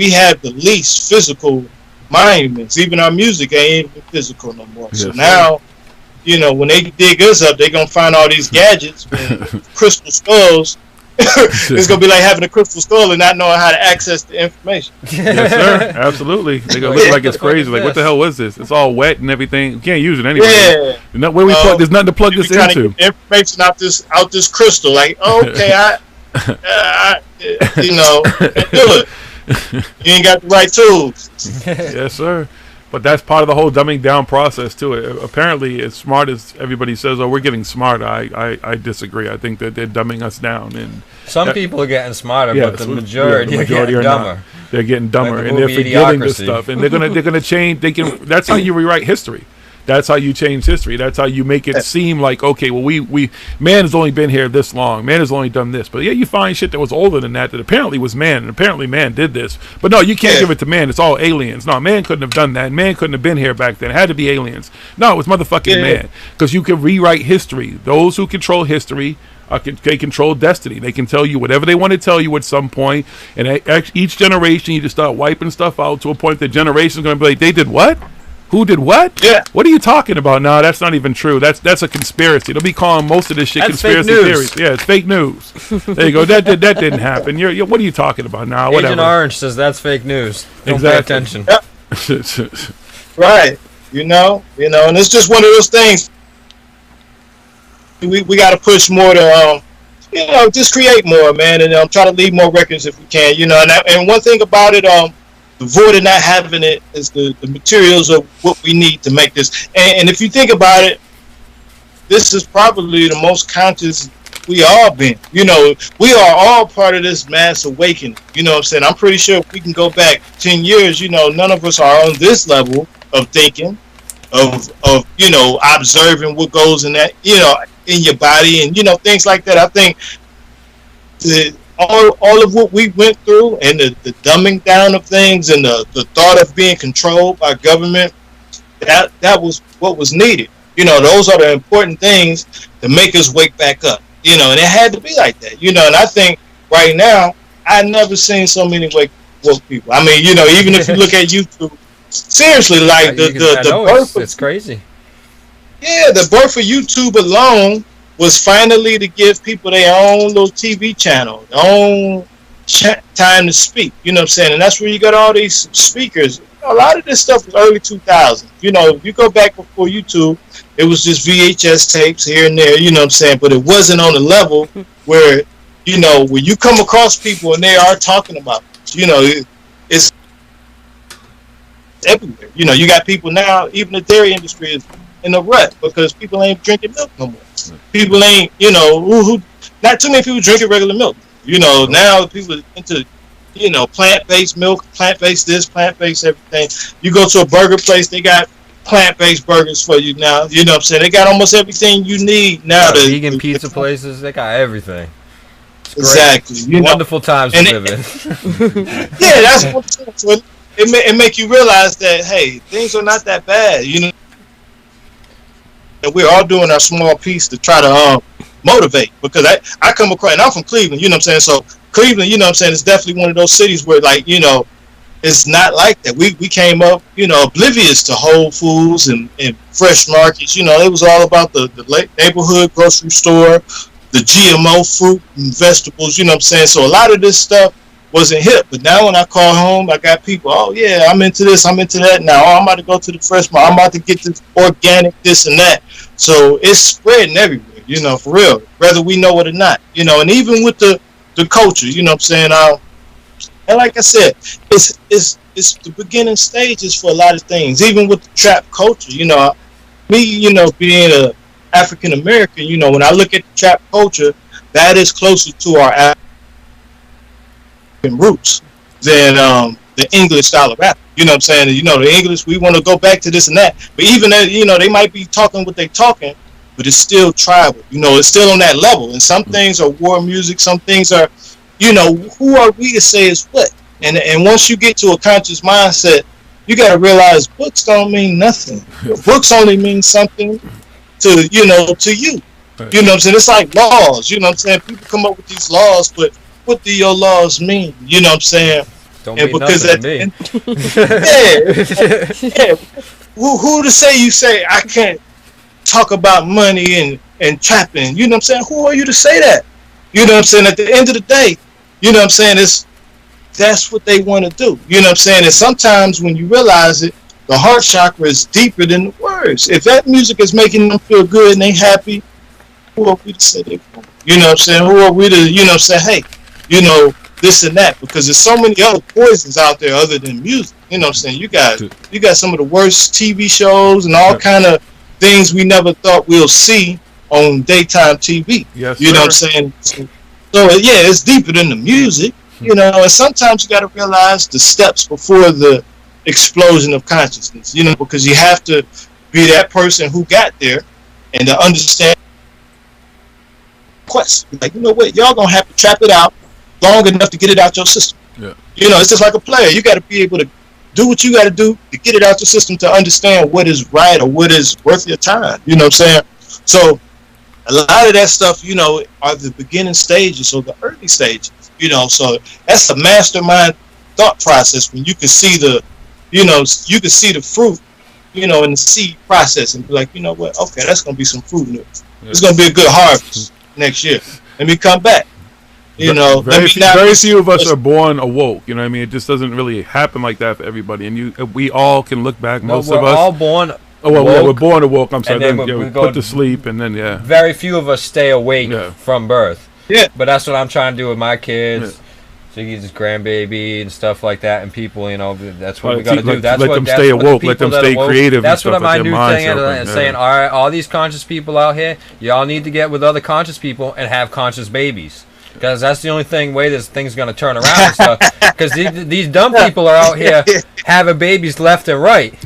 have the least physical monuments. Even our music ain't even physical no more. So now, when they dig us up, they're going to find all these gadgets and crystal skulls. It's gonna be like having a crystal skull and not knowing how to access the information. Yes, sir. Absolutely. They're gonna look like it's crazy. Like, what the hell was this? It's all wet and everything. You can't use it anyway. Yeah. Where we plug? There's nothing to plug this into. To get information out this crystal. Like, okay, I can't do it. You ain't got the right tools. Yes, sir. But that's part of the whole dumbing down process too. Apparently, as smart as everybody says, "Oh, we're getting smarter," I disagree. I think that they're dumbing us down. And some people are getting smarter, but the majority are getting dumber. They're getting dumber, and they're forgetting this stuff. And they're gonna change. That's how you rewrite history. That's how you change history. That's how you make it seem like, okay, well, man has only been here this long. Man has only done this. But yeah, you find shit that was older than that apparently was man, and apparently man did this. But no, you can't give it to man. It's all aliens. No, man couldn't have done that. Man couldn't have been here back then. It had to be aliens. No, it was motherfucking man. Because you can rewrite history. Those who control history, they control destiny. They can tell you whatever they want to tell you at some point. And each generation, you just start wiping stuff out to a point that generation's going to be like, they did what? Who did what? Yeah. What are you talking about? No, that's not even true. That's a conspiracy. They'll be calling most of this shit conspiracy theories. Yeah, it's fake news. There you go. That didn't happen. What are you talking about now? Whatever. Agent Orange says that's fake news. Don't pay attention. Yep. Right. And it's just one of those things. We got to push more to just create more, man, and try to leave more records if we can. And one thing about it, the void of not having it is the materials of what we need to make this. And if you think about it, this is probably the most conscious we all been. We are all part of this mass awakening. You know what I'm saying? I'm pretty sure if we can go back 10 years, none of us are on this level of thinking, of observing what goes in that, in your body and, things like that. I think all of what we went through and the dumbing down of things and the thought of being controlled by government, that was what was needed. Those are the important things to make us wake back up. And it had to be like that. And I think right now, I've never seen so many woke people. I mean, even if you look at YouTube, seriously, like the birth it's crazy. Yeah, the birth of YouTube alone was finally to give people their own little TV channel, their own time to speak. You know what I'm saying? And that's where you got all these speakers. A lot of this stuff was early 2000s. If you go back before YouTube, it was just VHS tapes here and there, you know what I'm saying? But it wasn't on the level where, when you come across people and they are talking about, it's everywhere. You know, you got people now, even the dairy industry is in a rut because people ain't drinking milk no more. People ain't, you know, who not too many people drinking regular milk. You know, now people into, you know, plant-based milk, plant-based this, plant-based everything. You go to a burger place, they got plant-based burgers for you now. You know what I'm saying? They got almost everything you need now. Vegan pizza places, they got everything. Exactly. You wonderful times to live in. Yeah, that's what it make you realize that, hey, things are not that bad, you know. And we're all doing our small piece to try to motivate, because I come across, and I'm from Cleveland, you know what I'm saying? So Cleveland, you know what I'm saying, it's definitely one of those cities where, like, you know, it's not like that. We came up, you know, oblivious to Whole Foods and fresh markets. You know, it was all about the neighborhood grocery store, the GMO fruit and vegetables, you know what I'm saying? So a lot of this stuff wasn't hip. But now when I call home, I got people, oh, yeah, I'm into this, I'm into that now. Oh, I'm about to go to the fresh market. I'm about to get this organic, this and that. So it's spreading everywhere, you know, for real, whether we know it or not. You know, and even with the culture, you know what I'm saying? And like I said, it's the beginning stages for a lot of things, even with the trap culture. You know, me, you know, being a African American, you know, when I look at the trap culture, that is closer to our African roots than the English style of rap. You know what I'm saying? You know, the English, we want to go back to this and that. But even then, you know, they might be talking what they're talking, but it's still tribal. You know, it's still on that level. And some things are war music, some things are, you know, who are we to say is what? And once you get to a conscious mindset, you got to realize books don't mean nothing. Books only mean something to, you know, to you. You know what I'm saying? It's like laws. You know what I'm saying? People come up with these laws, but what do your laws mean? You know what I'm saying? Don't mean nothing to me. Yeah. Who to say you say I can't talk about money and trapping? You know what I'm saying? Who are you to say that? You know what I'm saying? At the end of the day, you know what I'm saying? That's what they want to do. You know what I'm saying? And sometimes when you realize it, the heart chakra is deeper than the words. If that music is making them feel good and they happy, who are we to say they wrong? You know what I'm saying? Who are we to, you know what I'm saying, hey, you know, this and that? Because there's so many other poisons out there other than music. You know what I'm saying? You got some of the worst TV shows and all kind of things we never thought we'll see on daytime TV. Yes, you know what I'm saying? So yeah, it's deeper than the music. You know, and sometimes you got to realize the steps before the explosion of consciousness, you know, because you have to be that person who got there and to understand quest. Like, you know what, y'all gonna have to trap it out long enough to get it out your system. Yeah. You know, it's just like a player. You got to be able to do what you got to do to get it out your system to understand what is right or what is worth your time. You know what I'm saying? So a lot of that stuff, you know, are the beginning stages or the early stages. You know, so that's a mastermind thought process when you can see the, you know, you can see the fruit, you know, in the seed process and be like, you know what, okay, that's going to be some fruit in it. It's going to be a good harvest next year. Let me come back. You know, very few of us are born awoke. You know what I mean? It just doesn't really happen like that for everybody. And we all can look back. Most of us all born. Oh well, we're born awoke. I'm sorry. Then we put to sleep, and then very few of us stay awake from birth. Yeah. But that's what I'm trying to do with my kids. Ziggy's grandbaby and stuff like that, and people, you know, that's what we got to do. That's let them stay awoke. Let them stay creative. That's what my new thing is, saying, all right, all these conscious people out here, y'all need to get with other conscious people and have conscious babies. Because that's the only way this thing's going to turn around and stuff. Because these dumb people are out here having babies left and right.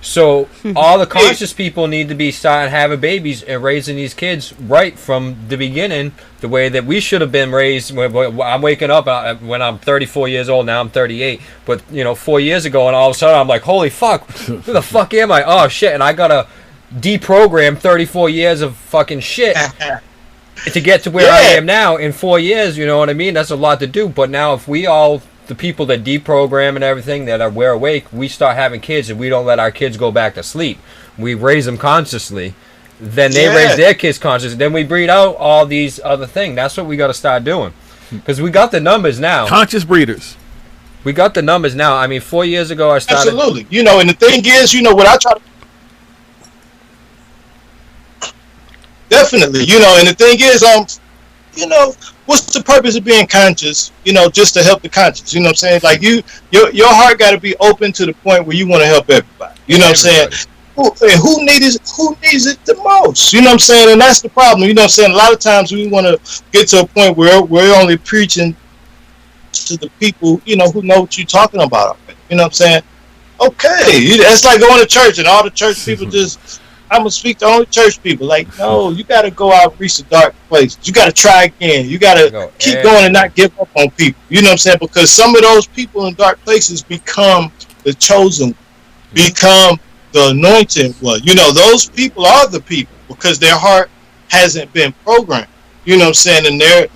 So all the conscious people need to be starting having babies and raising these kids right from the beginning, the way that we should have been raised. I'm waking up when I'm 34 years old. Now I'm 38. But, you know, 4 years ago, and all of a sudden I'm like, holy fuck, who the fuck am I? Oh, shit. And I got to deprogram 34 years of fucking shit to get to where I am now in 4 years. You know what I mean? That's a lot to do. But now if we all, the people that deprogram and everything, that we're awake, we start having kids and we don't let our kids go back to sleep. We raise them consciously. Then they raise their kids consciously. Then we breed out all these other things. That's what we got to start doing. Because we got the numbers now. Conscious breeders. We got the numbers now. I mean, 4 years ago I started. Absolutely. You know, and the thing is, you know, what I try to... Definitely, you know, and the thing is, you know, what's the purpose of being conscious? You know, just to help the conscious. You know what I'm saying? Like your heart got to be open to the point where you want to help everybody. You know what I'm saying? Who needs it the most? You know what I'm saying? And that's the problem. You know what I'm saying? A lot of times we want to get to a point where we're only preaching to the people, you know, who know what you're talking about. You know what I'm saying? Okay, it's like going to church and all the church people just, I'm going to speak to only church people. Like, no, you got to go out and reach the dark places. You got to try again. You got to keep going and not give up on people. You know what I'm saying? Because some of those people in dark places become the chosen one, become the anointed one. You know, those people are the people because their heart hasn't been programmed. You know what I'm saying? And their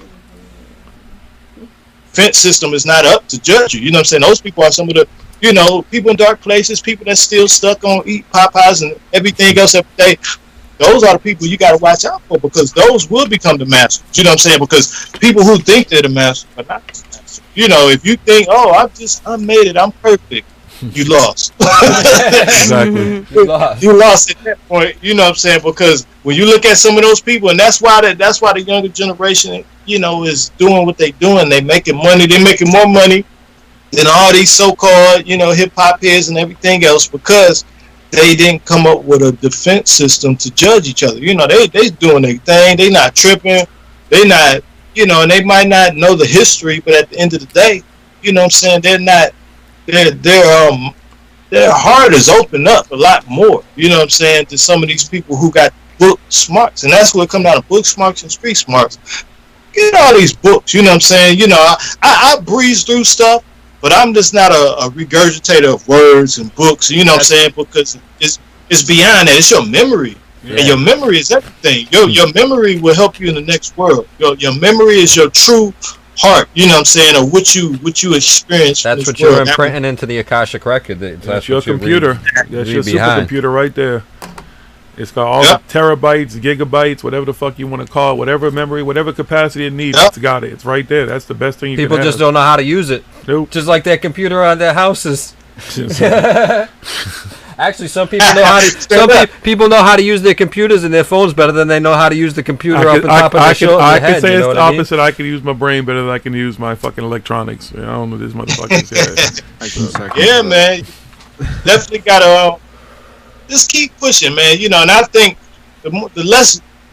defense system is not up to judge you. You know what I'm saying? Those people are some of the, you know, people in dark places, people that's still stuck on eat Popeyes and everything else every day. Those are the people you got to watch out for because those will become the masters. You know what I'm saying? Because people who think they're the master are not the master. You know, if you think, oh, I made it, I'm perfect, you lost. Exactly. You lost at that point. You know what I'm saying? Because when you look at some of those people, and that's why the younger generation, you know, is doing what they doing. They making money. They're making more money than all these so-called, you know, hip-hop heads and everything else because they didn't come up with a defense system to judge each other. You know, they doing their thing. They not tripping. They not, you know, and they might not know the history, but at the end of the day, you know what I'm saying, they're not, their heart is opened up a lot more, you know what I'm saying, to some of these people who got book smarts. And that's where it comes down to book smarts and street smarts. Get all these books, you know what I'm saying? You know, I breeze through stuff, but I'm just not a regurgitator of words and books, you know what I'm saying? Because it's beyond that. It's your memory. Yeah. And your memory is everything. Your memory will help you in the next world. Your memory is your true heart, you know what I'm saying, or what you experience. That's what you're imprinting into the Akashic record. That's your computer. That's your supercomputer right there. It's got all the terabytes, gigabytes, whatever the fuck you want to call it, whatever memory, whatever capacity it needs, it's got it. It's right there. That's the best thing you People can just don't know how to use it. Nope. Just like their computer on their houses. Actually, some people know how to. People know how to use their computers and their phones better than they know how to use the computer up on top of their shoulder. I can say it's the opposite. I can use my brain better than I can use my fucking electronics. I don't know these motherfuckers. Yeah, man. Definitely gotta just keep pushing, man. You know, and I think the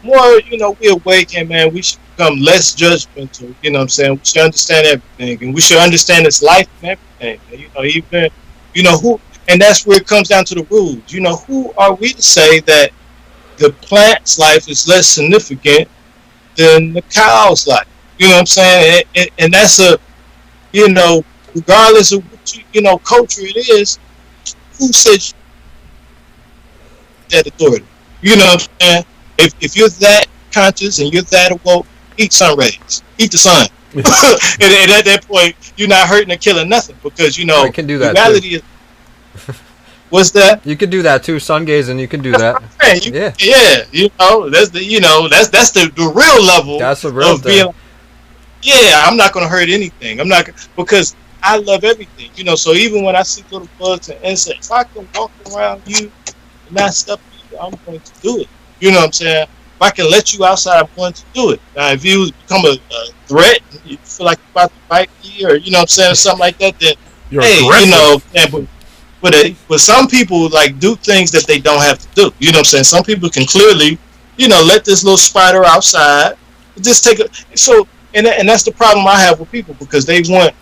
more you know we awaken, man, we should become less judgmental. You know what I'm saying? We should understand everything, and we should understand its life and everything. You know, even who. And that's where it comes down to the rules. You know, who are we to say that the plant's life is less significant than the cow's life? You know what I'm saying? And that's you know, regardless of what you know, culture it is, who says that authority? You know what I'm saying? If you're that conscious and you're that awoke, eat sun rays, eat the sun. and at that point, you're not hurting or killing nothing because, you know, I can do that reality too. is. What's that? You can do that too, sun gazing. You can do that. Yeah, you know that's the real level. That's the real thing. Yeah, I'm not gonna hurt anything. I'm not because I love everything. You know, so even when I see little bugs and insects, if I can walk around you and not step you, I'm going to do it. You know what I'm saying? If I can let you outside, I'm going to do it. Now, if you become a threat, you feel like you're about to bite me, or you know what I'm saying, or something like that, then you know, but some people like do things that they don't have to do. You know what I'm saying? Some people can clearly, you know, let this little spider outside, just take it. So, and that's the problem I have with people because they want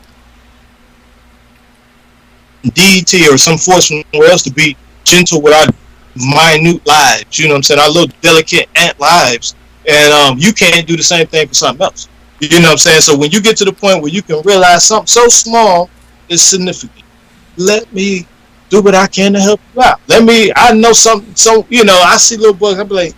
deity or some force from somewhere else to be gentle with our minute lives. You know what I'm saying? Our little delicate ant lives, and you can't do the same thing for something else. You know what I'm saying? So when you get to the point where you can realize something so small is significant, let me do what I can to help you out. I know something, so, you know, I see little bugs, I'm like,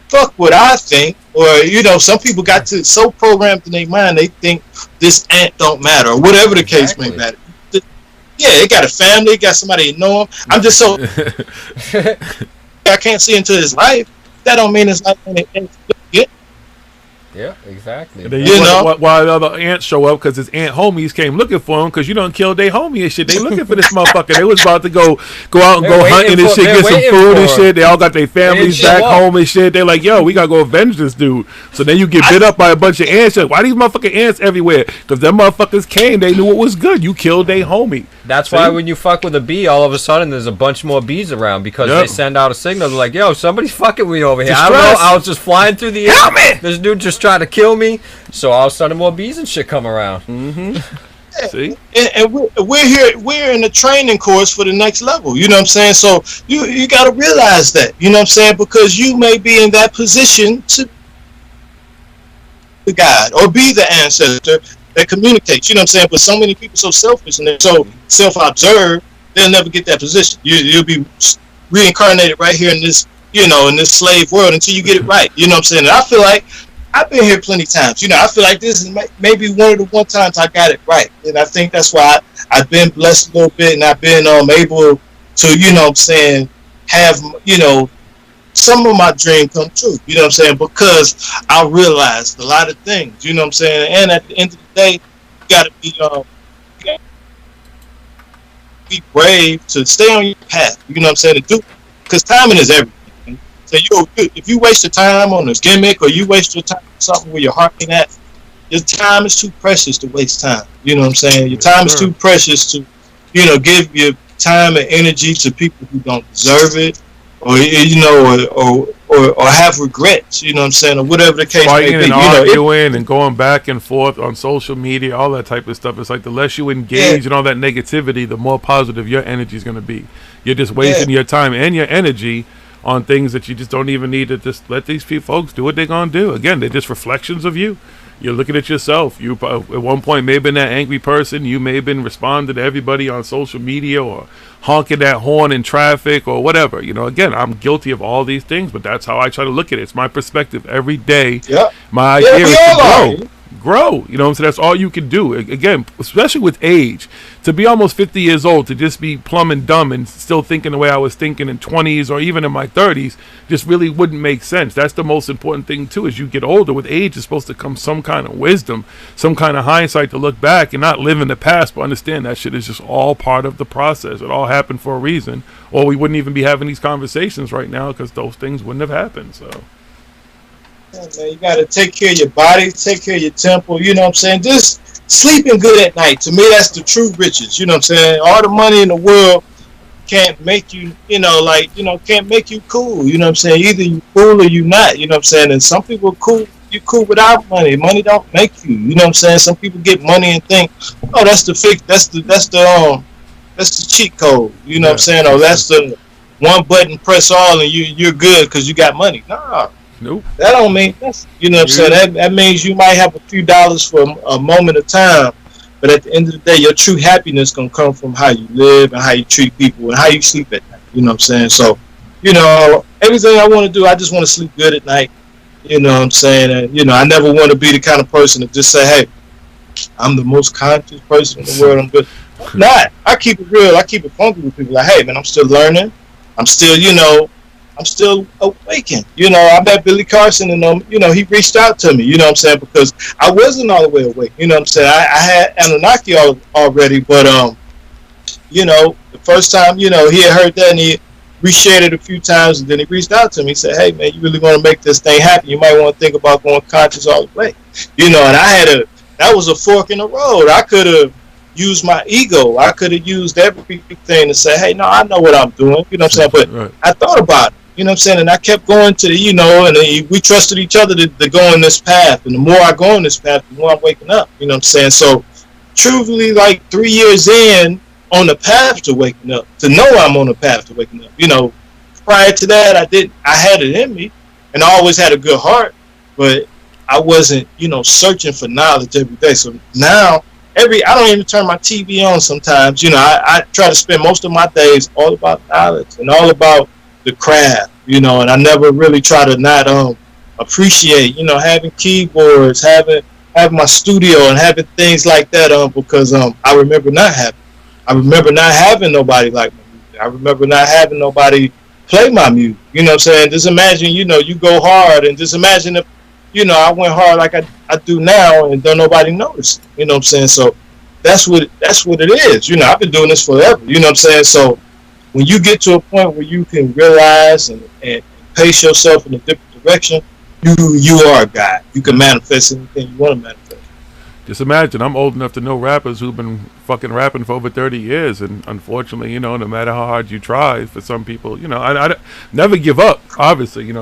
fuck what I think. Or, you know, some people got so programmed in their mind, they think this ant don't matter, or whatever the case may matter. Yeah, it got a family, it got somebody to know him. I'm just so, I can't see into his life. That don't mean his life ain't get. Yeah, exactly. And then you know why the other ants show up, because his ant homies came looking for him, because you done killed their homie and shit. They looking for this motherfucker. They was about to go out and go hunting and shit, get some food and shit. They all got their families back home and shit. They're like, yo, we gotta go avenge this dude. So then you get bit up by a bunch of ants. Why these motherfucking ants everywhere? Because them motherfuckers came. They knew it was good. You killed their homie. That's why when you fuck with a bee, all of a sudden there's a bunch more bees around, because they send out a signal. They're like, yo, somebody's fucking with me over here. I don't know. I was just flying through the air. Help me! This dude just tried to kill me. So all of a sudden more bees and shit come around. See? And we're here. We're in the training course for the next level. You know what I'm saying? So you got to realize that. You know what I'm saying? Because you may be in that position to the guide or be the ancestor that communicates. You know what I'm saying? But so many people so selfish and they're so self-observed, they'll never get that position. You'll be reincarnated right here in this, in this slave world until you get it right. You know what I'm saying? And I feel like I've been here plenty times. I feel like this is maybe one of the times I got it right. And I think that's why I've been blessed a little bit, and I've been able to, have, some of my dream come true. You know what I'm saying? Because I realized a lot of things. You know what I'm saying? And at the end of the day, you got to be brave to stay on your path. You know what I'm saying? To do, because timing is everything. So if you waste your time on this gimmick, or you waste your time on something where your heart ain't at, your time is too precious to waste time. You know what I'm saying? Your time is too precious to, give your time and energy to people who don't deserve it, or or have regrets. You know what I'm saying? Or whatever the case may be. And arguing and going back and forth on social media, all that type of stuff. It's like the less you engage in all that negativity, the more positive your energy is going to be. You're just wasting your time and your energy on things that you just don't even need to just let these folks do what they're going to do. Again, they're just reflections of you. You're looking at yourself. You at one point may have been that angry person. You may have been responding to everybody on social media or honking that horn in traffic or whatever. Again, I'm guilty of all these things, but that's how I try to look at it. It's my perspective every day. Yep. My idea is to grow. So that's all you can do. Again, especially with age, to be almost 50 years old, to just be plumb and dumb and still thinking the way I was thinking in 20s or even in my 30s, just really wouldn't make sense. That's the most important thing too. As you get older, with age is supposed to come some kind of wisdom, some kind of hindsight to look back and not live in the past, but understand that shit is just all part of the process. It all happened for a reason, or we wouldn't even be having these conversations right now, because those things wouldn't have happened. So man, you got to take care of your body, take care of your temple. You know what I'm saying? Just sleeping good at night. To me, that's the true riches. You know what I'm saying? All the money in the world can't make you, can't make you cool. You know what I'm saying? Either you cool or you not. You know what I'm saying? And some people cool. You cool without money. Money don't make you. You know what I'm saying? Some people get money and think, oh, that's the fix. That's the cheat code. You know what I'm saying? Or that's the one button press all and you're good because you got money. Nah. Nope. That don't mean that's, you know what I'm saying? That means you might have a few dollars for a moment of time, but at the end of the day, your true happiness gonna come from how you live and how you treat people and how you sleep at night. You know what I'm saying? So, everything I want to do, I just want to sleep good at night. You know what I'm saying? And I never want to be the kind of person to just say, "Hey, I'm the most conscious person in the world. I'm good." I'm not. I keep it real. I keep it funky with people. Like, hey, man, I'm still learning. I'm still, I'm still awakened. I met Billy Carson and, he reached out to me, you know what I'm saying? Because I wasn't all the way awake, you know what I'm saying? I had Anunnaki already, but, the first time, he had heard that and he reshared it a few times and then he reached out to me. He said, hey, man, you really want to make this thing happen? You might want to think about going conscious all the way. And that was a fork in the road. I could have used my ego. I could have used everything to say, hey, no, I know what I'm doing, you know what I'm saying? But I thought about it. You know what I'm saying? And I kept going to, and we trusted each other to go on this path. And the more I go on this path, the more I'm waking up. You know what I'm saying? So, truthfully, like 3 years in on the path to waking up, to know I'm on the path to waking up. Prior to that, I had it in me, and I always had a good heart, but I wasn't, searching for knowledge every day. So now, I don't even turn my TV on sometimes. I try to spend most of my days all about knowledge and all about the craft, and I never really try to not appreciate, having keyboards, having my studio and having things like that because I remember not having nobody like my music. I remember not having nobody play my music. You know what I'm saying? Just imagine, you go hard and just imagine if I went hard like I do now, and don't nobody notice. You know what I'm saying? So that's what it is. I've been doing this forever. You know what I'm saying? So when you get to a point where you can realize and pace yourself in a different direction, you are a guy. You can manifest anything you want to manifest. Just imagine, I'm old enough to know rappers who've been fucking rapping for over 30 years, and unfortunately, no matter how hard you try, for some people, I never give up. Obviously,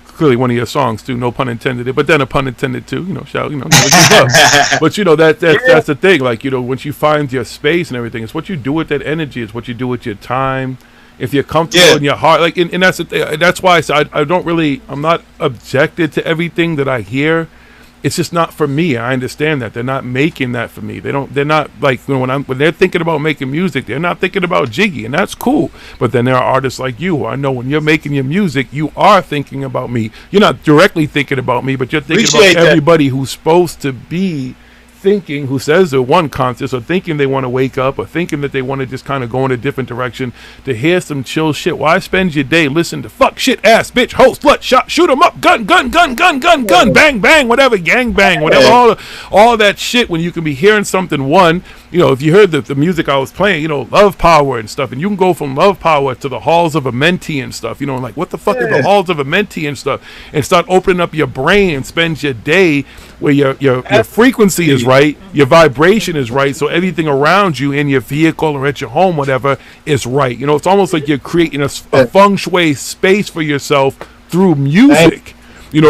clearly one of your songs too, no pun intended. But then a pun intended too, shout, never give up. But that's the thing. Like, once you find your space and everything, it's what you do with that energy. It's what you do with your time. If you're comfortable in your heart, like, and that's the thing. That's why I said I'm not objected to everything that I hear. It's just not for me. I understand that they're not making that for me. They're not like, when they're thinking about making music, they're not thinking about Jiggy, and that's cool. But then there are artists like you. I know when you're making your music, you are thinking about me. You're not directly thinking about me, but you're thinking about everybody who's supposed to be thinking, who says they're one conscious, or thinking they want to wake up, or thinking that they want to just kind of go in a different direction, to hear some chill shit. Why spend your day listening to fuck, shit, ass, bitch, hoe, slut, shot, shoot 'em up, gun, bang, bang, whatever, gang bang, whatever, all that shit, when you can be hearing something. One, if you heard the music I was playing, love power and stuff, and you can go from love power to the halls of Amenti and stuff, like, what the fuck is the halls of Amenti and stuff, and start opening up your brain and spend your day where your frequency is right, your vibration is right, so everything around you in your vehicle or at your home, whatever, is right. It's almost like you're creating a feng shui space for yourself through music.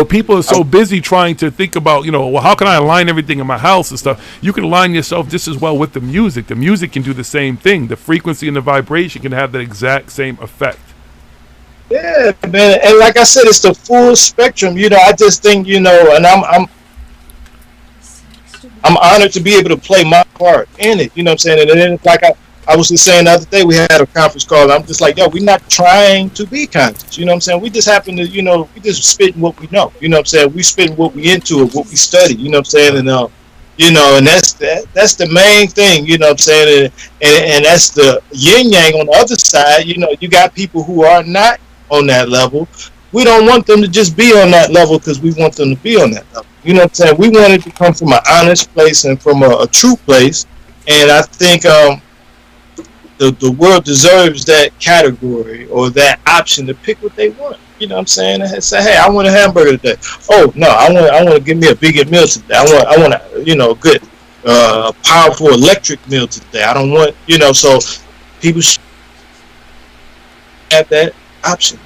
People are so busy trying to think about, well, how can I align everything in my house and stuff? You can align yourself just as well with the music. The music can do the same thing. The frequency and the vibration can have the exact same effect. Yeah, man. And like I said, it's the full spectrum. I just think, and I'm honored to be able to play my part in it. You know what I'm saying? And then, like I was just saying the other day, we had a conference call, and I'm just like, we're not trying to be conscious. You know what I'm saying? We just happen to, we just spitting what we know. You know what I'm saying? We spitting what we into it, what we study. You know what I'm saying? And and that's the main thing. You know what I'm saying? And that's the yin yang on the other side. You got people who are not on that level. We don't want them to just be on that level because we want them to be on that level. You know what I'm saying? We want it to come from an honest place and from a true place. And I think the world deserves that category or that option to pick what they want. You know what I'm saying? And say, hey, I want a hamburger today. Oh no, I want to give me a vegan meal today. I want a good powerful electric meal today. I don't want so people should have that option.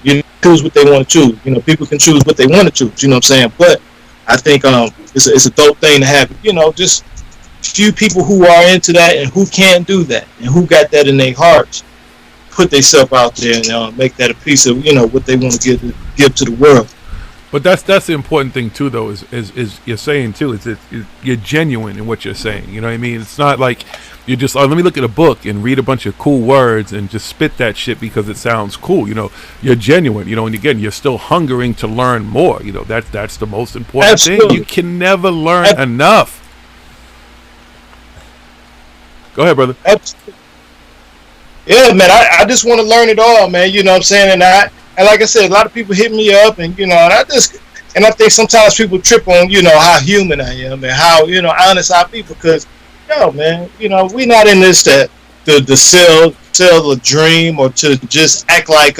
Choose what they want to choose. People can choose what they want to choose. You know what I'm saying? But I think it's a dope thing to have. Just few people who are into that and who can't do that and who got that in their hearts, put themselves out there and make that a piece of what they want to give to the world. But that's the important thing too, though, is you're saying too, is you're genuine in what you're saying. You know what I mean? It's not like you just let me look at a book and read a bunch of cool words and just spit that shit because it sounds cool. You're genuine. And again, you're still hungering to learn more. That's the most important thing. You can never learn enough. Go ahead, brother. Yeah, man. I just want to learn it all, man. You know what I'm saying? And like I said, a lot of people hit me up, and and I think sometimes people trip on how human I am and how honest I be, because man, we not in this to sell a dream or to just act like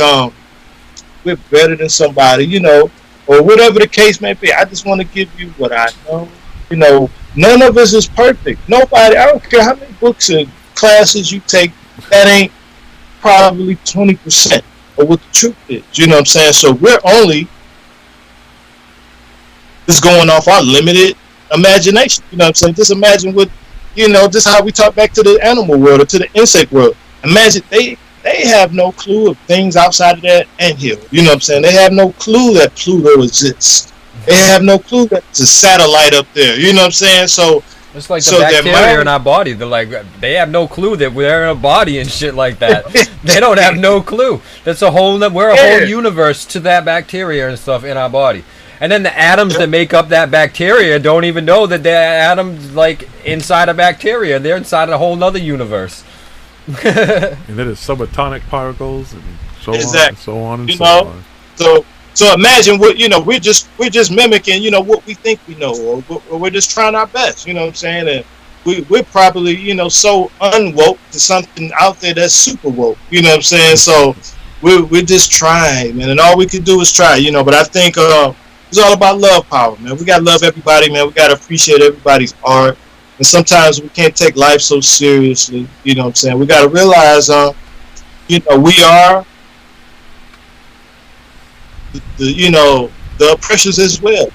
we're better than somebody, or whatever the case may be. I just want to give you what I know. None of us is perfect. Nobody. I don't care how many books and classes you take. That ain't probably 20% of what the truth is. You know what I'm saying? So we're only just going off our limited imagination. You know what I'm saying? Just imagine what just how we talk back to the animal world or to the insect world. Imagine they have no clue of things outside of that anthill. You know what I'm saying? They have no clue that Pluto exists. They have no clue that there's a satellite up there. You know what I'm saying? So it's like the bacteria in our body. They're like, they have no clue that we're in a body and shit like that. They don't have no clue. That's we're a whole universe to that bacteria and stuff in our body. And then the atoms that make up that bacteria don't even know that they're atoms like inside a bacteria. They're inside a whole nother universe. And then there's subatomic particles and so on and so on and so on. So So imagine what, we're just mimicking, what we think we know, or we're just trying our best, you know what I'm saying? And we're probably, so unwoke to something out there that's super woke, you know what I'm saying? So we're just trying, man, and all we can do is try, but I think it's all about love power, man. We got to love everybody, man. We got to appreciate everybody's art. And sometimes we can't take life so seriously, you know what I'm saying? We got to realize, we are the oppressors as well.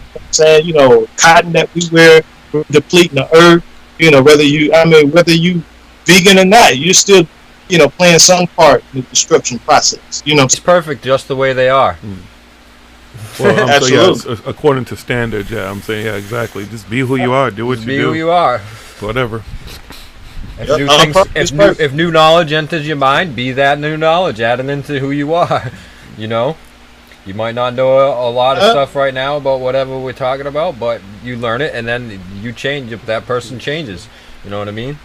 You know what I'm saying, cotton that we wear, we're depleting the earth. Whether you vegan or not, you're still, playing some part in the destruction process. It's perfect just the way they are. Well, Absolutely. So, yeah, according to standards, yeah, I'm saying, yeah, exactly. Just be who you are. Do what you do. Be who you are. Whatever. If new knowledge enters your mind, be that new knowledge. Add it into who you are. You might not know a lot of stuff right now about whatever we're talking about, but you learn it, and then you change if that person changes. You know what I mean?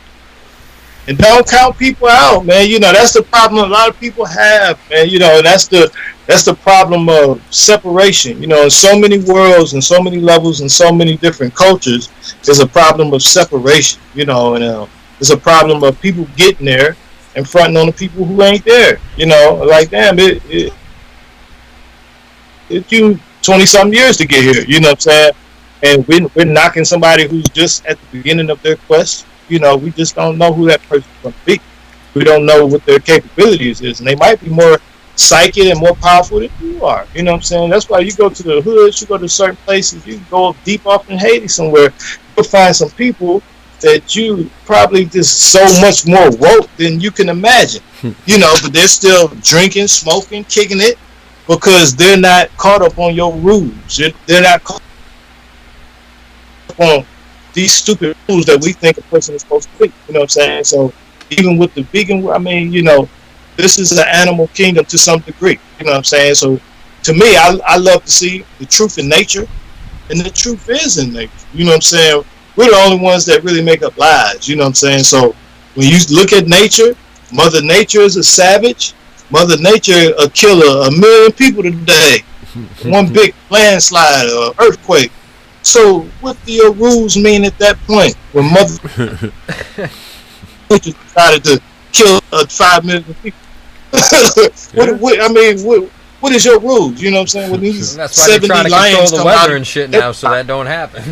And don't count people out, man. That's the problem a lot of people have, man. And that's the problem of separation. In so many worlds and so many levels and so many different cultures, there's a problem of separation. And there's a problem of people getting there and fronting on the people who ain't there. Like, damn, it you 20-something years to get here, you know what I'm saying? And we're knocking somebody who's just at the beginning of their quest. We just don't know who that person's going to be. We don't know what their capabilities is. And they might be more psychic and more powerful than you are. You know what I'm saying? That's why you go to the hoods, you go to certain places, you can go deep off in Haiti somewhere, you'll find some people that you probably just so much more woke than you can imagine. But they're still drinking, smoking, kicking it, because they're not caught up on your rules. They're not caught up on these stupid rules that we think a person is supposed to be. You know what I'm saying? So even with the vegan, this is an animal kingdom to some degree. You know what I'm saying? So to me, I love to see the truth in nature, and the truth is in nature. You know what I'm saying? We're the only ones that really make up lies. You know what I'm saying? So when you look at nature, Mother Nature is a savage. Mother Nature will kill 1 million people today. One big landslide or earthquake. So what do your rules mean at that point? When Mother Nature decided to kill 5 million people? What is your rules? You know what I'm saying? When these that's why they're trying to control the weather and shit now, so that don't happen.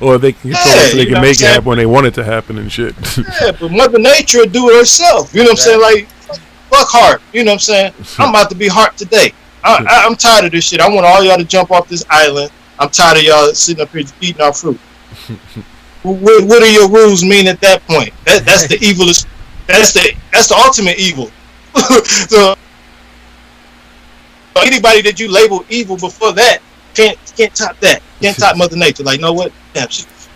Or they can control it so they can make it happen when they want it to happen and shit. Yeah, but Mother Nature will do it herself. You know what I'm saying? Like, fuck Hart. You know what I'm saying? I'm about to be Hart today. I'm tired of this shit. I want all y'all to jump off this island. I'm tired of y'all sitting up here eating our fruit. What do your rules mean at that point? That's the evilest. That's the ultimate evil. So anybody that you label evil before that can't top that. Can't top Mother Nature. Like, know what? Damn,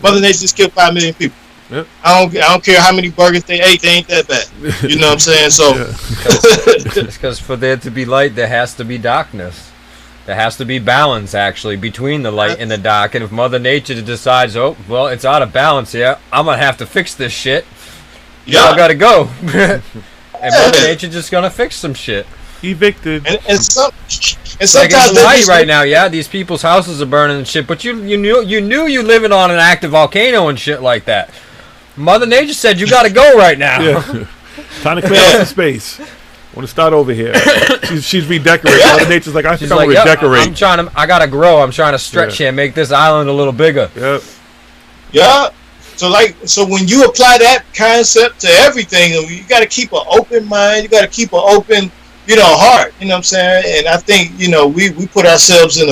Mother Nature just killed 5 million people. Yep. I don't care how many burgers they ate. They ain't that bad. You know what I'm saying? So because for there to be light, there has to be darkness. There has to be balance, actually, between the light and the dark. And if Mother Nature decides, oh, well, it's out of balance here, I'm going to have to fix this shit. Y'all got to go. And Mother Nature just going to fix some shit. Evicted. And sometimes like it's light right now, yeah. These people's houses are burning and shit. But you knew you living on an active volcano and shit like that. Mother Nature said you got to go right now. Yeah. Time to clear out some space. I want to start over here. She's redecorating. Mother Nature's like, I think I'm redecorate. I gotta grow. I'm trying to stretch here and make this island a little bigger. Yep. Yeah. So when you apply that concept to everything, you got to keep an open mind. You got to keep an open, heart. You know what I'm saying? And I think we put ourselves in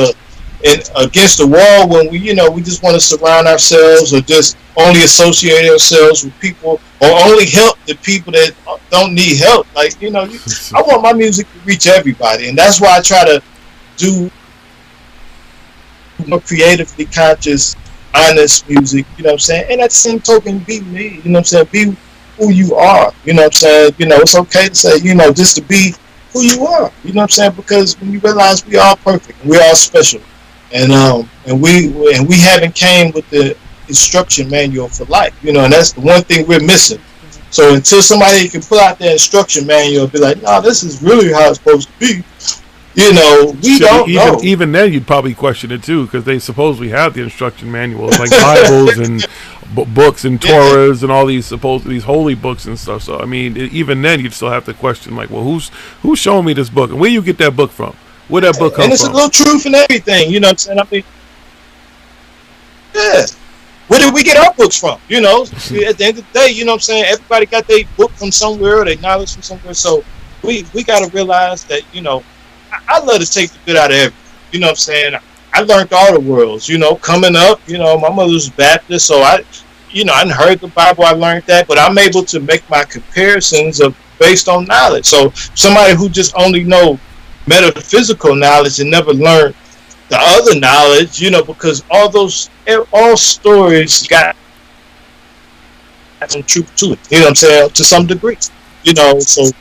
against the wall when we just want to surround ourselves or just only associate ourselves with people or only help the people that don't need help. Like, I want my music to reach everybody, and that's why I try to do more creatively conscious, honest music, you know what I'm saying? And at the same token, be me, you know what I'm saying? Be who you are, you know what I'm saying? It's okay to say, just to be who you are, you know what I'm saying? Because when you realize we are perfect, we're all special. And we haven't came with the instruction manual for life, and that's the one thing we're missing. So until somebody can pull out their instruction manual and be like, no, this is really how it's supposed to be, You know, we don't know. Even then, you'd probably question it too, because they supposedly have the instruction manuals, like Bibles and books and Torahs and all these these holy books and stuff. So I mean, even then, you'd still have to question, like, well, who's showing me this book, and where you get that book from? Where that book come from? And it's a little truth in everything. You know what I'm saying? I mean, yeah. Where did we get our books from? You know, at the end of the day, you know what I'm saying? Everybody got their book from somewhere, or their knowledge from somewhere. So we got to realize that, you know, I love to take the good out of everything. You know what I'm saying? I learned all the worlds, you know, coming up. You know, my mother was Baptist, so I hadn't heard the Bible. I learned that, but I'm able to make my comparisons based on knowledge. So somebody who just only know metaphysical knowledge and never learned the other knowledge, you know, because all stories got some truth to it. You know what I'm saying? To some degree, you know, so.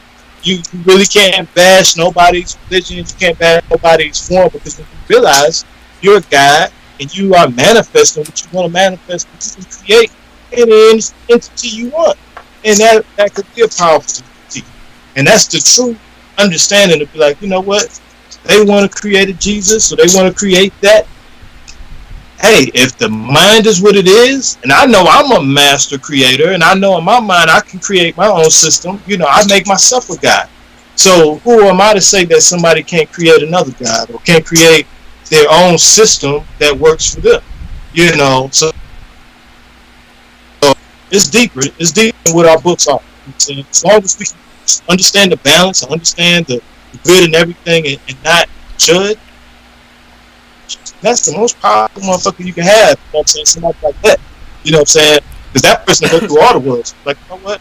You really can't bash nobody's religion. You can't bash nobody's form, because when you realize you're a God and you are manifesting what you want to manifest, you can create any entity you want, and that could be a powerful entity. And that's the true understanding, to be like, you know what, they want to create a Jesus, or they want to create that. Hey, if the mind is what it is, and I know I'm a master creator, and I know in my mind I can create my own system, you know, I make myself a God. So who am I to say that somebody can't create another God, or can't create their own system that works for them? You know, so it's deeper. It's deeper than what our books are. As long as we can understand the balance, understand the good and everything, and not judge, that's the most powerful motherfucker you can have. You know what I'm saying? Somebody like that. You know what I'm saying? Because that person will go through all the worlds. Like, you know what?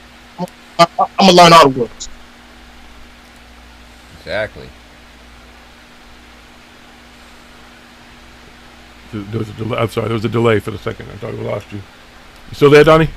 I'm going to learn all the worlds. Exactly. There was a delay. I'm sorry, there was a delay for the second. I thought we lost you. You still there, Donnie?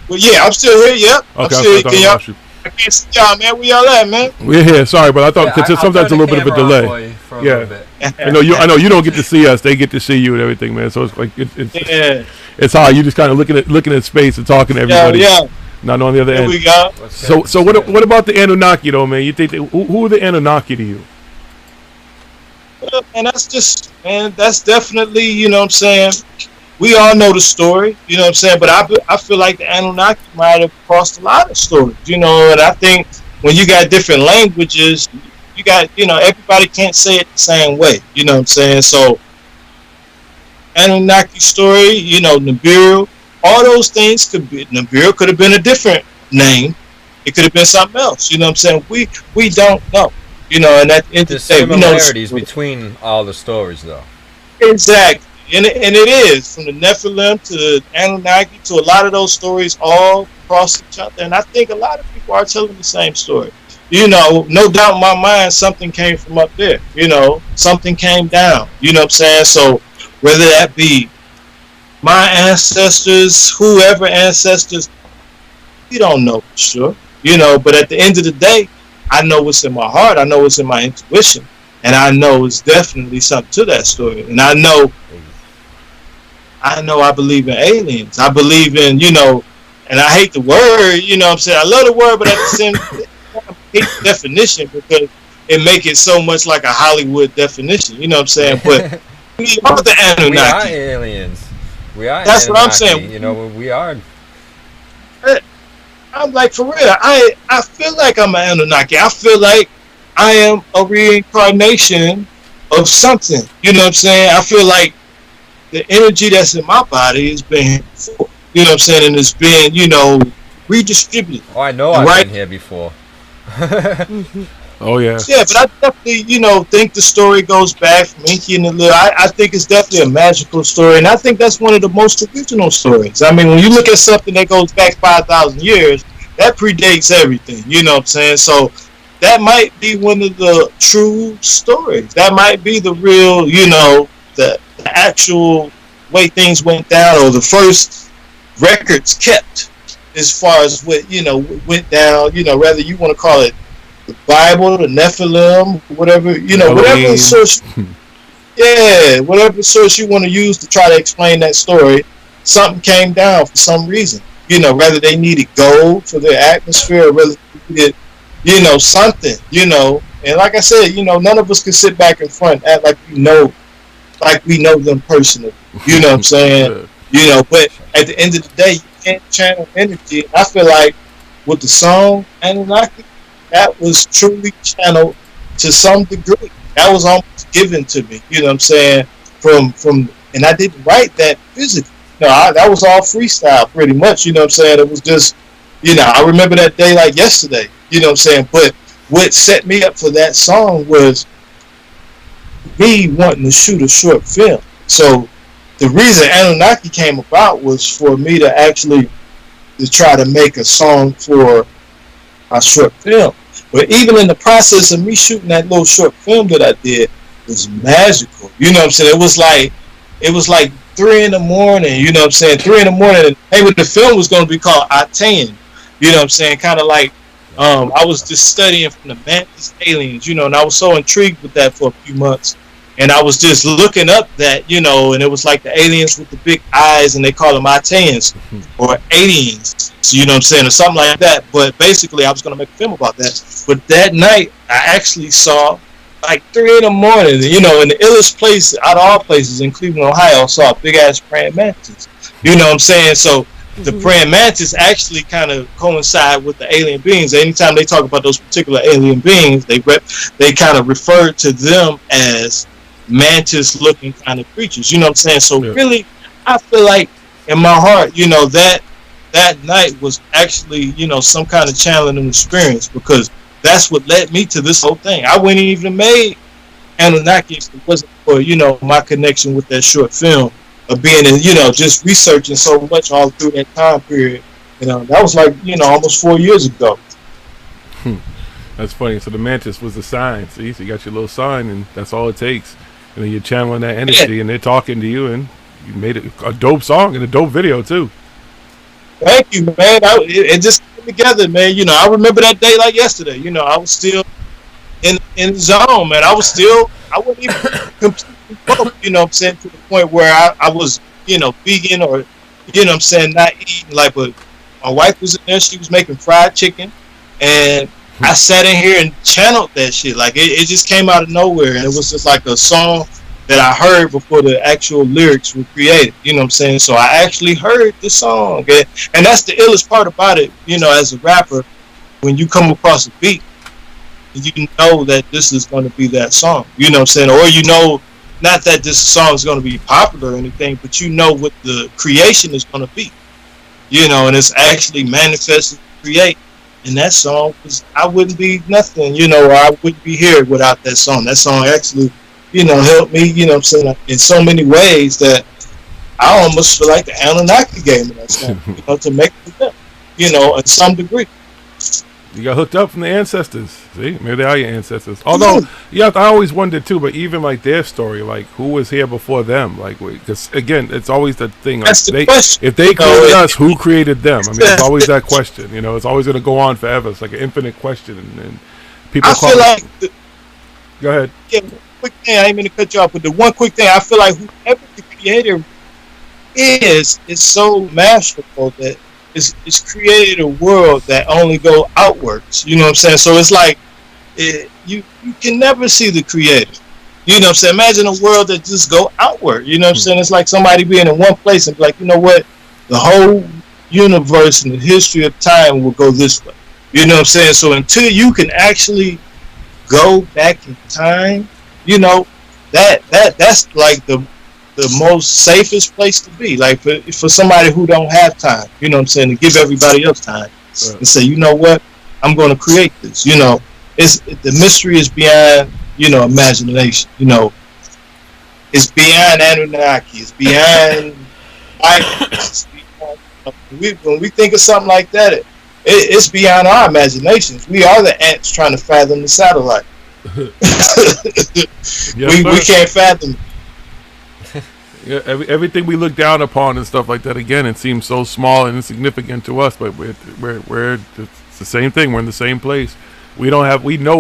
Well, yeah, I'm still here. Yep. Okay, I'm still here. I lost you. I can't see y'all, man. Where y'all at, man? We're here. Sorry, but I thought because sometimes a little bit of a delay. Yeah, I know you don't get to see us; they get to see you and everything, man. So it's like it's hard. You just kind of looking at space and talking to everybody. Yeah. Not on the other end. We go. So what about the Anunnaki though, man? You think who are the Anunnaki to you? Well, and that's definitely, you know what I'm saying. We all know the story, you know what I'm saying, but I feel like the Anunnaki might have crossed a lot of stories, you know, and I think when you got different languages, you got, you know, everybody can't say it the same way, you know what I'm saying, so Anunnaki story, you know, Nibiru, all those things Nibiru could have been a different name, it could have been something else, you know what I'm saying, we don't know, you know, and at the end of the day, we know similarities between all the stories, though. Exactly. And it is, from the Nephilim to the Anunnaki to a lot of those stories all cross each other. And I think a lot of people are telling the same story. You know, no doubt in my mind, something came from up there. You know, something came down. You know what I'm saying? So whether that be my ancestors, whoever ancestors, we don't know for sure. You know, but at the end of the day, I know what's in my heart. I know what's in my intuition. And I know it's definitely something to that story. And I know I believe in aliens. I believe in, you know, and I hate the word, you know what I'm saying? I love the word, but at the same time, I hate the definition because it make it so much like a Hollywood definition, you know what I'm saying? But we are the Anunnaki. We are aliens. We are That's Anunnaki. What I'm saying. You know, we are. I'm like, for real, I feel like I'm an Anunnaki. I feel like I am a reincarnation of something, you know what I'm saying? I feel like the energy that's in my body is being, you know what I'm saying, and it's being, you know, redistributed. Oh, I know I've been here before. Oh, yeah. Yeah, but I definitely, you know, think the story goes back from Enki and the Little. I think it's definitely a magical story, and I think that's one of the most original stories. I mean, when you look at something that goes back 5,000 years, that predates everything, you know what I'm saying? So that might be one of the true stories. That might be the real, you know, the actual way things went down, or the first records kept as far as what, you know, went down, you know, whether you want to call it the Bible, the Nephilim, whatever, you know, whatever source, yeah, whatever source you want to use to try to explain that story, something came down for some reason, you know, whether they needed gold for their atmosphere, or whether they needed, you know, something, you know, And like I said, you know, none of us can sit back in front and act like we know them personally. You know what I'm saying? You know, but at the end of the day, you can't channel energy. I feel like with the song Anunnaki, that was truly channeled to some degree. That was almost given to me. You know what I'm saying? From and I didn't write that physically. No, that was all freestyle pretty much. You know what I'm saying? It was just, you know, I remember that day like yesterday. You know what I'm saying? But what set me up for that song was me wanting to shoot a short film. So the reason Anunnaki came about was for me to actually to try to make a song for a short film. But even in the process of me shooting that little short film that I did was magical. You know what I'm saying? It was like 3 in the morning. You know what I'm saying? 3 in the morning. And the name of the film was going to be called Aten. You know what I'm saying? Kind of like I was just studying from the Mantis aliens, you know, and I was so intrigued with that for a few months. And I was just looking up that, you know, and it was like the aliens with the big eyes, and they call them Atens or aliens, so, you know what I'm saying, or something like that. But basically, I was going to make a film about that. But that night, I actually saw, like 3 in the morning, you know, in the illest place out of all places in Cleveland, Ohio, I saw a big-ass praying mantis. You know what I'm saying? So the praying mantis actually kind of coincide with the alien beings. Anytime they talk about those particular alien beings, they kind of refer to them as mantis looking kind of creatures, you know what I'm saying? So really, I feel like in my heart, you know, that night was actually, you know, some kind of challenging experience, because that's what led me to this whole thing. I wouldn't even have made Anunnaki if it wasn't for, you know, my connection with that short film of being in, you know, just researching so much all through that time period. You know, that was like, you know, almost 4 years ago. That's funny. So the mantis was the sign. See, so you got your little sign, and that's all it takes. And then you're channeling that energy, and they're talking to you, and you made a dope song and a dope video too. Thank you, man. It just came together, man. You know, I remember that day like yesterday. You know, I was still in the zone, man. I wasn't even completely broke, you know what I'm saying, to the point where I was, you know, vegan or, you know what I'm saying, not eating. Like, but my wife was in there. She was making fried chicken, and I sat in here and channeled that shit. Like, it just came out of nowhere, and it was just like a song that I heard before the actual lyrics were created. You know what I'm saying? So I actually heard the song, and that's the illest part about it. You know, as a rapper, when you come across a beat, you know that this is going to be that song. You know what I'm saying? Or you know, not that this song is going to be popular or anything, but you know what the creation is going to be. You know, and it's actually manifested to create. And that song I wouldn't be nothing, you know, or I wouldn't be here without that song. That song actually, you know, helped me, you know what I'm saying, in so many ways that I almost feel like the Anunnaki gave me that song, you know, to make it up, you know, in some degree. You got hooked up from the ancestors. See, maybe they are your ancestors. Although, yeah, I always wondered too. But even like their story, like who was here before them? Like, because again, it's always the thing. Like, that's the question. If they created us, who created them? I mean, it's always that question. You know, it's always going to go on forever. It's like an infinite question, and people. I feel like. Go ahead. Yeah, quick thing. I ain't mean to cut you off, but the one quick thing, I feel like whoever the creator is so masterful that. It's created a world that only go outwards. You know what I'm saying? So it's like you can never see the creator. You know what I'm saying? Imagine a world that just go outward. You know what I'm saying? It's like somebody being in one place and be like, you know what? The whole universe and the history of time will go this way. You know what I'm saying? So until you can actually go back in time, you know, that's like the most safest place to be, like for somebody who don't have time, you know what I'm saying, to give everybody else time and say, you know what, I'm going to create this. You know, the mystery is beyond, you know, imagination. You know, it's beyond Anunnaki. It's beyond when we think of something like that, it's beyond our imaginations. We are the ants trying to fathom the satellite. we can't fathom. Yeah, everything we look down upon and stuff like that. Again, it seems so small and insignificant to us, but we're it's the same thing. We're in the same place. We know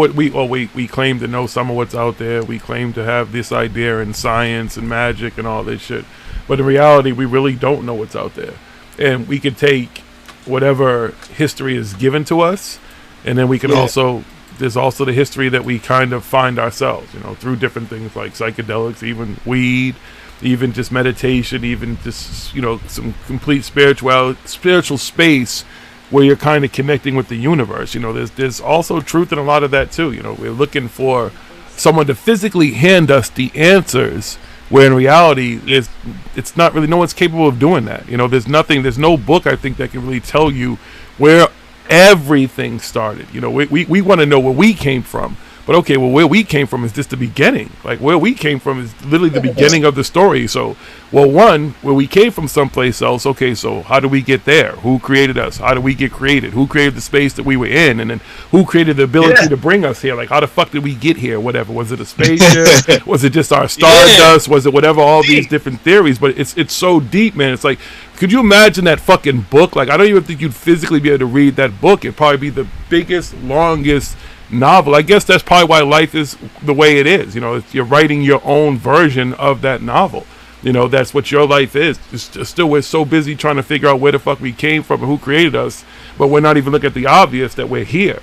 it. We claim to know some of what's out there. We claim to have this idea in science and magic and all this shit, but in reality, we really don't know what's out there. And we could take whatever history is given to us, and then we can also there's also the history that we kind of find ourselves, you know, through different things like psychedelics, even weed, even just meditation, even just, you know, some complete spiritual space where you're kind of connecting with the universe. You know, there's also truth in a lot of that too. You know, we're looking for someone to physically hand us the answers, where in reality it's not really, no one's capable of doing that. You know, there's no book I think that can really tell you where everything started. You know, we want to know where we came from. But okay, well, where we came from is just the beginning. Like, where we came from is literally the beginning of the story. So, well, where we came from someplace else, okay, so how do we get there? Who created us? How do we get created? Who created the space that we were in? And then who created the ability to bring us here? Like, how the fuck did we get here? Whatever. Was it a spaceship? Was it just our stardust? Was it whatever? All these different theories. But it's so deep, man. It's like, could you imagine that fucking book? Like, I don't even think you'd physically be able to read that book. It'd probably be the biggest, longest novel. I guess that's probably why life is the way it is. You know, you're writing your own version of that novel. You know, that's what your life is. Still, we're so busy trying to figure out where the fuck we came from and who created us, but we're not even looking at the obvious, that we're here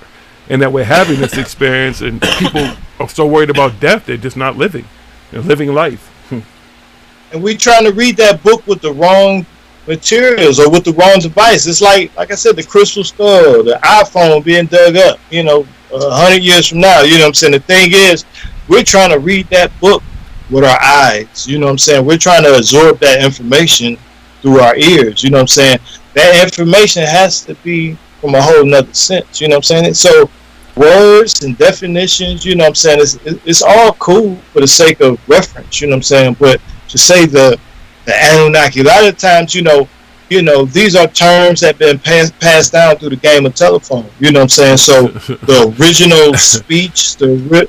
and that we're having this experience. And people are so worried about death, they're just not living. They're living life. And we trying to read that book with the wrong materials or with the wrong device. It's like I said, the crystal skull, the iPhone being dug up, you know, 100 years from now. You know what I'm saying? The thing is, we're trying to read that book with our eyes. You know what I'm saying? We're trying to absorb that information through our ears. You know what I'm saying? That information has to be from a whole nother sense. You know what I'm saying? So words and definitions, you know what I'm saying, it's all cool for the sake of reference. You know what I'm saying? But to say the Anunnaki, a lot of times, you know, these are terms that have been passed down through the game of telephone. You know what I'm saying? So the original speech, the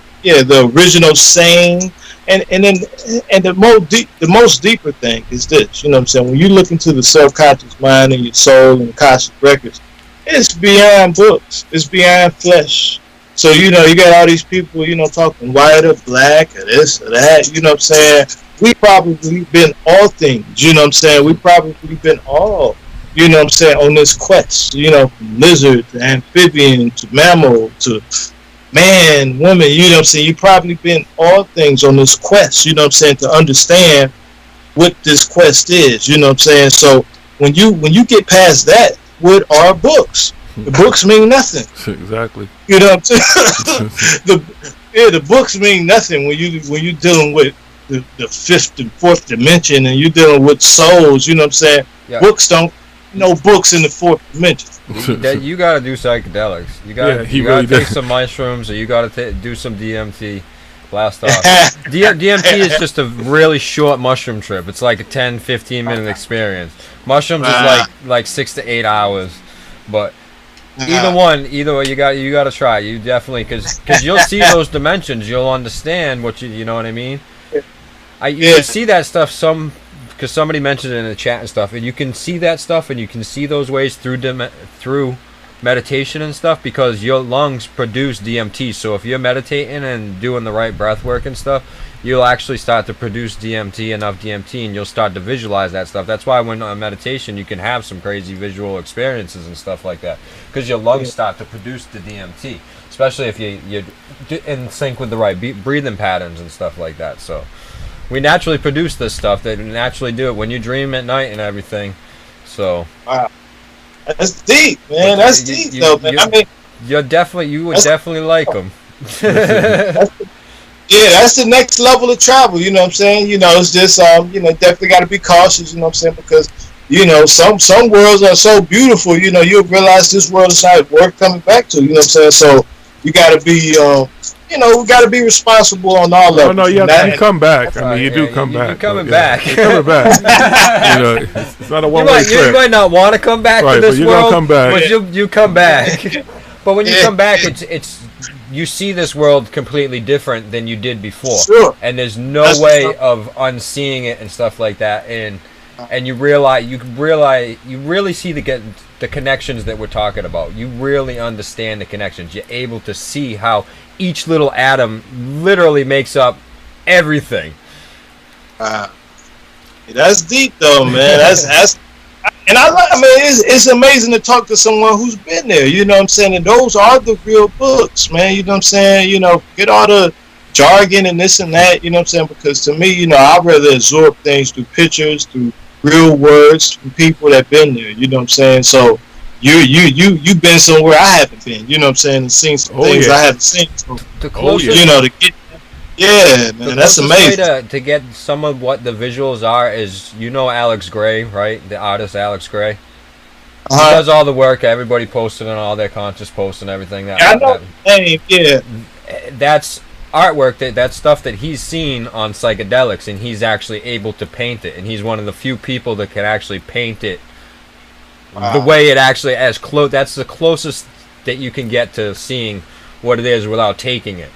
original saying, and the most deeper thing is this. You know what I'm saying? When you look into the subconscious mind and your soul and the Akashic records, it's beyond books. It's beyond flesh. So, you know, you got all these people, you know, talking white or black or this or that. You know what I'm saying? We probably been all things, you know what I'm saying? We probably been all, you know what I'm saying, on this quest, you know, from lizard to amphibian to mammal to man, woman, you know what I'm saying? You probably been all things on this quest, you know what I'm saying, to understand what this quest is, you know what I'm saying? So when you get past that, what are books? The books mean nothing. Exactly. You know what I'm saying? the books mean nothing when you're dealing with the fifth and fourth dimension, and you're dealing with souls. You know what I'm saying? Yeah. Books don't, no books in the fourth dimension. You gotta do psychedelics. You gotta take some mushrooms, or you gotta do some DMT. Blast off. DMT is just a really short mushroom trip. It's like a 10-15 minute experience. Mushrooms is like 6 to 8 hours, but either way, you gotta try. You definitely, because you'll see those dimensions. You'll understand what you know what I mean. You can see that stuff because somebody mentioned it in the chat and stuff, and you can see that stuff, and you can see those ways through meditation and stuff, because your lungs produce DMT. So if you're meditating and doing the right breath work and stuff, you'll actually start to produce enough DMT, and you'll start to visualize that stuff. That's why when on meditation you can have some crazy visual experiences and stuff like that, because your lungs start to produce the DMT, especially if you're in sync with the right breathing patterns and stuff like that. So we naturally produce this stuff. They naturally do it when you dream at night and everything. So wow, that's deep, man. That's deep, though, man. I mean, you would definitely like them. That's the next level of travel. You know what I'm saying? You know, it's just you know, definitely got to be cautious. You know what I'm saying? Because you know, some worlds are so beautiful. You know, you'll realize this world is not worth coming back to. You know what I'm saying? So you got to be. You know, we got to be responsible on all levels. No, you come back. I mean, you do come back. You're coming back. You're coming back. You know, it's not a one-way trip. You might not want to come back to this world, come back. but you come back. But when you come back, it's you see this world completely different than you did before. Sure. And there's no way of unseeing it and stuff like that. And you really see the connections that we're talking about. You really understand the connections. You're able to see how each little atom literally makes up everything. That's deep, though, man. That's And I mean, it's amazing to talk to someone who's been there. You know what I'm saying? And those are the real books, man. You know what I'm saying? You know, get all the jargon and this and that. You know what I'm saying? Because to me, you know, I'd rather absorb things through pictures, through real words, from people that been there. You know what I'm saying? So you've been somewhere I haven't been. You know what I'm saying? And seen some things I haven't seen. So, The closest, you know, to get. Yeah, man, that's amazing. Way to get some of what the visuals are is, you know, Alex Gray, right? The artist Alex Gray. He does all the work. Everybody posted on all their conscious posts and everything. That, I know the name, yeah. That's artwork. That's stuff that he's seen on psychedelics, and he's actually able to paint it. And he's one of the few people that can actually paint it the way it actually as close. That's the closest that you can get to seeing what it is without taking it.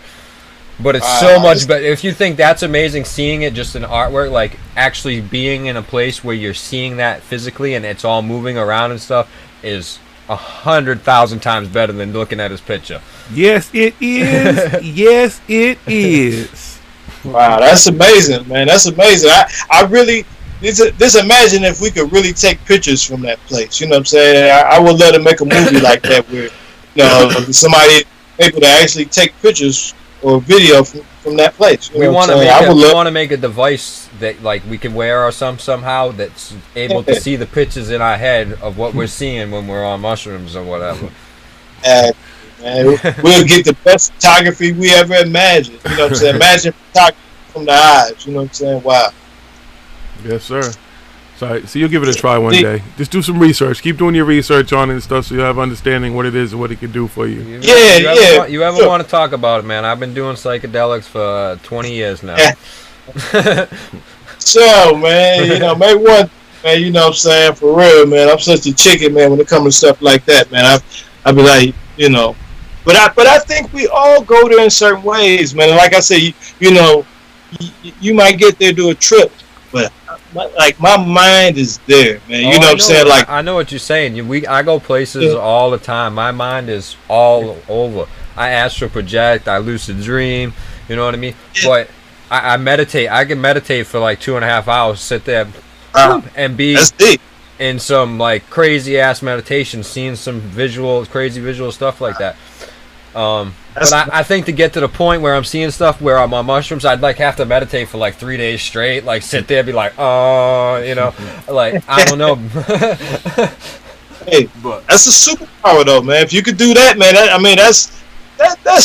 But it's so much better. If you think that's amazing, seeing it just in artwork, like actually being in a place where you're seeing that physically and it's all moving around and stuff, is 100,000 times better than looking at his picture. Yes, it is. Yes, it is. Wow, that's amazing, man. That's amazing. I really just imagine if we could really take pictures from that place. You know what I'm saying? I would let him make a movie like that where, you know, somebody able to actually take pictures or video from that place. You know we want to make a device that like we can wear or somehow that's able to see the pictures in our head of what we're seeing when we're on mushrooms or whatever. Man, we'll get the best photography we ever imagined. You know what I'm saying? Imagine photography from the eyes. You know what I'm saying? Wow. Yes, sir. So you'll give it a try one day. Just do some research. Keep doing your research on it and stuff, so you have understanding what it is and what it can do for you. You ever want to talk about it, man? I've been doing psychedelics for 20 years now. So, man, you know, maybe one, man, you know what I'm saying, for real, man. I'm such a chicken, man, when it comes to stuff like that, man. I be like, you know, but I think we all go there in certain ways, man. And like I said, you know, you might get there to a trip, but like my mind is there, man. You know what I'm saying? Like I know what you're saying. I go places all the time. My mind is all over. I astral project. I lucid dream. You know what I mean? But I meditate. I can meditate for like 2.5 hours. Sit there and be in some like crazy ass meditation, seeing some crazy visual stuff like that. But I think to get to the point where I'm seeing stuff where I'm on mushrooms, I'd like have to meditate for like 3 days straight, like sit there, be like, oh, you know, like I don't know. Hey, that's a superpower though, man. If you could do that, man, I mean that's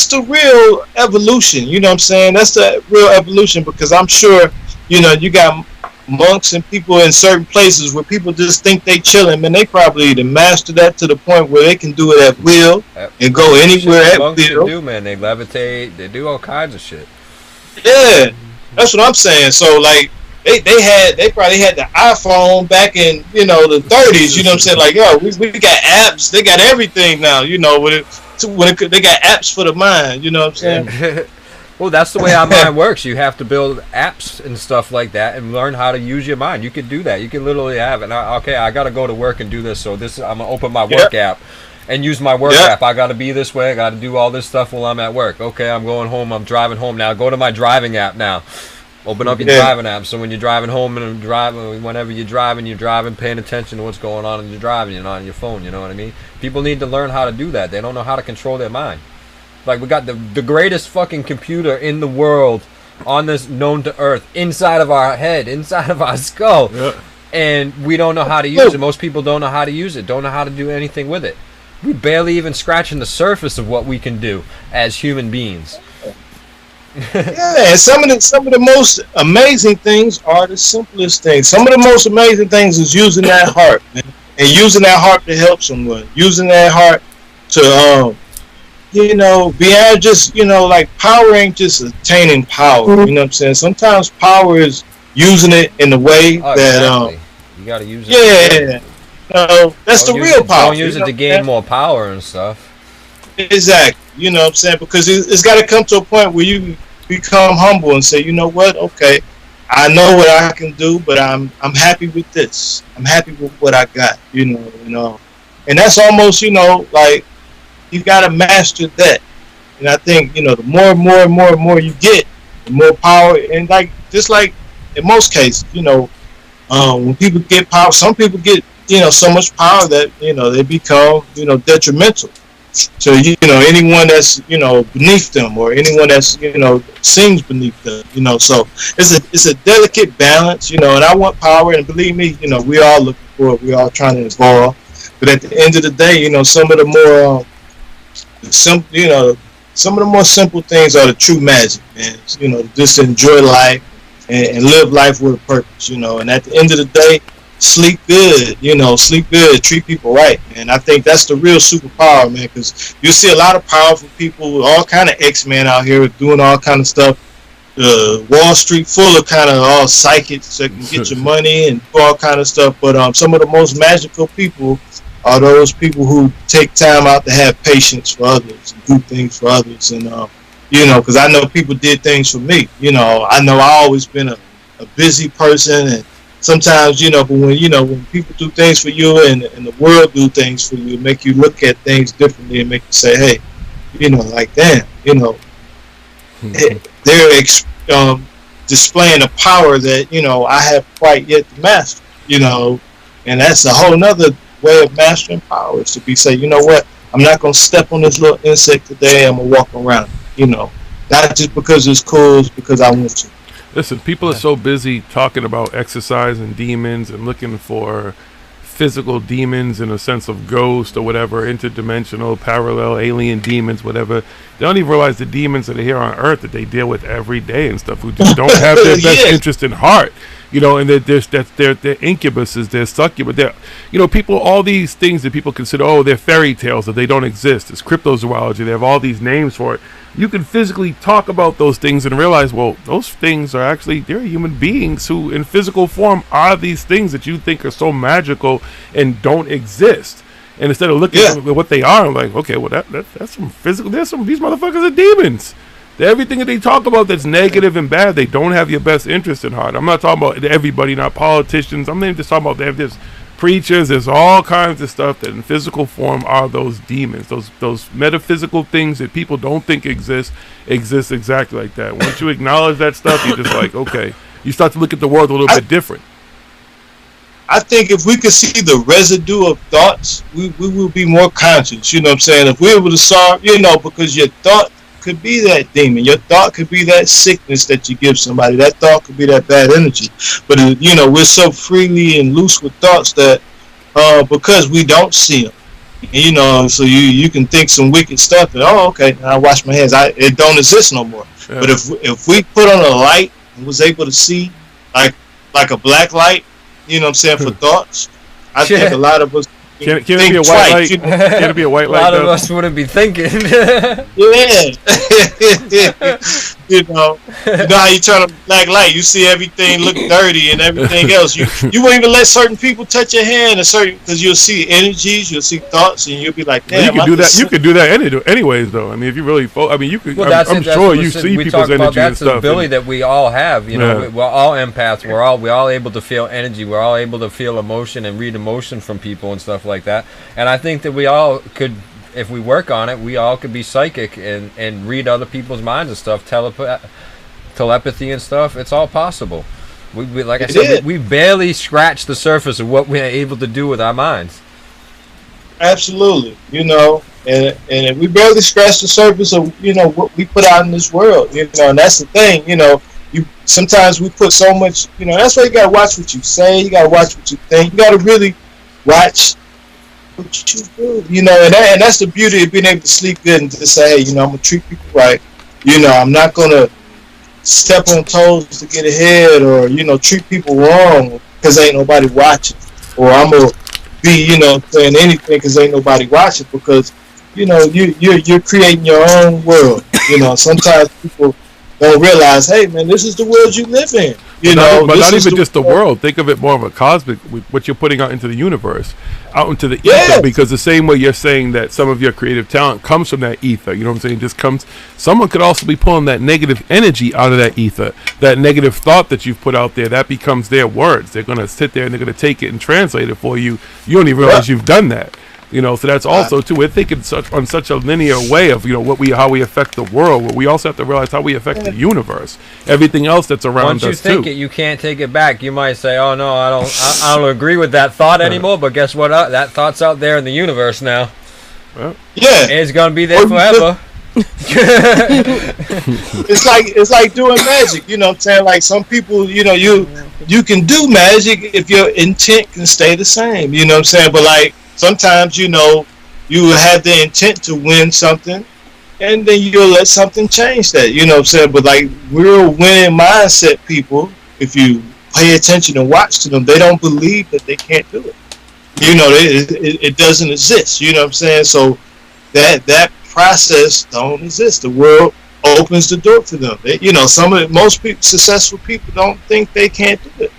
the real evolution. You know what I'm saying? That's the real evolution, because I'm sure, you know, you got monks and people in certain places where people just think they chilling, man. They probably to master that to the point where they can do it at will and go anywhere at will. Do, man. They levitate. They do all kinds of shit. Yeah, that's what I'm saying. So like they probably had the iPhone back in, you know, the 30s. You know what I'm saying? Like, yo, we got apps. They got everything now. You know, they got apps for the mind. You know what I'm saying? Well, that's the way our mind works. You have to build apps and stuff like that and learn how to use your mind. You can do that. You can literally have it. Okay, I got to go to work and do this. So I'm going to open my work app and use my work app. I got to be this way. I got to do all this stuff while I'm at work. Okay, I'm going home. I'm driving home now. Go to my driving app now. Open up your driving app. So when you're driving home and whenever you're driving, paying attention to what's going on and you're driving. You're not on your phone. You know what I mean? People need to learn how to do that. They don't know how to control their mind. Like, we got the greatest fucking computer in the world on this known to Earth inside of our head, inside of our skull. Yeah. And we don't know how to use it. Most people don't know how to use it, don't know how to do anything with it. We're barely even scratching the surface of what we can do as human beings. Yeah, and some of the most amazing things are the simplest things. Some of the most amazing things is using that heart, man. And using that heart to help someone. Using that heart to you know, beyond just, you know, like power ain't just attaining power. You know what I'm saying? Sometimes power is using it in a way that you gotta use it. Yeah, that's the real power. Don't use it to gain more power and stuff. Exactly. You know what I'm saying? Because it's got to come to a point where you become humble and say, you know what? Okay, I know what I can do, but I'm happy with this. I'm happy with what I got. You know, and that's almost, you know, like. You gotta master that, and I think, you know, the more you get, the more power. And like just like in most cases, you know, when people get power, some people get so much power that, they become, detrimental to, anyone that's, beneath them, or anyone that's, seems beneath them, so it's a delicate balance, and I want power, and believe me, we all looking for it, we all trying to evolve, but at the end of the day, some of the more, some of the more simple things are the true magic, man. Just enjoy life and live life with a purpose, and at the end of the day, sleep good, treat people right, and I think that's the real superpower, man, because you see a lot of powerful people, all kind of X-Men out here doing all kind of stuff. Wall Street full of kind of all psychics that can get your money and do all kind of stuff, but some of the most magical people are those people who take time out to have patience for others and do things for others, and because I know people did things for me. I know I always been a busy person, and sometimes, but when people do things for you and the world do things for you, it make you look at things differently and make you say, hey, like, damn, they're displaying a power that, I have quite yet to master, and that's a whole nother way of mastering power, is to say, you know what, I'm not going to step on this little insect today, I'm going to walk around it, not just because it's cool, it's because I want to. Listen, people are so busy talking about exercise and demons and looking for physical demons in a sense of ghost or whatever, interdimensional, parallel, alien demons, whatever. They don't even realize the demons that are here on Earth that they deal with every day and stuff, who just don't have their best interest in heart. And they're incubuses, they're succubus, they're, people, all these things that people consider, they're fairy tales, that they don't exist. It's cryptozoology. They have all these names for it. You can physically talk about those things and realize, well, those things are actually, they're human beings who in physical form are these things that you think are so magical and don't exist. And instead of looking at what they are, I'm like, okay, well, that's some physical, these motherfuckers are demons. Everything that they talk about that's negative and bad, they don't have your best interest in heart. I'm not talking about everybody, not politicians. I'm not just talking about, they have this preachers, there's all kinds of stuff that in physical form are those demons, those metaphysical things that people don't think exist exactly like that. Once you acknowledge that stuff, you're just like, okay, you start to look at the world a little bit different. I think if we could see the residue of thoughts, we will be more conscious, you know what I'm saying? If we're able to solve, because your thought could be that demon, your thought could be that sickness that you give somebody, that thought could be that bad energy, but we're so freely and loose with thoughts that because we don't see them, so you can think some wicked stuff and okay, I wash my hands, it don't exist no more. But if we put on a light and was able to see like a black light, for thoughts, I think a lot of us Can it be a white light? Can it be a white light? A lot of us wouldn't be thinking. You know how you turn on a black light, you see everything look dirty and everything else. You won't even let certain people touch your hand, because you'll see energies, you'll see thoughts, and you'll be like, damn. You can do that. You can do that anyways, though. I mean, if you really, you could. Well, I'm sure you see people's energy and stuff. That's the ability that we all have. We're all empaths. We're all able to feel energy. We're all able to feel emotion and read emotion from people and stuff like that. And I think that we all could, if we work on it, we all could be psychic and read other people's minds and stuff, telepathy and stuff. It's all possible. We like I said, we barely scratch the surface of what we're able to do with our minds. Absolutely, and we barely scratch the surface of what we put out in this world, and that's the thing, sometimes we put so much, that's why you gotta watch what you say, you gotta watch what you think, you gotta really watch what you do, and that's the beauty of being able to sleep good and just say, hey, I'm gonna treat people right, I'm not gonna step on toes to get ahead, or treat people wrong because ain't nobody watching, or I'm gonna be saying anything because ain't nobody watching, because you're creating your own world. Sometimes people don't realize, hey man, this is the world you live in. But not even just the world. Think of it more of a cosmic, what you're putting out into the universe, out into the ether. Because the same way you're saying that some of your creative talent comes from that ether, you know what I'm saying? Just comes. Someone could also be pulling that negative energy out of that ether, that negative thought that you've put out there. That becomes their words. They're gonna sit there and they're gonna take it and translate it for you. You don't even realize you've done that. You know, so that's also too. We're thinking on such a linear way of, you know, how we affect the world. But we also have to realize how we affect the universe, everything else that's around us too. Once you think it, you can't take it back. You might say, "Oh no, I don't agree with that thought anymore." But guess what? That thought's out there in the universe now. Well, yeah, it's gonna be there forever. It's like doing magic. You know what I'm saying? Like some people, you know, you can do magic if your intent can stay the same. You know what I'm saying? But like, sometimes, you know, you have the intent to win something, and then you'll let something change that. You know what I'm saying? But like real winning mindset people, if you pay attention and watch to them, they don't believe that they can't do it. You know, it doesn't exist. You know what I'm saying? So that process don't exist. The world opens the door for them. You know, most people, successful people don't think they can't do it.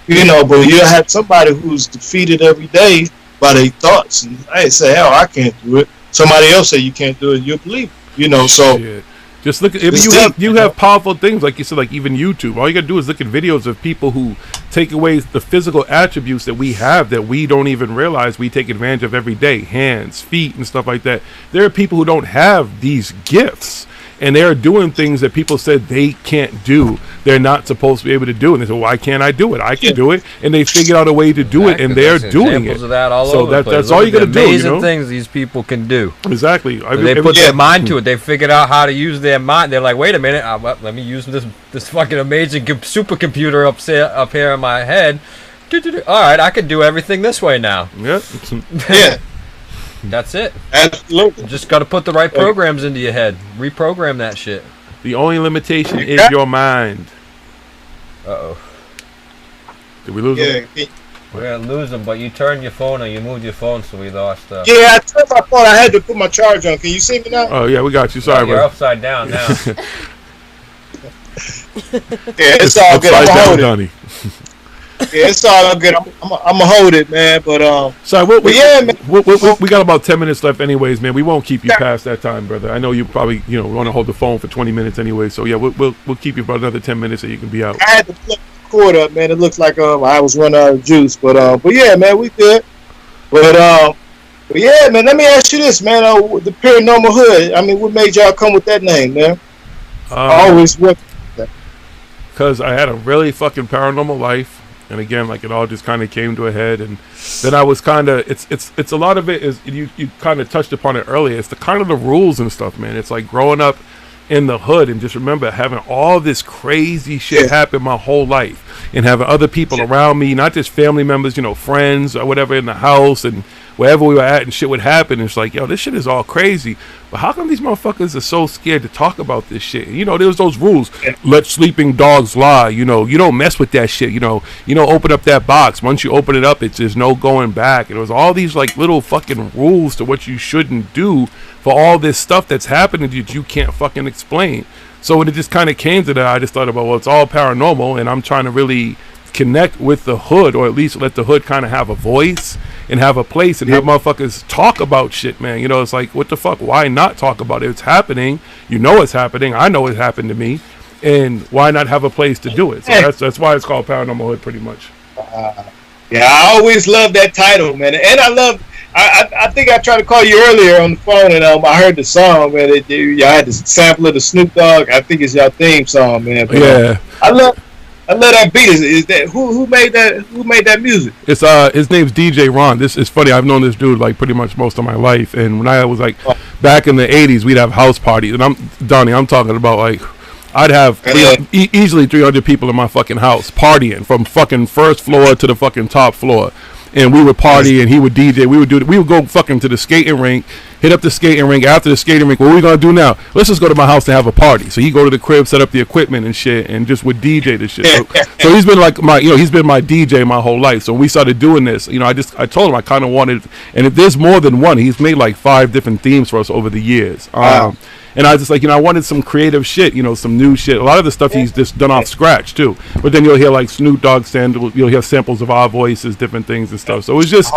You know, but you'll have somebody who's defeated every day by their thoughts, and I say, hell, I can't do it. Somebody else say you can't do it, you'll believe it. You know, so just look at you have powerful things, like you said, like even YouTube. All you gotta do is look at videos of people who take away the physical attributes that we have that we don't even realize we take advantage of every day, hands, feet, and stuff like that. There are people who don't have these gifts, and they are doing things that people said they can't do. They're not supposed to be able to do, and they say, "Why can't I do it? I can do it." And they figured out a way to do it, and they're doing it. Of that all so over the place. that's all you got to do. Amazing, you know? things these people can do. Exactly. They put their mind to it. They figured out how to use their mind. They're like, "Wait a minute, let me use this fucking amazing supercomputer up here in my head. All right, I can do everything this way now." Yep. Yeah. That's it. Absolutely. You just got to put the right programs into your head. Reprogram that shit. The only limitation is your mind. Uh-oh. Did we lose him? We're going to lose him, but you turned your phone or you moved your phone, so we lost. Yeah, I turned my phone. I had to put my charge on. Can you see me now? Oh, yeah, we got you. Sorry, you're upside down now. Yeah, it's all good. I'm going to hold it. Donny. Yeah, it's all good. I'm gonna hold it, man. But sorry, man. We got about 10 minutes left, anyways, man. We won't keep you past that time, brother. I know you probably want to hold the phone for 20 minutes anyway. So yeah, we'll keep you about another 10 minutes so you can be out. I had to plug the cord up, man. It looks like I was running out of juice, but yeah, man, we good. But yeah, man. Let me ask you this, man. The Paranormal Hood. I mean, what made y'all come with that name, man? I always worked that. Because I had a really fucking paranormal life. And again, like it all just kind of came to a head, and then I was kind of it's a lot of it is you kind of touched upon it earlier. It's the kind of the rules and stuff, man. It's like growing up in the hood and just remember having all this crazy shit happen my whole life, and having other people around me, not just family members, friends or whatever in the house and wherever we were at, and shit would happen. And it's like, yo, this shit is all crazy. But how come these motherfuckers are so scared to talk about this shit? There was those rules. Let sleeping dogs lie. You don't mess with that shit. You don't open up that box. Once you open it up, there's no going back. And it was all these like little fucking rules to what you shouldn't do for all this stuff that's happening that you can't fucking explain. So when it just kind of came to that, I just thought about, well, it's all paranormal, and I'm trying to really connect with the hood, or at least let the hood kind of have a voice and have a place and have motherfuckers talk about shit, man. It's like, what the fuck? Why not talk about it? It's happening. It's happening. I know it happened to me. And why not have a place to do it? So that's why it's called Paranormal Hood, pretty much. Yeah, I always love that title, man. And I think I tried to call you earlier on the phone, and I heard the song, man. Y'all had the sample of the Snoop Dogg. I think it's your theme song, man. But, yeah. I love that beat. Is that who made that? Who made that music? It's his name's DJ Ron. This is funny. I've known this dude like pretty much most of my life. And when I was like back in the '80s, we'd have house parties. And I'm talking about like I'd have easily 300 people in my fucking house partying from fucking first floor to the fucking top floor. And we would party, and he would DJ. We would go fucking to the skating rink, hit up the skating rink. After the skating rink, what are we gonna do now? Let's just go to my house and have a party. So he go to the crib, set up the equipment and shit, and just would DJ the shit. So he's been like he's been my DJ my whole life. So when we started doing this, I told him I kind of wanted, and if there's more than one, he's made like 5 different themes for us over the years. And I was just like, I wanted some creative shit, some new shit. A lot of the stuff he's just done off scratch too. But then you'll hear like Snoop Dogg samples, you'll hear samples of our voices, different things and stuff. So it was just,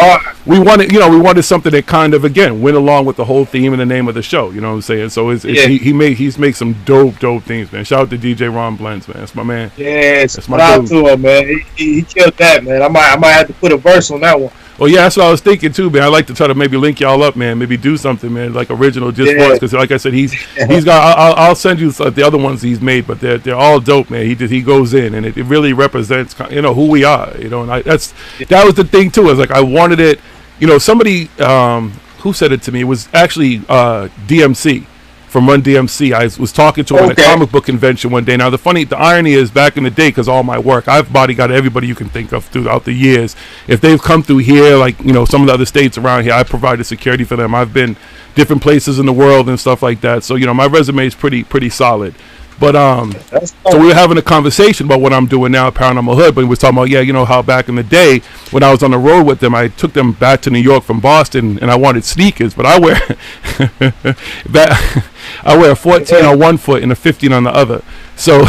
we wanted something that kind of, again, went along with the whole theme and the name of the show. You know what I'm saying? So he's made some dope things, man. Shout out to DJ Ron Blends, man. That's my man. Yeah, that's my shout out dude. to him, man. He killed that, man. I might have to put a verse on that one. Well, yeah, that's what I was thinking too, man. I'd like to try to maybe link y'all up, man. Maybe do something, man, like original just for us. Because, like I said, he's got. I'll send you the other ones he's made, but they're all dope, man. He goes in, and it really represents, who we are, And that was the thing too. Is like I wanted it. Somebody who said it to me, it was actually DMC. From Run DMC. I was talking to him at a comic book convention one day. Now, the irony is, back in the day, because all my work, I've bodyguarded everybody you can think of throughout the years. If they've come through here, like, some of the other states around here, I provided security for them. I've been different places in the world and stuff like that. So, my resume is pretty solid. But so we were having a conversation about what I'm doing now at Paranormal Hood, but he was talking about, how back in the day when I was on the road with them, I took them back to New York from Boston, and I wanted sneakers, but I wear I wear a 14 on one foot and a 15 on the other. So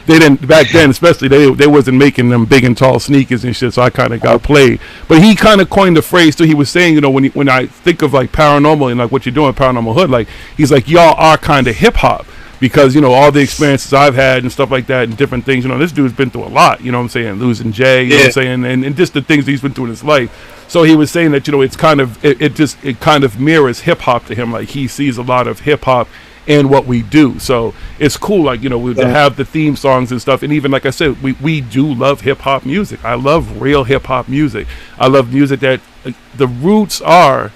they didn't, back then especially, they wasn't making them big and tall sneakers and shit, so I kind of got played. But he kind of coined the phrase too. He was saying, when I think of like paranormal and like what you're doing at Paranormal Hood, like he's like, y'all are kind of hip hop. Because, all the experiences I've had and stuff like that and different things, this dude's been through a lot, you know what I'm saying? Losing Jay, you know what I'm saying? And just the things he's been through in his life. So he was saying that, it's kind of, it kind of mirrors hip hop to him. Like he sees a lot of hip hop in what we do. So it's cool, like, to have the theme songs and stuff. And even, like I said, we do love hip hop music. I love real hip hop music. I love music that the roots are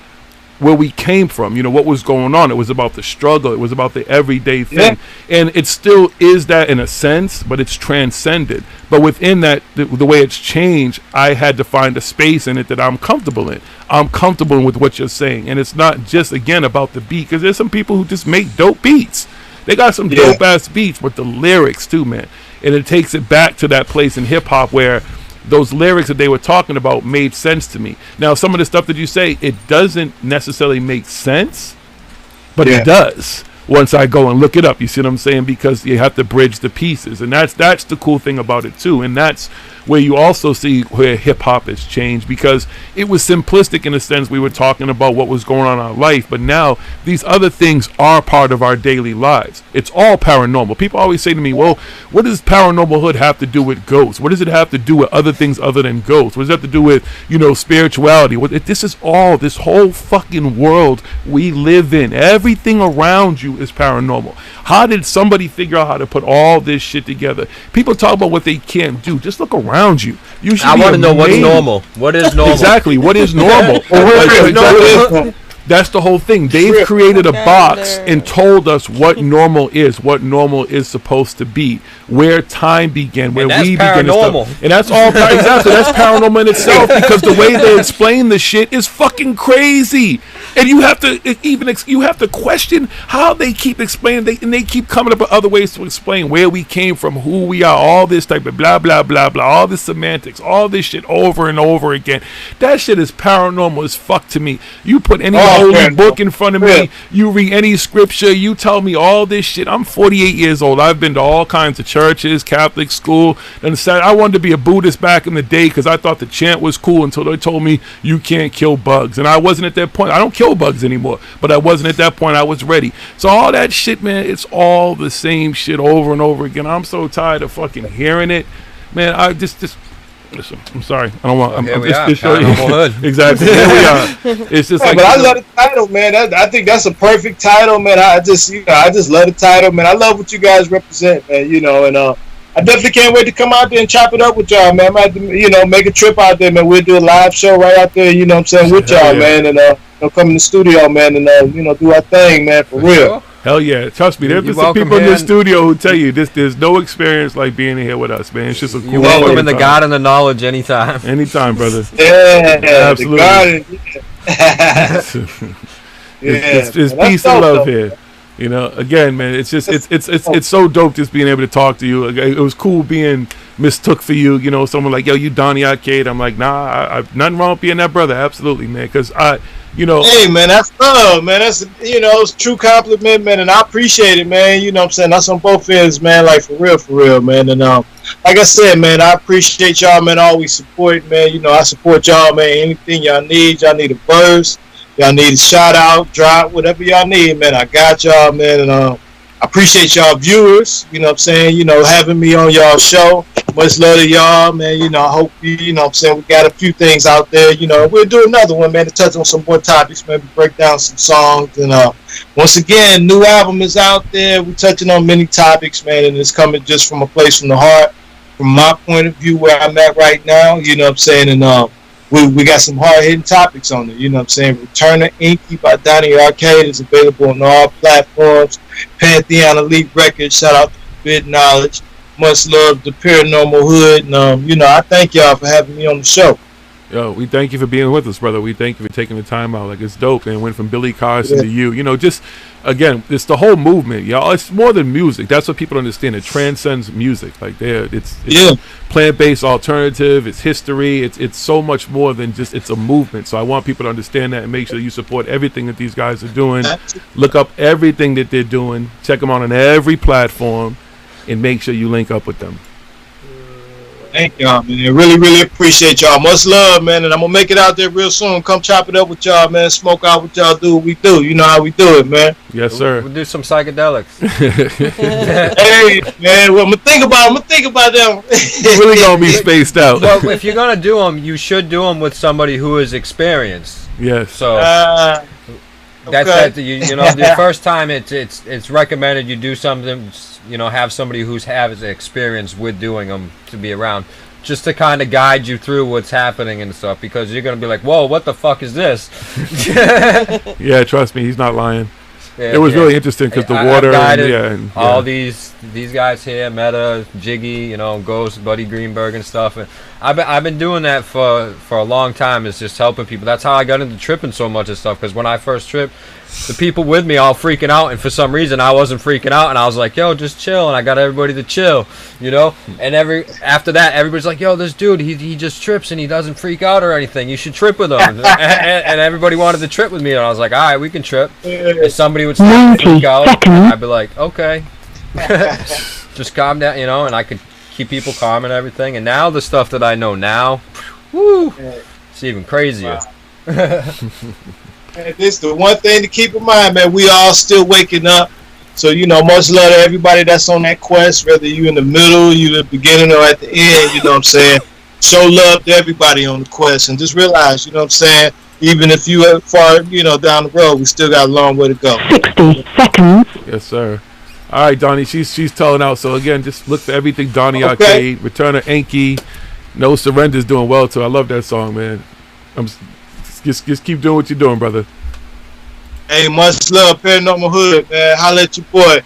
where we came from, what was going on. It was about the struggle. It was about the everyday thing. And it still is that in a sense, but it's transcended. But within that, the way it's changed, I had to find a space in it that I'm comfortable in. I'm comfortable with what you're saying. And it's not just, again, about the beat, because there's some people who just make dope beats. They got some dope-ass beats, but the lyrics too, man. And it takes it back to that place in hip-hop where those lyrics that they were talking about made sense to me. Now, some of the stuff that you say, it doesn't necessarily make sense, but it does once I go and look it up. You see what I'm saying? Because you have to bridge the pieces. And that's the cool thing about it, too. And that's where you also see where hip-hop has changed, because it was simplistic in a sense. We were talking about what was going on in our life, but now these other things are part of our daily lives. It's all paranormal. People always say to me, well, what does Paranormal Hood have to do with ghosts? What does it have to do with other things other than ghosts? What does it have to do with, spirituality? This is all, this whole fucking world we live in. Everything around you is paranormal. How did somebody figure out how to put all this shit together? People talk about what they can't do. Just look around you. I want to know what's normal. What is normal? Exactly. What is normal? That's the whole thing. They've created a box and told us what normal is supposed to be, where time began, where we begin. And that's all exactly. That's paranormal in itself, because the way they explain the shit is fucking crazy. And you have to question how they keep explaining. And they keep coming up with other ways to explain where we came from, who we are, all this type of blah blah blah blah, all this semantics, all this shit over and over again. That shit is paranormal as fuck to me. You put any holy book in front of me, you read any scripture, you tell me all this shit. I'm 48 years old. I've been to all kinds of churches, Catholic school, and I wanted to be a Buddhist back in the day because I thought the chant was cool until they told me you can't kill bugs. And I wasn't at that point. I don't kill bugs anymore, but I wasn't at that point. I was ready. So all that shit, man, it's all the same shit over and over again. I'm so tired of fucking hearing it, man. I just listen, I'm sorry. I don't want. Here we are. Exactly. Here we are. It's just like. But I love the title, man. I think that's a perfect title, man. I just love the title, man. I love what you guys represent, man. And I definitely can't wait to come out there and chop it up with y'all, man. I might, make a trip out there, man. We'll do a live show right out there, with y'all, man, and come in the studio, man, and do our thing, man, for real. Hell yeah. Trust me, there's some people in the studio who tell you there's no experience like being here with us, man. It's just a cool. You're welcome in the God and the knowledge anytime. Anytime, brother. Yeah, absolutely. It's peace and love here. Again, man, it's just it's so dope just being able to talk to you. It was cool being mistook for you. You know, someone like, yo, you Donny Arcade. I'm like, nah, nothing wrong with being that brother. Absolutely, man. Because you know. Hey, man, that's love, man. That's, you know, it's a true compliment, man, and I appreciate it, man. You know what I'm saying? That's on both ends, man, like for real, man. And like I said, man, I appreciate y'all, man. Always support, man. You know, I support y'all, man. Anything y'all need a verse, y'all need a shout out, drop, whatever y'all need, man. I got y'all, man. And I appreciate y'all viewers, you know what I'm saying, you know, having me on y'all show. Much love to y'all, man. You know, I hope you know what I'm saying, we got a few things out there. You know, we'll do another one, man, to touch on some more topics, maybe break down some songs. And once again, new album is out there. We're touching on many topics, man, and it's coming just from a place from the heart, from my point of view, where I'm at right now. You know what I'm saying? And we got some hard-hitting topics on it. You know what I'm saying? Return of Enki by Donny Arcade is available on all platforms. Pantheon Elite Records, shout out to Bit Knowledge. Much love to Paranormal Hood. And, you know, I thank y'all for having me on the show. Yo, we thank you for being with us, brother. We thank you for taking the time out. Like, it's dope, man. Went from Billy Carson to you. You know, just, again, it's the whole movement, y'all. It's more than music. That's what people understand. It transcends music. Like, it's plant-based alternative. It's history. It's so much more than just, it's a movement. So I want people to understand that and make sure you support everything that these guys are doing. Look up everything that they're doing. Check them out on every platform. And make sure you link up with them. Thank y'all, man. I really appreciate y'all. Much love, man. And I'm going to make it out there real soon. Come chop it up with y'all, man. Smoke out what y'all do. We do. You know how we do it, man. Yes, sir. We'll do some psychedelics. Hey, man. Well, I'm going to think about them. You're really going to be spaced out. Well, if you're going to do them, you should do them with somebody who is experienced. Yes. So okay. You know, the first time it's recommended you do something, you know, have somebody who's has experience with doing them to be around, just to kind of guide you through what's happening and stuff, because you're gonna be like, whoa, what the fuck is this? Yeah, trust me, he's not lying. Yeah, it was really interesting because the water and all these guys here, Meta, Jiggy, you know, Ghost, Buddy Greenberg and stuff. And I've been doing that for a long time. It's just helping people. That's how I got into tripping so much and stuff. Because when I first tripped, the people with me all freaking out, and for some reason I wasn't freaking out, and I was like, yo, just chill, and I got everybody to chill, you know. And after that, everybody's like, yo, this dude, he just trips and he doesn't freak out or anything. You should trip with him. and everybody wanted to trip with me, and I was like, all right, we can trip. If somebody would start to freak out, I'd be like, okay, just calm down, you know. And I could keep people calm and everything. And now the stuff that I know now, woo, it's even crazier. This is the one thing to keep in mind, man. We all still waking up. So, you know, much love to everybody that's on that quest, whether you in the middle, you at the beginning, or at the end, you know what I'm saying? Show love to everybody on the quest, and just realize, you know what I'm saying, even if you are far, you know, down the road, we still got a long way to go. 60 seconds. Yes, sir. All right, Donny, she's telling out. So, again, just look for everything Donny Arcade, Return of Enki, No Surrender's doing well, too. I love that song, man. Just keep doing what you're doing, brother. Hey, much love, Paranormal Hood, man. Holla at your boy.